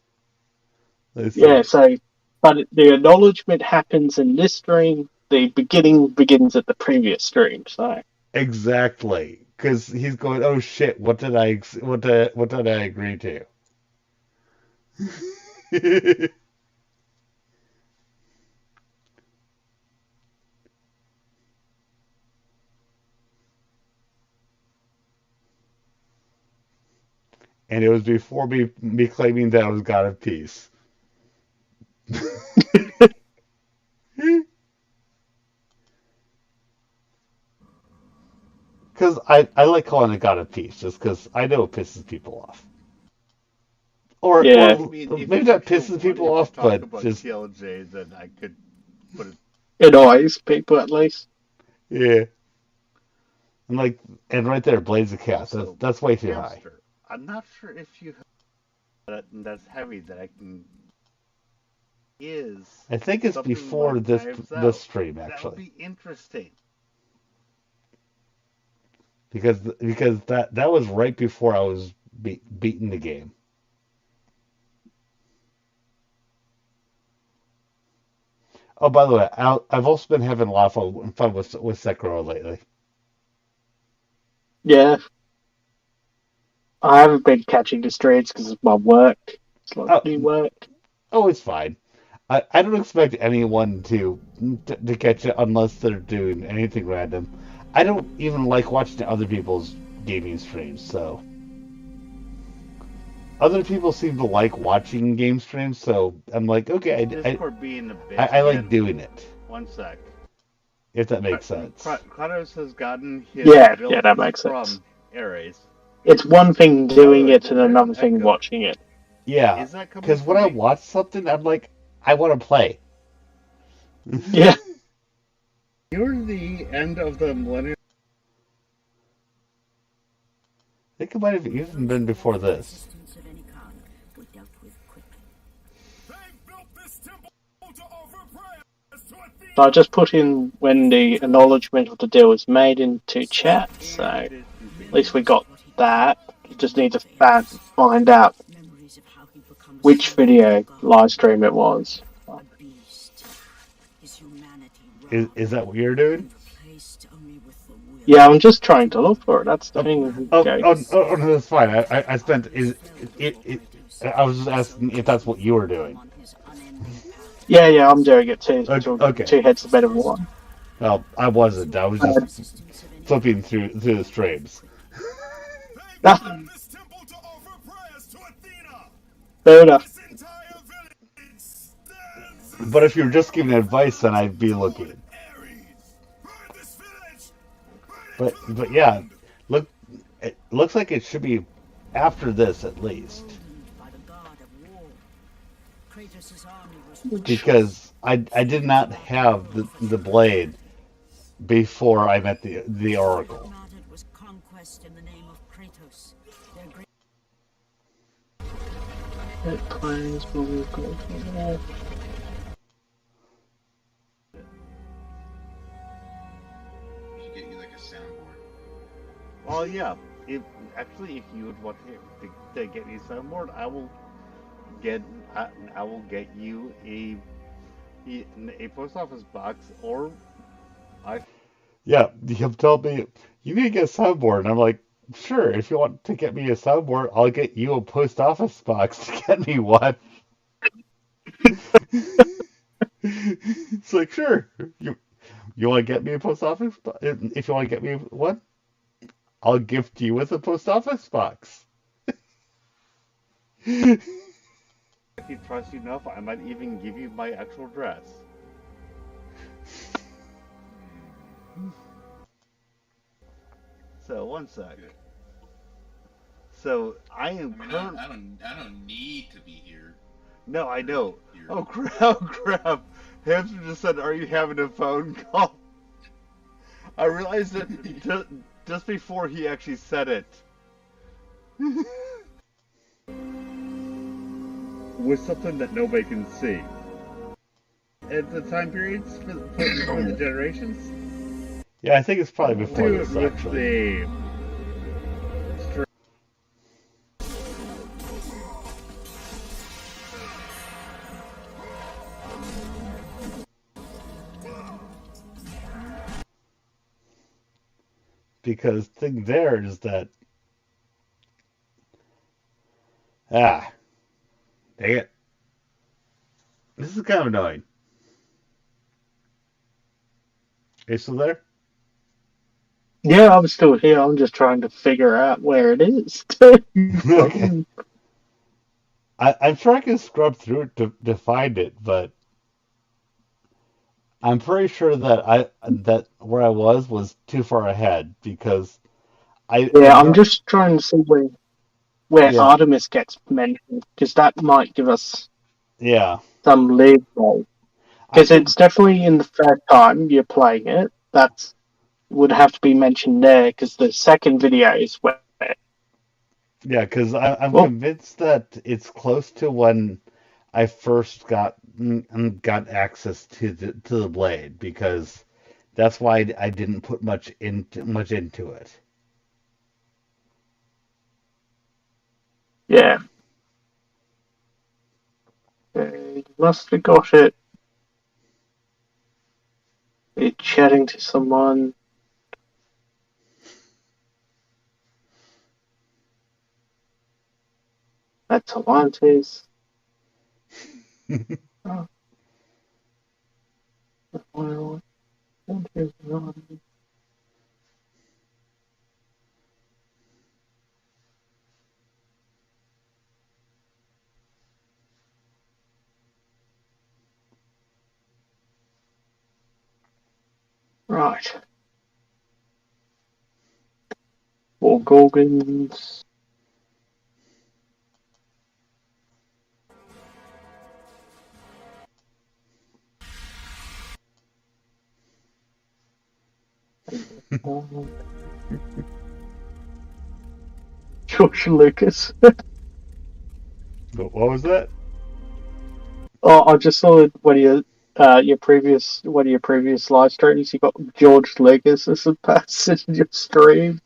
Let's Yeah, see. so but the acknowledgement happens in this stream. The beginning begins at the previous stream. So Exactly. because he's going, "Oh shit, what did I agree to?" And it was before me claiming that I was God of Peace. Because I like calling it God of Peace, just because I know it pisses people off. Yeah, I Or mean, maybe that pisses people if you're off, talking but about just, TLJ, then I could put it. it annoys people at least. yeah. And like, and right there, Blades of Cat. That's Also, that's way too high. Hamster. I'm not sure if you have that's heavy that I can is I think it's something before like this Knives this Out. stream That would actually, be interesting. because that was right before I was beating the game. Oh, by the way, I've also been having a lot of fun with Sekiro lately. Yeah, I haven't been catching the streams because of my work. It's like Oh, new work. oh, it's fine. I don't expect anyone to catch it unless they're doing anything random. I don't even like watching other people's gaming streams, so other people seem to like watching game streams, so I'm like, okay, Discord being a bitch I like again. doing it, One sec. if that makes sense. Kratos has gotten his Yeah, that abilities makes sense. from Ares. It's one thing By the doing way, it and there's an another thing echo. watching it. Yeah, Is that coming because when from I me? watch something, I'm like, I want to play. Yeah, You're the end of the millennium. I think it might have even been before this. so I just put in when the acknowledgement of the deal was made into chat, so at least we got that. You just need to find out which video live stream it was. Is that what you're doing? Yeah, I'm just trying to look for it. That's the Oh, thing. oh, Okay. oh, oh, no, that's fine. I spent I was just asking if that's what you were doing. Yeah, I'm doing it too. Okay, So okay. two heads are better than one. Well, I wasn't. I was Uh, just flipping through the streams. ah, fair enough. But if you were just giving advice, then I'd be looking. But yeah, look, it looks like it should be after this at least, Which, because I did not have the blade before I met the Oracle. it plays Morgoth. Should get you like a soundboard. Well, yeah. If actually, if you would want to get me a soundboard, get I will get you a post office box, or I Yeah, he'll tell me you need to get a soundboard, and I'm like, sure. If you want to get me a soundboard, I'll get you a post office box to get me one. It's like, sure. You want to get me a post office? If you want to get me one, I'll gift you with a post office box. if you trust you enough, I might even give you my actual address. So one sec. Good. So I am I mean, current. I don't need to be here. No, I For know. your, Oh crap! Oh crap! Hamster just said, "Are you having a phone call?" I realized it just before he actually said it. With something that nobody can see. At the time periods for the generations. Yeah, I think it's probably before Do it this with actually. the because the thing there is that ah, dang it, this is kind of annoying. Are you still there? Yeah, I'm still here. I'm just trying to figure out where it is. Okay. I'm sure I can scrub through it to find it, but I'm pretty sure that I that where I was too far ahead because I Yeah, I'm know just trying to see where yeah Artemis gets mentioned because that might give us yeah some leeway. I Because can it's definitely in the first time you're playing it. That's would have to be mentioned there because the second video is where. yeah because I'm Well, convinced that it's close to when I first got access to the blade because that's why I didn't put much into it. yeah, you must have got it. You're chatting to someone. That's Atlantis. Oh, well, right. Four Gorgons. George Lucas. But what was that? Oh, I just saw it when your previous one of your previous live streams. You got George Lucas as a person in your stream.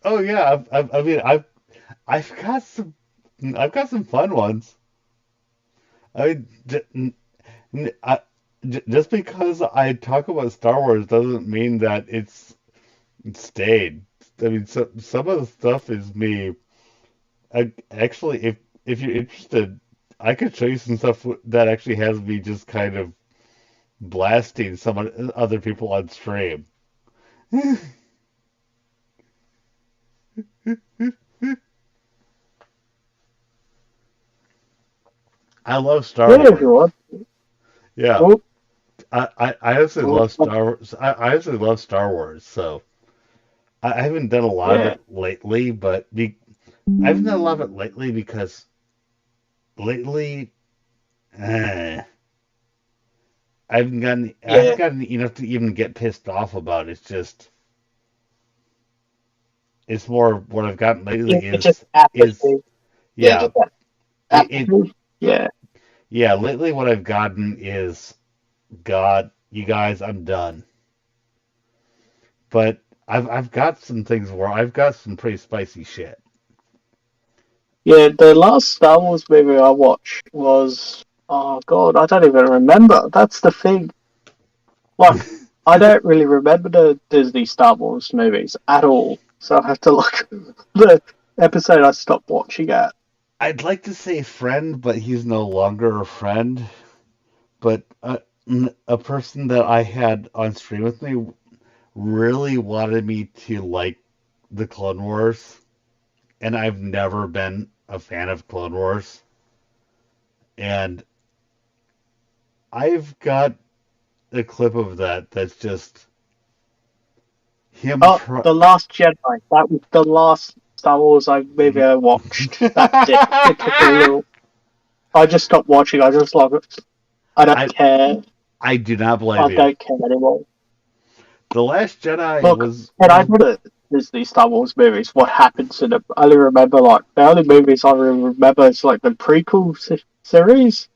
Oh yeah, I mean I've got some fun ones. I mean, just because I talk about Star Wars doesn't mean that it's stayed. I mean, some of the stuff is me. Actually, if you're interested, I could show you some stuff that actually has me just kind of blasting other people on stream. I love Star Yeah, if you Wars. want. Yeah, Oh, I honestly oh, love Star Wars. I honestly love Star Wars. So I haven't done a lot of yeah, it lately, I haven't done a lot of it lately because lately, eh, I haven't yeah. gotten enough to even get pissed off about. It's more what I've gotten lately It's just is apathy. Yeah, yeah just that it apathy. Yeah, yeah lately what I've gotten is God, you guys, I'm done. But I've got some things where I've got some pretty spicy shit. yeah. The last Star Wars movie I watched was, oh god, I don't even remember. That's the thing. Like, I don't really remember the Disney Star Wars movies at all. So I have to look the episode I stopped watching at. I'd like to say friend, but he's no longer a friend. But a person that I had on stream with me really wanted me to like the Clone Wars, and I've never been a fan of Clone Wars. And I've got a clip of that's just him Oh, try. The Last Jedi. That was the last Star Wars movie I watched. That did. It took a little. I just stopped watching. I just like, I don't I care. I do not blame I you. don't care anymore. The Last Jedi Look, and I was know that Disney Star Wars movies, what happens in them. I only remember, like, the only movies I remember is, like, the prequel series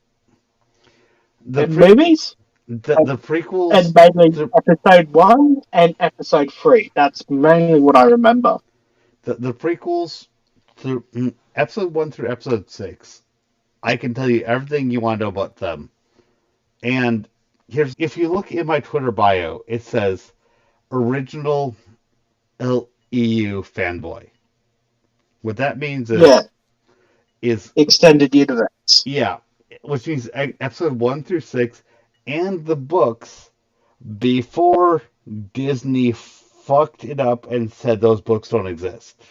the and pre movies. the And prequels. mainly The, episode 1 and episode 3. That's mainly what I remember. the prequels through episode 1 through episode 6. I can tell you everything you want to know about them. And if you look in my Twitter bio, it says original EU fanboy. What that means Yeah, is extended universe. yeah, which means episode 1 through 6 and the books before Disney fucked it up and said those books don't exist.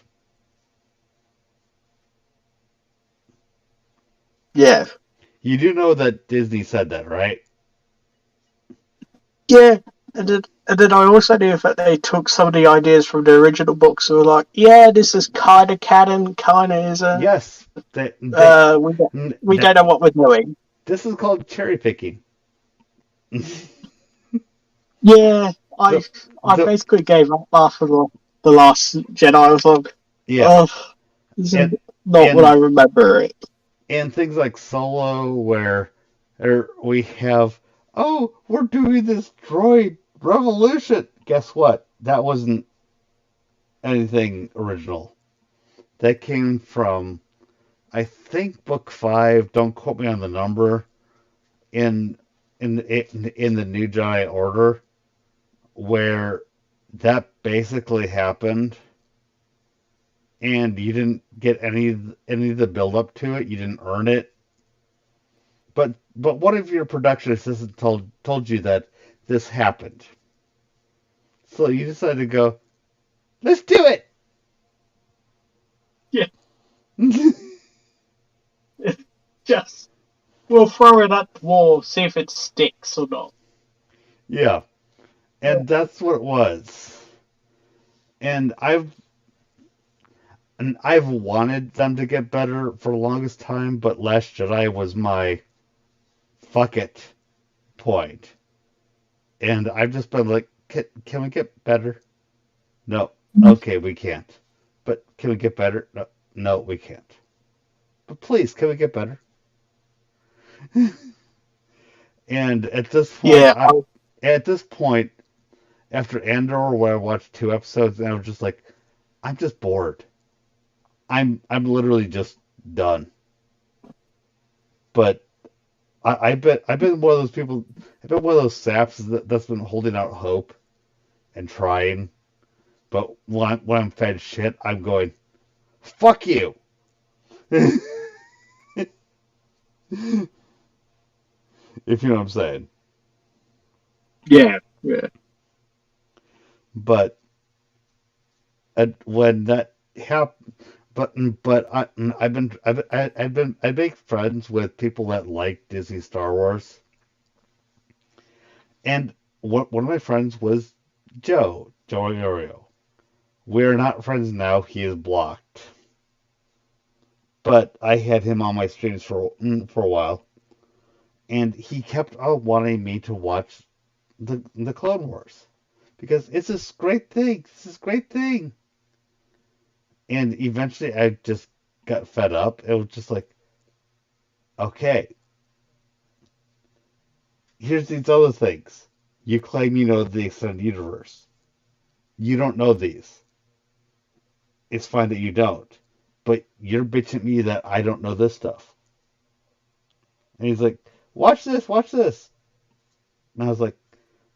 Yeah, You do know that Disney said that, right? yeah. And then I also knew that they took some of the ideas from the original books and were like, yeah, this is kind of canon, kind of isn't. Yes, they We don't know what we're doing. this is called cherry picking. Yeah, I the I the basically gave up after the last Jedi. I was like, yeah, oh, this is and not what I and remember it. and things like Solo where we have, oh, we're doing this droid revolution. Guess what? That wasn't anything original. That came from, I think, book 5. Don't quote me on the number. In in the New Jedi Order, where that basically happened, and you didn't get any of the build up to it. You didn't earn it. But what if your production assistant told you that this happened? So you decided to go, let's do it. Yeah, just we'll throw it at the wall, see if it sticks or not. Yeah, Yeah. and that's what it was. And I've wanted them to get better for the longest time, but Last Jedi was my fuck it point. And I've just been like, can we get better? No. Okay, we can't. But can we get better? No, no, we can't. But please, can we get better? And Yeah, at this point, after Andor, where I watched 2 episodes, and I was just like, I'm just bored. I'm literally just done. But I bet I've been one of those people. I've been one of those saps that's been holding out hope and trying. But when I'm fed shit, I'm going, fuck you. If you know what I'm saying. yeah, yeah, But when that happened, but I've been friends with people that like Disney Star Wars, and one of my friends was Joe Iorio. We're not friends now. He is blocked, but I had him on my streams for a while, and he kept wanting me to watch the Clone Wars because it's this great thing. It's this great thing. And eventually I just got fed up. It was just like, okay, here's these other things. You claim you know the extended universe. You don't know these. It's fine that you don't. But you're bitching at me that I don't know this stuff. And he's like, watch this, watch this. And I was like,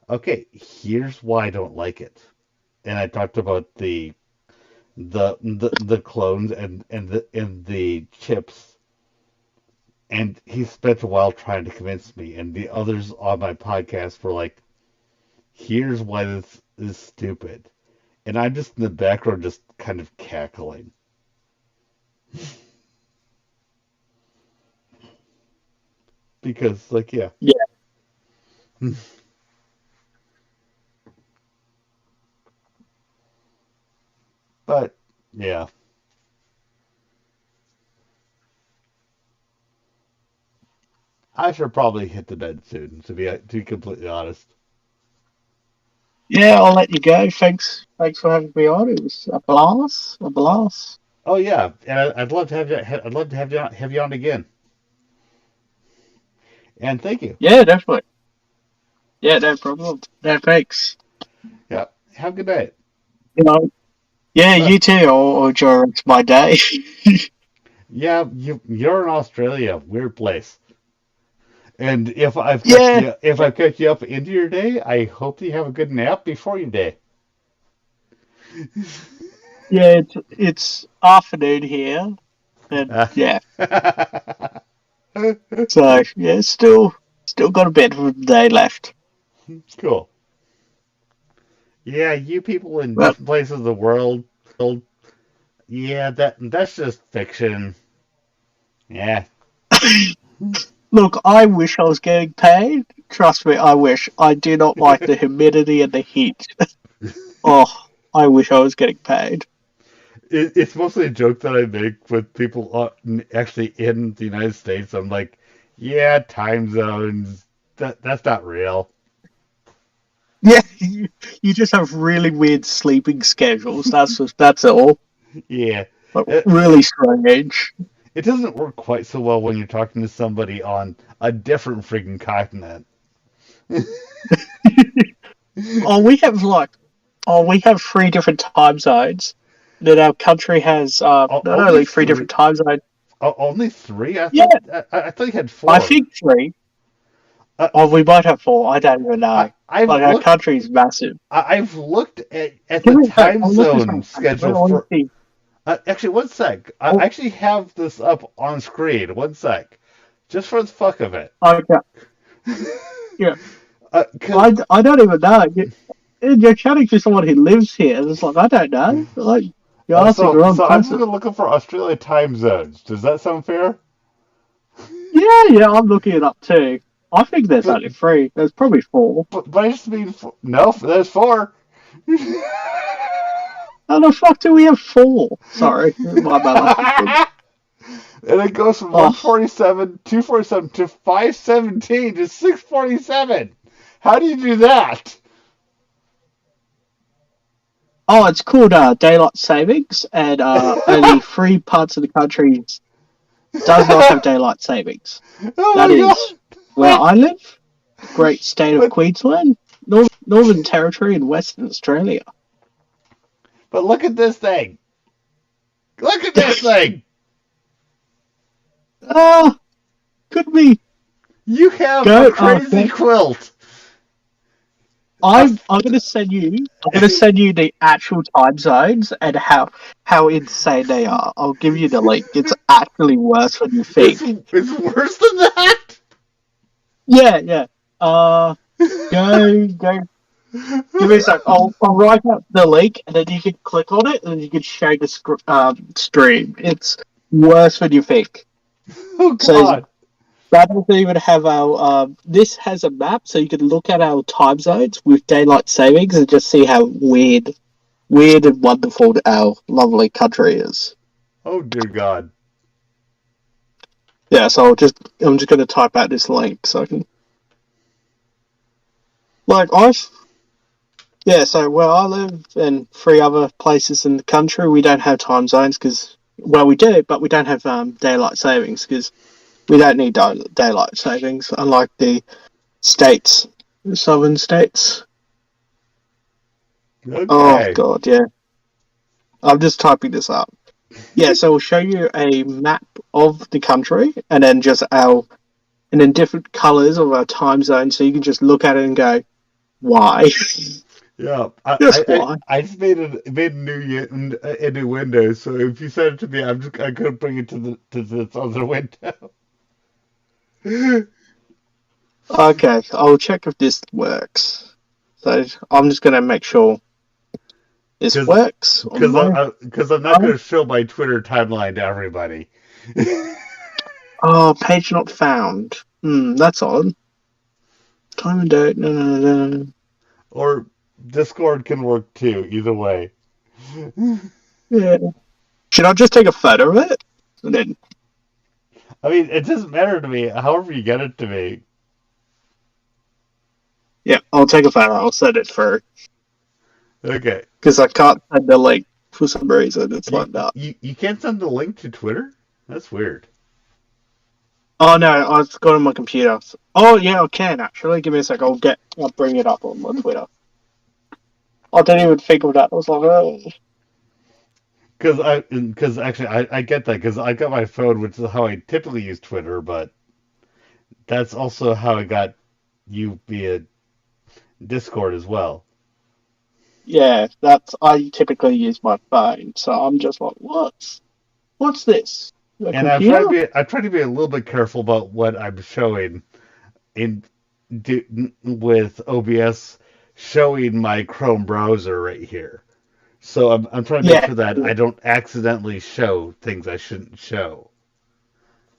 okay, here's why I don't like it. And I talked about the clones and the chips. And he spent a while trying to convince me, and the others on my podcast were like, "Here's why this is stupid," and I'm just in the background, just kind of cackling because, like, yeah, yeah, but yeah, I should probably hit the bed soon. To be completely honest. yeah. I'll let you go. Thanks for having me on. It was a blast, a blast. Oh yeah, and I'd love to have you. I'd love to have you on again. And thank you. Yeah, definitely. Yeah, no problem. No thanks. Yeah, have a good night. You know, yeah, Uh, you too. I'll enjoy the rest of my day. yeah, you're in Australia, weird place. And Yeah, if I've kept you up into your day, I hope you have a good nap before your day. Yeah, it's afternoon here, and Uh, yeah, so yeah, still got a bit of a day left. cool. Yeah, you people in But different places of the world. Yeah, that's just fiction. Yeah. look, I wish I was getting paid. Trust me, I wish. I do not like the humidity and the heat. Oh, I wish I was getting paid. It's mostly a joke that I make with people actually in the United States. I'm like, yeah, time zones. That's not real. Yeah, you just have really weird sleeping schedules. That's all. Yeah, Like, it, really strange. it doesn't work quite so well when you're talking to somebody on a different freaking continent. Oh, we have three different time zones. That our country has not Only only three three. different time zones. Only three? Yeah, I thought you had I four. think three. Uh, Oh, we might have four. I don't even know. I've Like our looked. country's massive. I've looked at Give the me a sec. time I'll look this zone up. schedule I want for. to see. Actually, one sec. I Oh, actually have this up on screen. One sec, just for the fuck of it. okay. Yeah. Cause I don't even know. You're chatting to someone who lives here. And it's like, I don't know. Like, you're asking the wrong I'm just person. gonna looking for Australia time zones. Does that sound fair? Yeah, yeah, I'm looking it up too. I think there's But only three. There's probably four. I just mean no. There's four. How the fuck do we have four? Sorry, my bad. And it goes from Oh, 147, 247 to 517 to 647. How do you do that? oh, it's called daylight savings, and only three parts of the country does not have daylight savings. Oh That my is where god! I live, the great state of but Queensland, Northern Territory, and Western Australia. but look at this thing. Look at this thing. Ah, could be You have a go. crazy Okay, quilt. A, I'm gonna send you. I'm gonna send you the actual time zones and how insane they are. I'll give you the link. It's actually worse than you think. it's worse than that. Yeah, yeah. Uh, go. Give me a sec. I'll write out the link, and then you can click on it, and then you can share the stream. It's worse than you think. Oh So god. that doesn't even have our. This has a map, so you can look at our time zones with daylight savings and just see how weird and wonderful our lovely country is. Oh dear god. Yeah, so I'm just going to type out this link so I can. Like I've Yeah, so where I live and three other places in the country, we don't have time zones because, well, we do, but we don't have daylight savings because we don't need daylight savings, unlike the states, the southern states. Oh, Okay. God, yeah. I'm just typing this up. Yeah, so we'll show you a map of the country and then and then different colors of our time zones so you can just look at it and go, why? Yeah, Just why? I just made a new window. So if you send it to me, I'm gonna bring it to this other window. Okay, I'll check if this works. So I'm just gonna make sure this Because works on my. because I'm not Oh, gonna show my Twitter timeline to everybody. oh, page not found. That's odd. Time and date. No. Or Discord can work too. Either way. Yeah. Should I just take a photo of it? And then, I mean, it doesn't matter to me. However you get it to me. yeah, I'll take a photo. I'll send it through Okay. because I can't send the link for some reason. It's like that. You can't send the link to Twitter? That's weird. Oh no, I've got it on my computer. Oh yeah, I can actually. Give me a sec. I'll bring it up on my Twitter. I didn't even think of that. I was like, oh. Because actually I get that because I got my phone, which is how I typically use Twitter, but that's also how I got you via Discord as well. yeah, that's I typically use my phone, so I'm just like, what's this? A And computer? I try to be a little bit careful about what I'm showing in with OBS showing my Chrome browser right here. So I'm trying to make Yeah, sure that yeah, I don't accidentally show things I shouldn't show.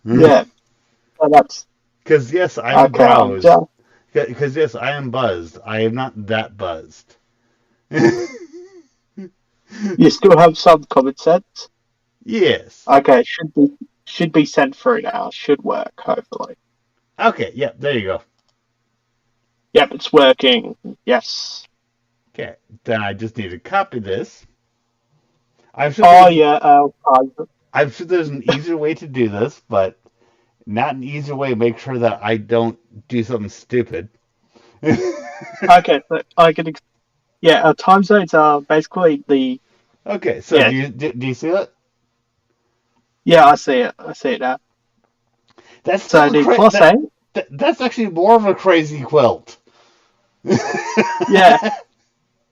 yeah. So that's Because yes, I'm okay. browsed. Because yes, I am buzzed. I am not that buzzed. You still have some common sense. Yes. Okay, should be sent through now. Should work hopefully. Okay. Yeah. There you go. Yep, it's working. Yes. Okay. Then I just need to copy this. I'm sure Oh there's yeah. I'm sure there's an easier way to do this, but not an easier way to make sure that I don't do something stupid. Okay, so I can. Yeah, time zones are basically the. Okay. So Yeah, do you see that? yeah. I see it. I see it now. That's So still a the plus eight. that's actually more of a crazy quilt. Yeah,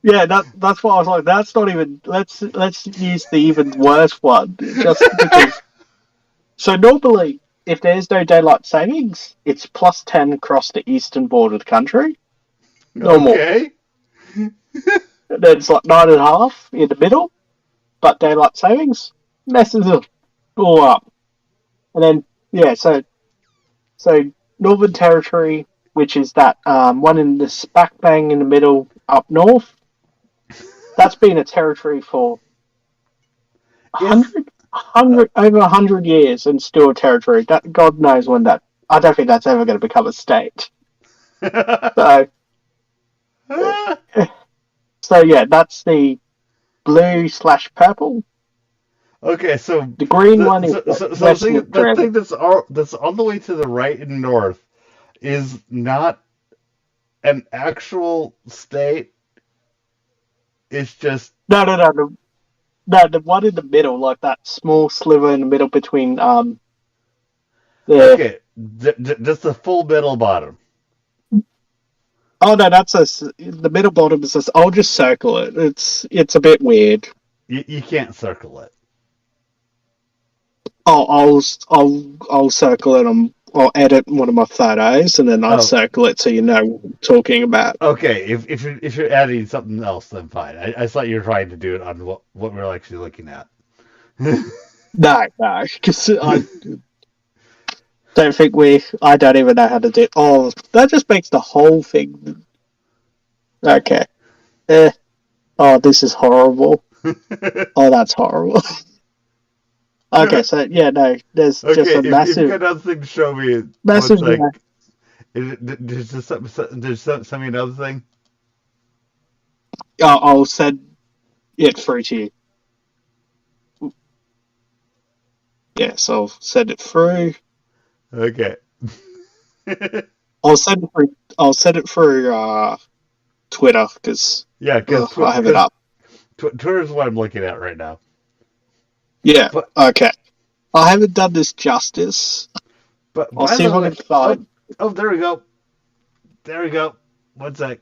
yeah. That's what I was like. That's not even. Let's use the even worse one, just because. So normally, if there's no daylight savings, it's plus 10 across the eastern border of the country. Normal. Okay. And then it's like 9.5 in the middle, but daylight savings messes it all up. And then yeah, so Northern Territory, which is that one in the smack bang in the middle up north, that's been a territory for Is 100 over 100 years and still a territory. That God knows when that. I don't think that's ever going to become a state. So, so yeah, that's the blue/purple. okay, so The green one is Western the Australia. thing that's all the way to the right and north is not an actual state. It's just No, no, no, no, no. The one in the middle, like that small sliver in the middle between the. okay. Just the full middle bottom. Oh no, the middle bottom is this. I'll just circle it. It's a bit weird. You can't circle it. I'll circle it. I'll edit one of my photos and then I'll Oh, circle it so you know what I'm talking about. okay. If you're adding something else, then fine. I thought you were trying to do it on what we're actually looking at. No, no, because I don't think we. I don't even know how to do it. Oh, that just makes the whole thing. Okay. Eh. Oh, this is horrible. Oh, that's horrible. Okay, so yeah, no, there's just Okay, a if you massive, got another thing to show me, one massive. sec. There's just some another thing. I'll send it through to you. Yes, I'll send it through. Okay. I'll send it through. I'll send it through Twitter because Yeah, because I have it up. Twitter is what I'm looking at right now. Yeah. But Okay. I haven't done this justice. I'll by see the if I way, can find. there we go. There we go. One sec.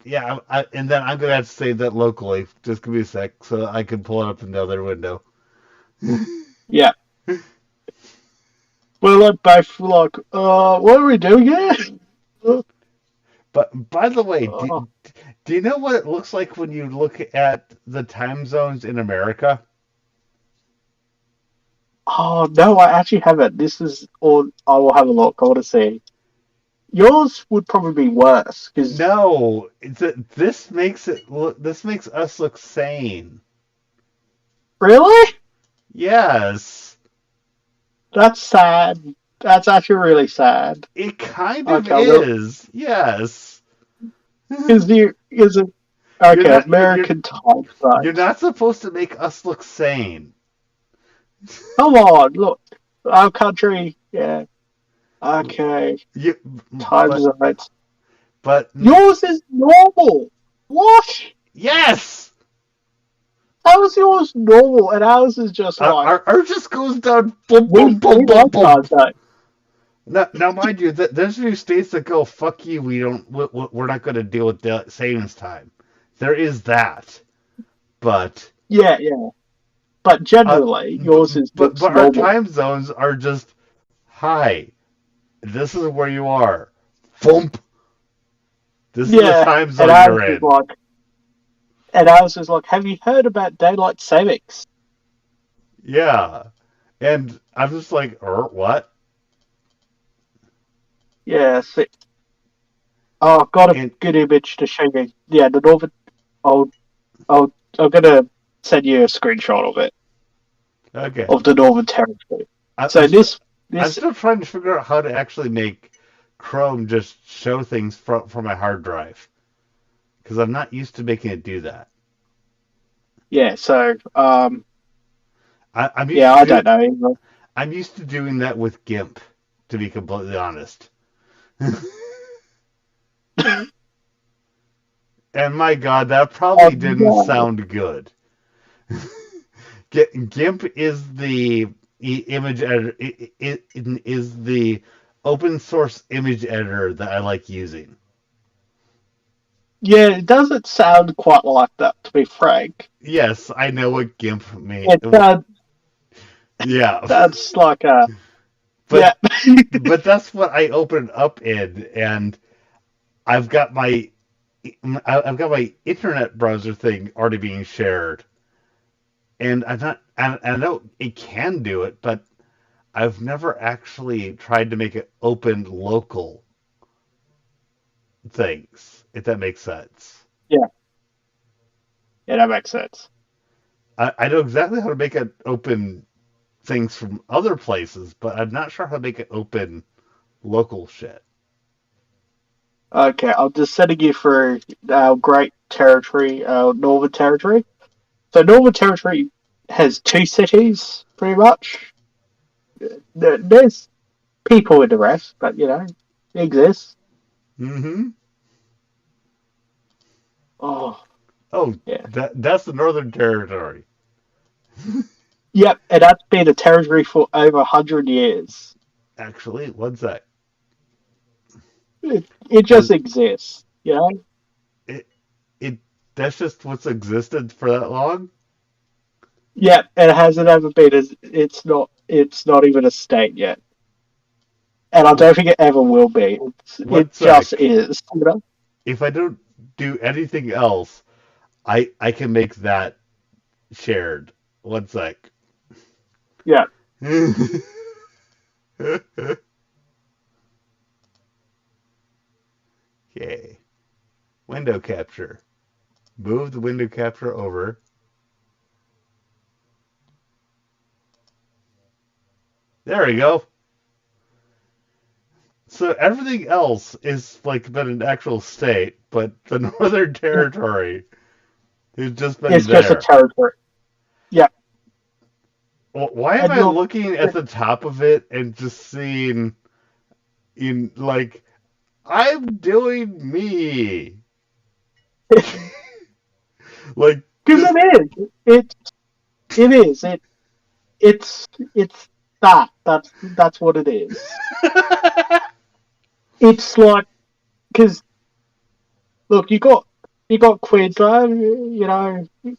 Yeah, and then I'm gonna have to save that locally. Just give me a sec so I can pull it up in the other window. Yeah. We're like both like, what are we doing here? But by the way, Oh, do you know what it looks like when you look at the time zones in America? oh no, I actually haven't. This is all. I will have a look. I want to see. Yours would probably be worse because No, this makes it look. This makes us look sane. really, Yes, that's sad. That's actually really sad. it kind of Okay, well, is. Yes. is it You're okay? not American time you're zones. not supposed to make us look sane. Come on, look, our country. Yeah. Okay, You, time but zones. but Yours is normal. What? yes, How is yours normal and ours is just like our just goes down. Boom, we boom, boom, boom, like boom. time zones. Now, mind you, there's new states that go fuck you. We don't. We're not going to deal with the savings time. there is that, but Yeah, yeah. But generally, yours is looks but our normal. time zones are just hi. This is where you are. Thump. This is the Yeah, time and zone ours you're is in. like, and ours is like, have you heard about daylight savings? Yeah, and I'm just like, what? Yeah, see, oh, I've got a And good image to show you. Yeah, the northern. I'll, I'm gonna send you a screenshot of it okay, of the Northern Territory. I, I'm So still I'm this, still trying to figure out how to actually make Chrome just show things from my hard drive because I'm not used to making it do that. yeah. So, I'm used yeah, to I do don't know either. I'm used to doing that with GIMP, to be completely honest. And my God, that probably didn't No. sound good. GIMP is the image editor. It is the open source image editor that I like using. Yeah, it doesn't sound quite like that, to be frank. Yes, I know what GIMP means. It Yeah, that's like a but yeah. that's what I open up in, and I've got my I've got my internet browser thing already being shared, and I'm not. I know it can do it, but I've never actually tried to make it open local things, if that makes sense. Yeah, yeah, that makes sense. I know exactly how to make it open things from other places, but I'm not sure how to make it open local shit. Okay, I'm just sending you through our great territory, our Northern Territory. So Northern Territory has two cities, pretty much. There's people in the rest, but it exists. Mm-hmm. Oh, Oh, yeah. that's the Northern Territory. Yep, and that's been a territory for over 100 years. Actually, one sec. It Has just exists, you know? it it that's just what's existed for that long? Yep, and it hasn't ever been as it's not even a state yet. And I don't think it ever will be. One It just sec. is. If I don't do anything else, I can make that shared. One sec. Yeah. Okay. Window capture. Move the window capture over. There we go. So everything else is like been an actual state, but the Northern Territory has just been It's just a there. territory. Yeah. Well, why am And I you'll looking at the top of it and just seeing in like I'm doing me? Like because just it is. It is. It's that. That's what it is. It's like because look, you got Queensland.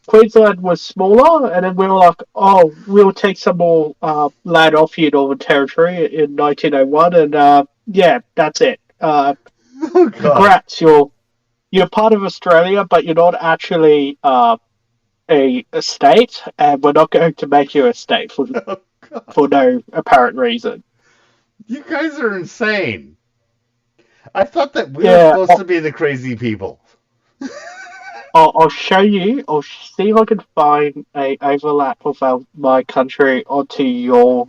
Queensland was smaller, and then we were like, oh, we'll take some more land off you, Northern Territory, in 1901, and yeah, that's it. oh god. Congrats, you're part of Australia, but you're not actually a state, and we're not going to make you a state Oh god. for no apparent reason. You guys are insane. I thought that we were Yeah, supposed to be the crazy people. I'll show you. I'll see if I can find a overlap of my country onto your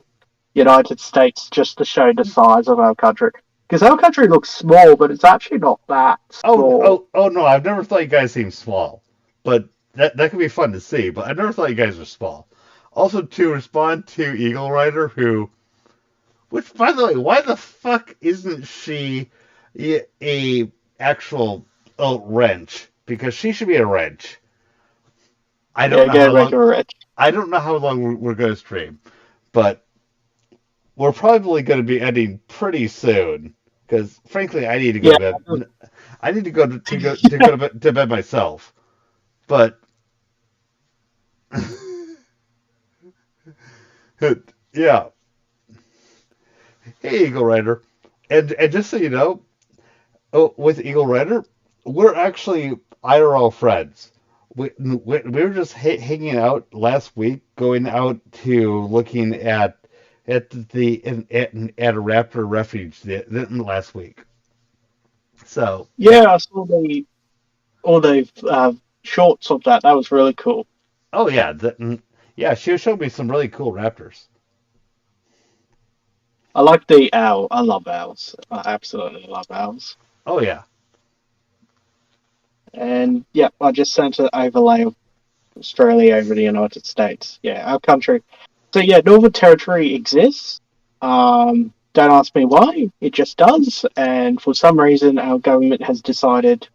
United States just to show the size of our country. Because our country looks small, but it's actually not that small. Oh no, I've never thought you guys seemed small. But that could be fun to see, but I never thought you guys were small. Also to respond to Eagle Rider who which by the way, why the fuck isn't she a actual wrench? Because she should be a wrench. I don't Yeah, know go how make long a rich. I don't know how long we're going to stream, but we're probably going to be ending pretty soon because frankly I need to go Yeah, to bed. I need to go to bed myself. But yeah, hey, Eagle Rider, and just so you know, with Eagle Rider, we're actually IRL friends. We were just hanging out last week, going out to looking at a raptor refuge last week. So yeah, Yeah, I saw the shorts of that. That was really cool. oh yeah, yeah. She showed me some really cool raptors. I like the owl. I love owls. I absolutely love owls. Oh yeah, And yeah, I just sent an overlay of Australia over the United States. Yeah, our country. So yeah, Northern Territory exists. Don't ask me why. It just does. And for some reason, our government has decided,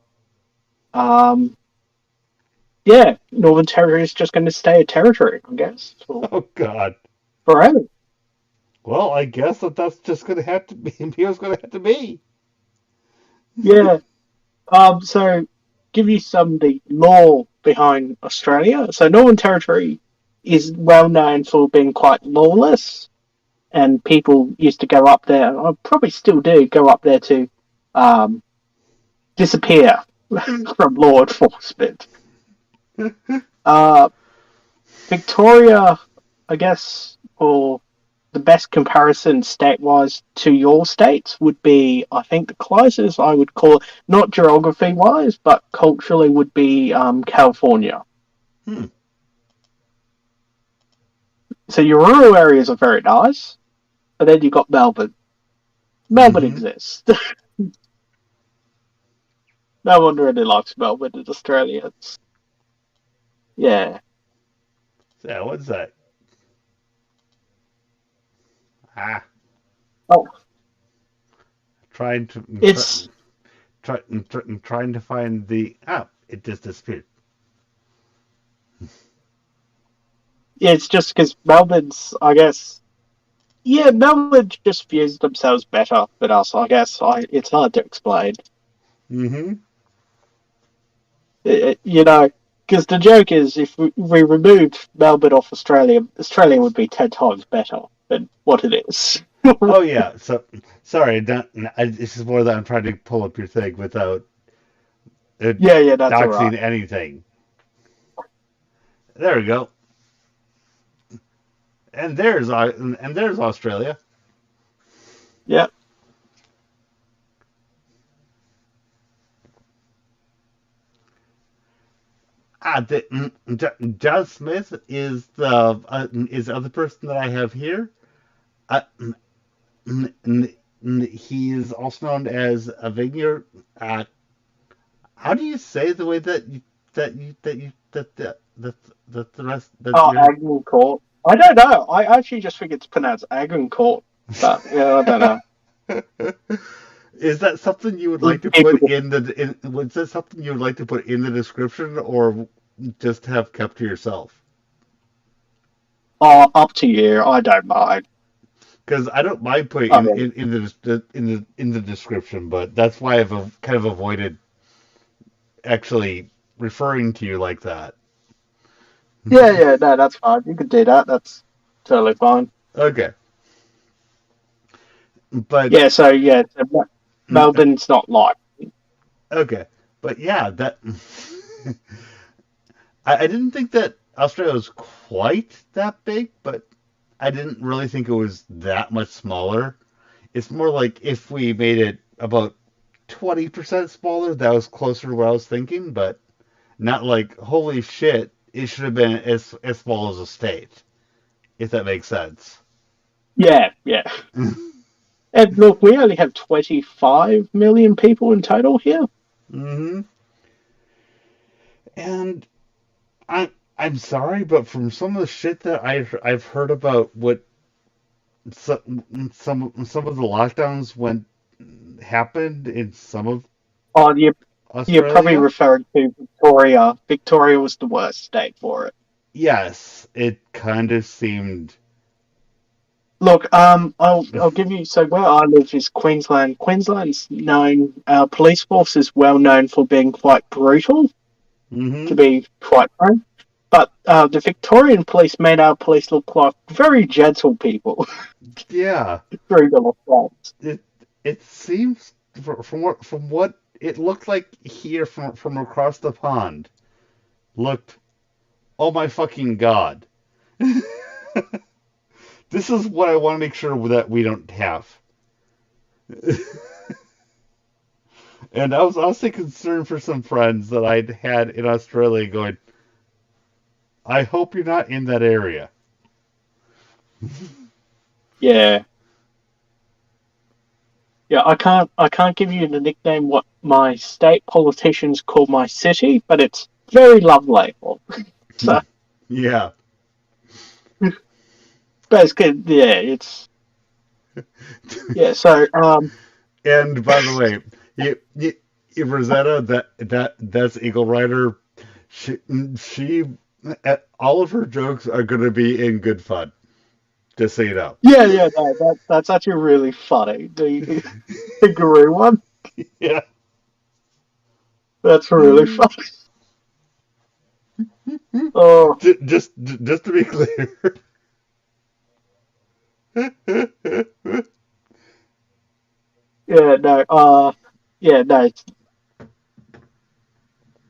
um, yeah, Northern Territory is just going to stay a territory, I guess, for oh god. forever. Well, I guess that's just gonna have to be. It's gonna have to be. Yeah. So give you some of the lore behind Australia. So Northern Territory is well known for being quite lawless, and people used to go up there. I probably still do go up there to um, disappear from law enforcement. Uh, Victoria, I guess, or the best comparison state-wise to your states would be, I think, the closest I would call, not geography-wise, but culturally, would be California. Hmm. So your rural areas are very nice, and then you got Melbourne. Melbourne Mm-hmm. exists. No one really likes Melbourne in Australia. Yeah. Yeah, what's that? Ah, Oh, trying to it's trying to find the it just disappeared. it's just because Melbourne's, I guess. Yeah, Melbourne just views themselves better than us. I guess it's hard to explain. Mm-hmm. You know, because the joke is, if we removed Melbourne off Australia, Australia would be 10 times better than what it is. Oh yeah. So sorry, this is more that I'm trying to pull up your thing without uh, Yeah, yeah, that's all right. doxing anything. There we go. And there's Australia. Yeah. John Smith is the other person that I have here. Uh, he is also known as a vineyard. How do you say the way that the rest that Oh, you're Agincourt. I don't know. I actually just think it's pronounced Agincourt, but yeah, I don't know. is that something you would like to put People, in was that something you would like to put in the description or just have kept to yourself? oh, up to you. I don't mind. Because I don't mind putting I mean, in the description, but that's why I've kind of avoided actually referring to you like that. yeah, yeah, no, that's fine. You can do that. That's totally fine. Okay, but Yeah, so yeah, so Melbourne's not like. okay, but yeah, that I didn't think that Australia was quite that big, but I didn't really think it was that much smaller. It's more like if we made it about 20% smaller, that was closer to what I was thinking, but not like holy shit, it should have been as small as a state, if that makes sense. Yeah, yeah. And look, we only have 25 million people in total here. Hmm. And I'm sorry, but from some of the shit that I've heard about what some of the lockdowns went happened in some of Oh, you're probably Australia. referring to Victoria. Victoria was the worst state for it. Yes, it kind of seemed. Look, I'll give you. So where I live is Queensland. Queensland's known. Our police force is well known for being quite brutal. Mm-hmm. to be quite frank. But the Victorian police made our police look like very gentle people Yeah. during the lockdowns. It it seems from what it looked like here from across the pond looked. Oh my fucking god! This is what I want to make sure that we don't have. And I was also concerned for some friends that I'd had in Australia going, I hope you're not in that area. Yeah, yeah. I can't give you the nickname what my state politicians call my city, but it's very lovely. So Yeah. basically, yeah, it's yeah. So And by the way, Rosetta, that's Eagle Rider. She, she, all of her jokes are going to be in good fun. Just so you know. yeah, yeah. No, that's actually really funny. The kangaroo one. Yeah. That's really funny. Oh Just to be clear. yeah, no. Yeah, no.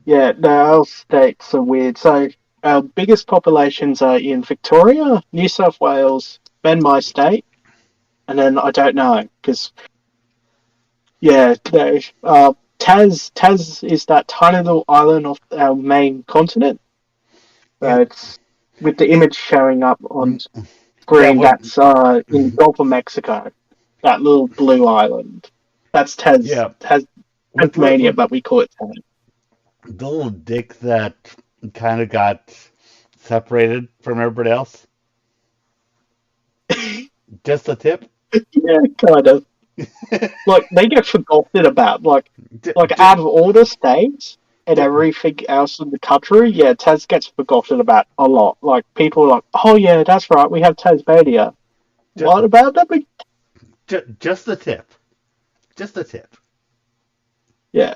Yeah, no. Our states are weird. So our biggest populations are in Victoria, New South Wales, then my state, and then I don't know because yeah, no. Tas is that tiny little island off our main continent. Yeah. So it's with the image showing up on Yeah. screen. What? That's in the Gulf of Mexico. That little blue island. That's Yeah. Tasmania, With but we call it Tas. the little dick that kind of got separated from everybody else. Just a tip. Yeah, kind of. Like they get forgotten about. J- Like j- out of all the states and j- everything else in the country, yeah, Tas gets forgotten about a lot. Like people are like, oh yeah, that's right, we have Tasmania. j- What about that? just a tip. Just a tip. Yeah,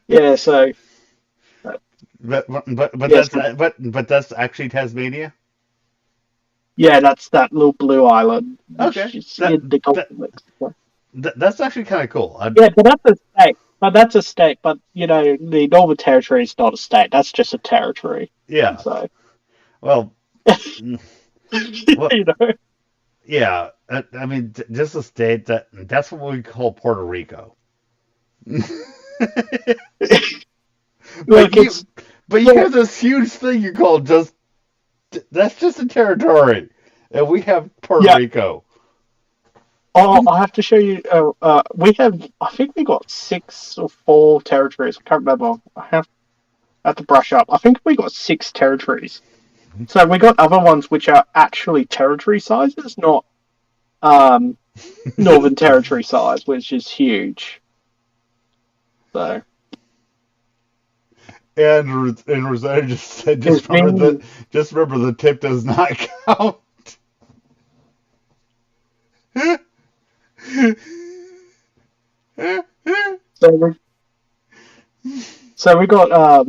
yeah. So But yes, but that's actually Tasmania. yeah, that's that little blue island, Okay. which is That in the Gulf that, of Mexico. that's actually kind of cool. Yeah, but that's a state. But that's a state. But the Northern Territory is not a state. That's just a territory. Yeah. So Well. Well. you know, Yeah. I mean, just a state that's what we call Puerto Rico. But like you it's but you yeah, have this huge thing you call just that's just a territory, and we have Puerto yeah. Rico. Oh, I have to show you. We have. I think we got 6 or 4 territories. I can't remember. I have to brush up. I think we got 6 territories. So we got other ones which are actually territory sizes, not um, Northern Territory size, which is huge. So And Rosanna just said, it's been just remember the tip does not count. so we got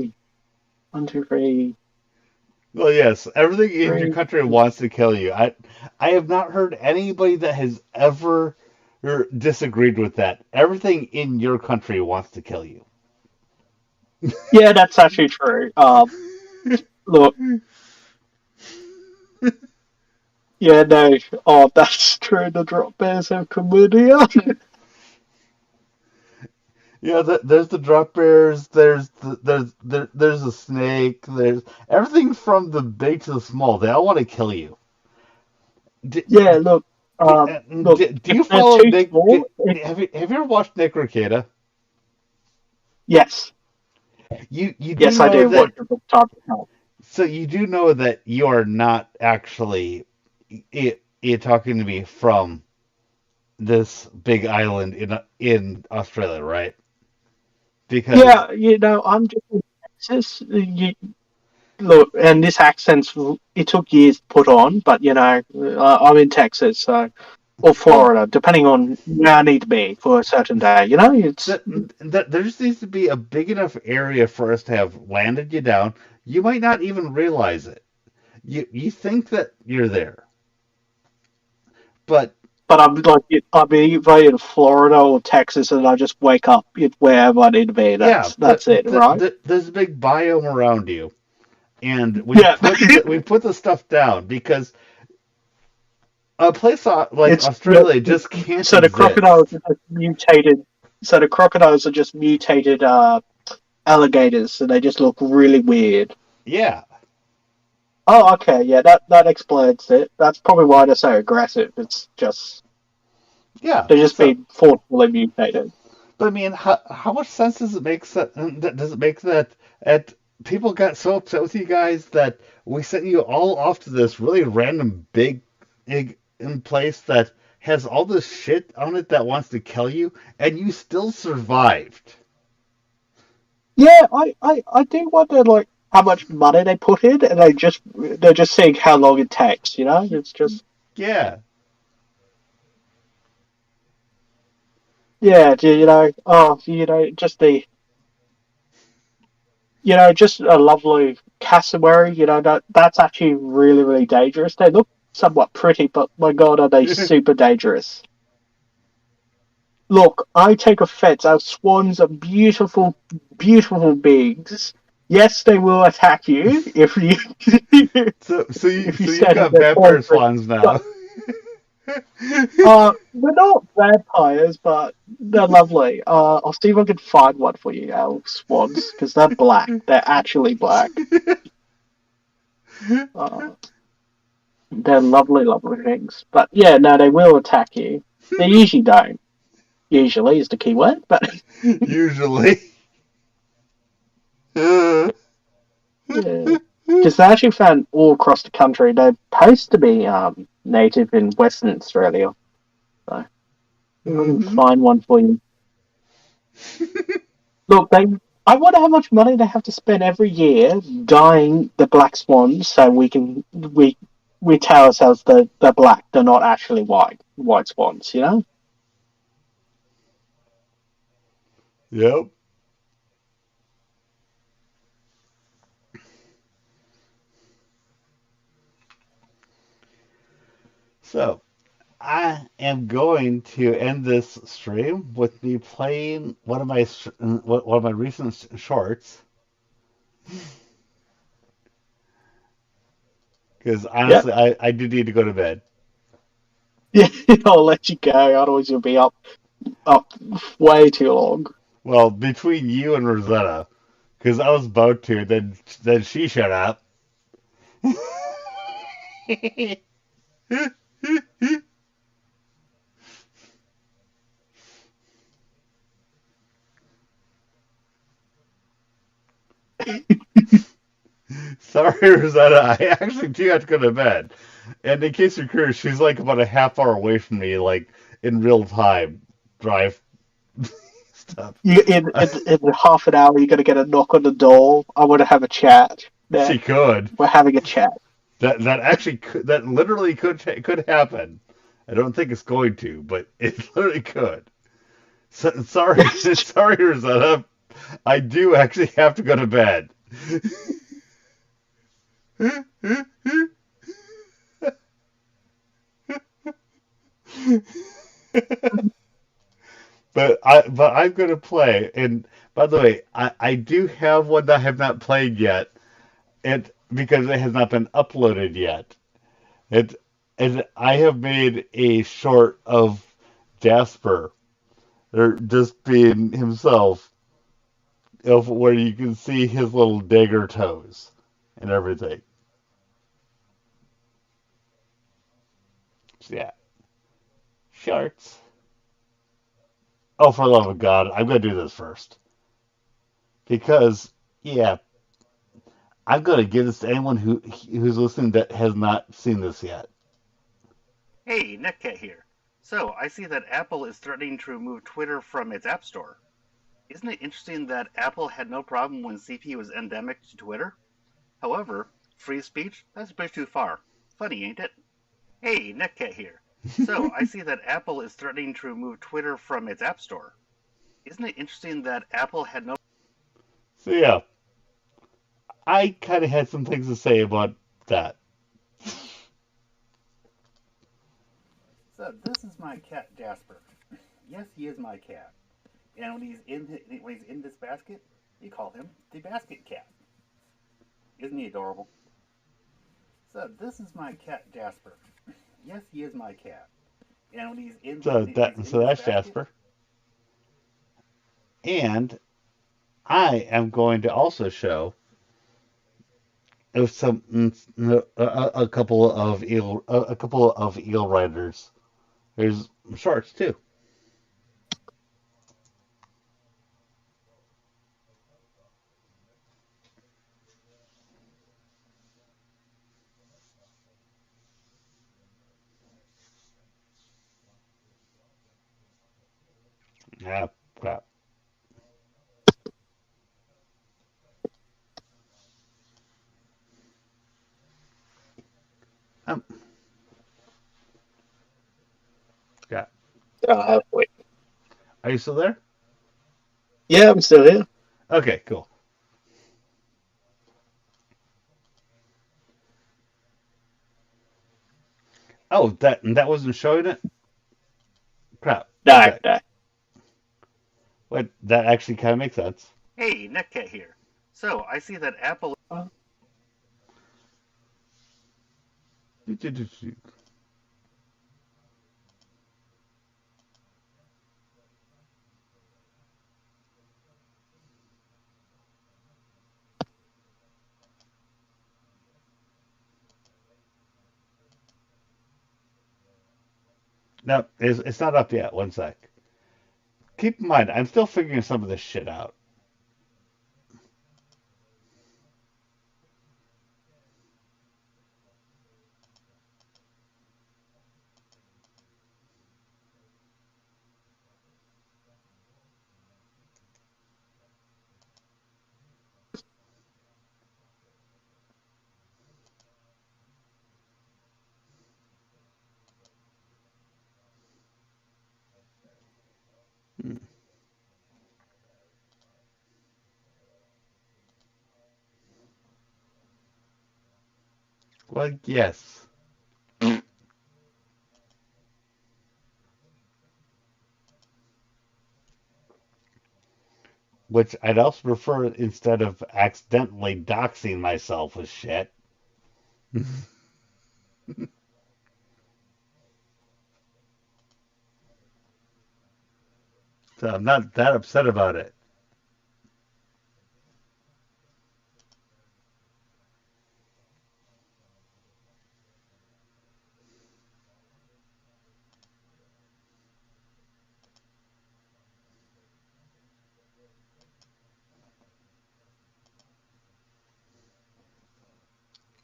1, 2, 3, Well, yes, everything in your 3. country wants to kill you. I have not heard anybody that has ever disagreed with that. Everything in your country wants to kill you. Yeah, that's actually true. Look, yeah, no. Oh, that's true. The drop bears have chlamydia. Yeah, there's the drop bears. There's a snake. There's everything from the big to the small. They all want to kill you. D, Yeah, look, d, look, do if you they're follow too Nick? small, Have you ever watched Nick Ricada? yes, You do yes, I know do that. watch it from time to time. So you do know that you are not actually talking to me from this big island in Australia, right? Because Yeah, I'm just in Texas. Look, and this accent's it took years to put on, but I'm in Texas, so or Well, Florida, depending on where I need to be for a certain day. You know, it's that there just needs to be a big enough area for us to have landed you down. You might not even realize it. You think that you're there, but but I'm like I'm either in Florida or Texas, and I just wake up wherever I need to be. yeah, That's it, right? there's a big biome around you, and Yeah, we put the stuff down because a place like it's yeah. Australia just can't So the crocodiles exist. are just mutated. So the crocodiles are just mutated alligators, so they just look really weird. Yeah, Oh, okay, yeah, that explains it. That's probably why they're so aggressive. It's just yeah. they're just So, being forcefully mutated. but I mean, how much sense does it make? Does it make that people got so upset with you guys that we sent you all off to this really random big in place that has all this shit on it that wants to kill you, and you still survived. Yeah, I do wonder like how much money they put in, and they're just seeing how long it takes. You know, it's just Yeah. yeah, you know, oh, you know, just the you know, just a lovely cassowary. You know, that's actually really dangerous. They look somewhat pretty, but my God, are they super dangerous? Look, I take offense. Our swans are beautiful beings. Yes, they will attack you if you if you You've stand on got their vampire paws. swans now. They're not vampires, but they're lovely. I'll see if I can find one for you, our swans, because they're black. They're actually black. Uh, they're lovely things. But yeah, no, they will attack you. They usually don't. Usually is the key word, but Usually. yeah. Because they actually found all across the country. They're supposed to be native in Western Australia. So if I can Hmm. find one for you. Look, they. I wonder how much money they have to spend every year dyeing the black swans so we tell ourselves that they're black. They're not actually white swans. You know. Yep. So, I am going to end this stream with me playing one of my recent shorts because Yeah. honestly, I do need to go to bed. Yeah. I'll let you go. Otherwise, you'll be up way too long. Well, between you and Rosetta, because I was about to, then she shut up. Sorry, Rosetta. I actually do have to go to bed. And in case you're curious, she's like about a half hour away from me, like in real time drive stuff. You in half an hour, you're gonna get a knock on the door. I want to have a chat. Yeah, She could. we're having a chat. That actually that literally could happen. I don't think it's going to, but it literally could. Sorry, sorry, Rosetta. I do actually have to go to bed. But I'm gonna play. And by the way, I do have one that I have not played yet. It because it has not been uploaded yet. It and I have made a short of Jasper or just being himself, of where you can see his little dagger toes and everything. So, yeah, shorts. Oh, for the love of God, I'm gonna do this first because yeah, I'm gonna give this to anyone who's listening that has not seen this yet. Hey, NetCat here. So, I see that Apple is threatening to remove Twitter from its App Store. Isn't it interesting that Apple had no problem when CP was endemic to Twitter? However, free speech? That's a bridge too far. Funny, ain't it? Hey, NetCat here. So, I see that Apple is threatening to remove Twitter from its App Store. Isn't it interesting that Apple had no. So yeah, I kind of had some things to say about that. So, this is my cat Jasper. Yes, he is my cat. And when he's in this basket, we call him the basket cat. Isn't he adorable? So, this is my cat Jasper. Yes, he is my cat. And when he's in So this that's basket, Jasper, and I am going to also show some a couple of eel riders. There's sharks too. Ah, crap. Um, yeah. Wait. Are you still there? Yeah, I'm still here. Okay, cool. Oh, that wasn't showing it. Crap. One No, sec. no. Wait, that actually kind of makes sense. hey, NetCat here. So, I see that Apple. Oh, No, it's not up yet. One sec. Keep in mind, I'm still figuring some of this shit out. Hmm. Well, yes. Which I'd also prefer instead of accidentally doxing myself with shit. So I'm not that upset about it.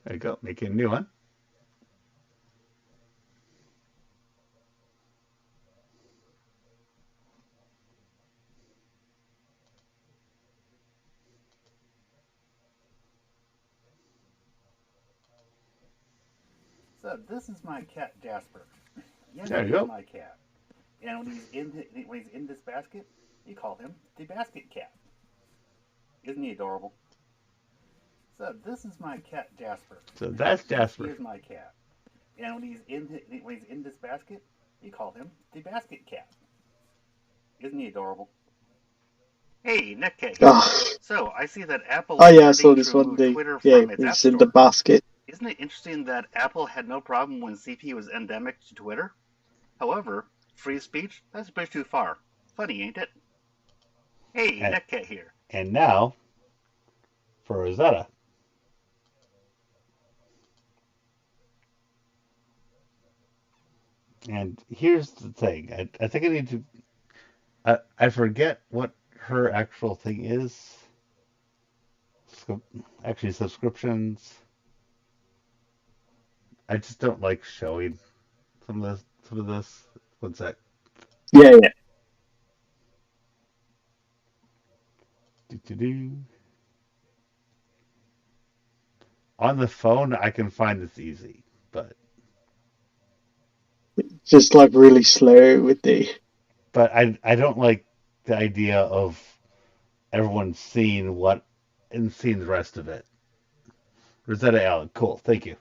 There you go. Making a new one. So, this is my cat Jasper. Yes, There he you is go. my cat. And when he's in this basket, we call him the basket cat. Isn't he adorable? So, this is my cat Jasper. So that's Yes, he Jasper. is my cat. And when he's in this basket, we call him the basket cat. Isn't he adorable? Hey, NetCat here. oh, So, I see that Apple oh is yeah, I saw threatening this to one. remove The Twitter yeah, from its App it's in the Store. basket. Isn't it interesting that Apple had no problem when CP was endemic to Twitter? However, free speech? That's a bridge too far. Funny, ain't it? Hey, And, NetCat here. and now for Rosetta. And here's the thing. I think I need to. I forget what her actual thing is. Actually, subscriptions. I just don't like showing some of this. Some of this. One sec. Yeah, yeah. Do. On the phone, I can find this easy, but Just like really slow with the. But I don't like the idea of everyone seeing what and seeing the rest of it. Rosetta Allen, cool, thank you.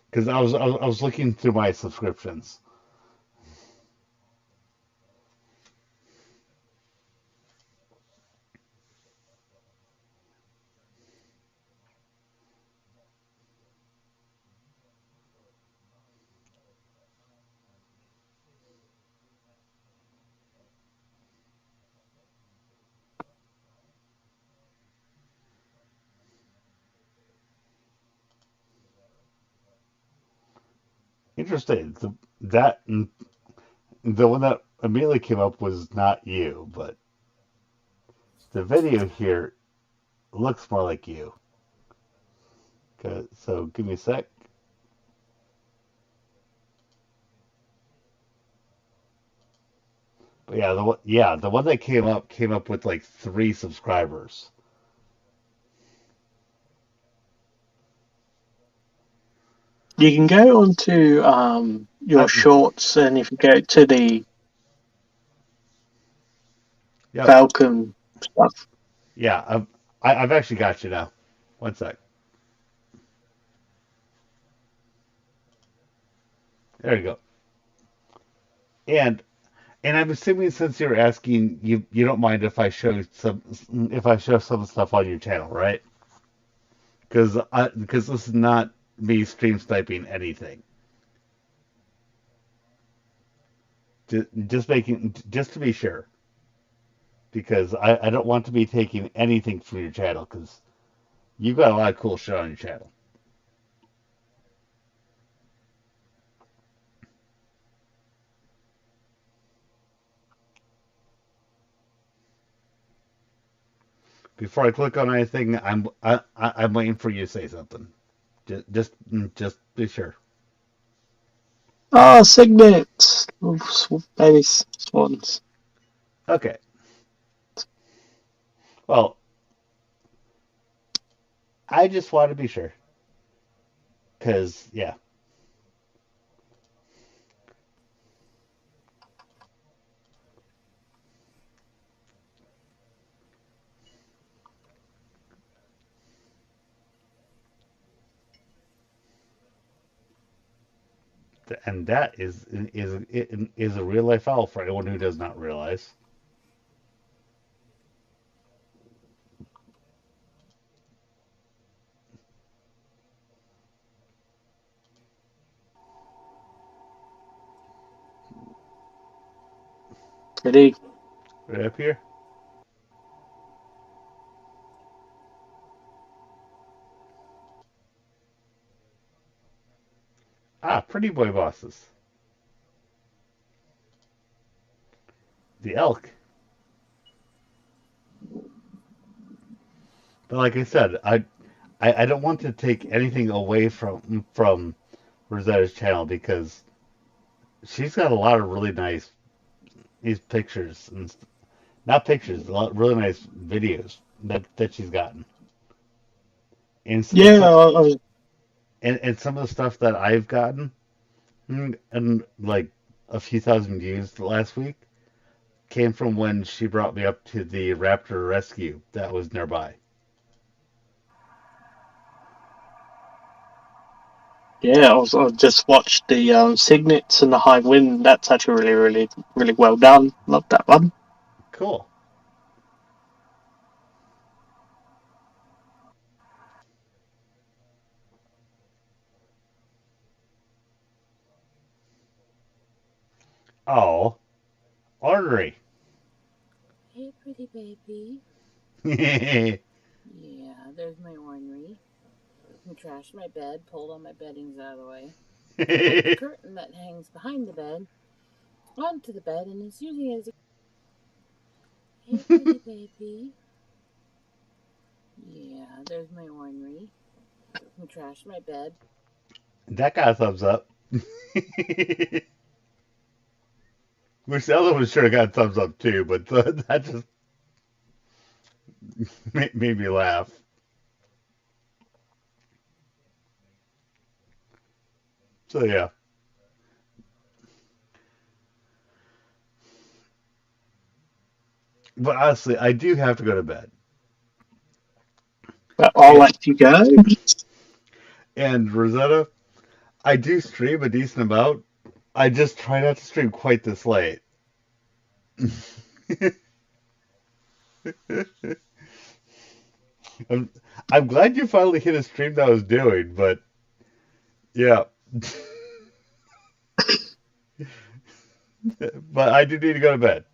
Because I was looking through my subscriptions. Interesting. That the one that immediately came up was not you, but the video here looks more like you. So give me a sec. But the one that came up with like 3 subscribers. You can go onto your I, shorts, and if you go to the yep, Falcon stuff, yeah. I've actually got you now. One sec. There you go. And I'm assuming since you're asking, you don't mind if I show some stuff on your channel, right? Because this is not me stream sniping anything. Just to be sure, because I don't want to be taking anything from your channel because you've got a lot of cool shit on your channel. Before I click on anything, I'm waiting for you to say something. Just be sure. signets, baby swans. Okay. Well, I just want to be sure because yeah. And that is a real life owl for anyone who does not realize. Pretty. Right up here. Pretty boy bosses. The elk. But like I said, I don't want to take anything away from Rosetta's channel because she's got a lot of really nice these pictures and not pictures, a lot really nice videos that she's gotten. And Yeah, some I was. and some of the stuff that I've gotten and like a few thousand views last week came from when she brought me up to the raptor rescue that was nearby. Yeah, I just watched the signets and the high wind. That's actually really, really, really well done. Love that one. Cool. Oh, ornery. Hey, pretty baby. Yeah. Yeah, there's my ornery. Who trashed my bed, pulled all my beddings out of the way, put the curtain that hangs behind the bed onto the bed, and is using it as a. Hey, pretty baby. Yeah, there's my ornery. Who trashed my bed. That got a thumbs up. Which the other one should have got a thumbs up too, but that just made me laugh. So yeah, but honestly, I do have to go to bed. But I'll And, let you go. and Rosetta, I do stream a decent amount. I just try not to stream quite this late. I'm, I'm glad you finally hit a stream that I was doing, but yeah. But I do need to go to bed.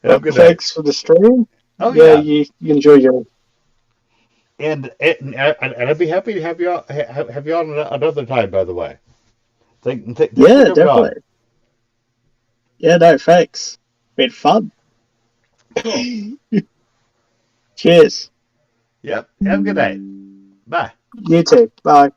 Have a But good night. thanks for the stream. Oh Yeah, yeah, you enjoy your. and I'd be happy to have you on, have you on another time. By the way, thanks for Yeah, coming on. definitely. Yeah, no, thanks. Been fun. Cool. Cheers. Yep. Have a good night. Bye. You too. Bye.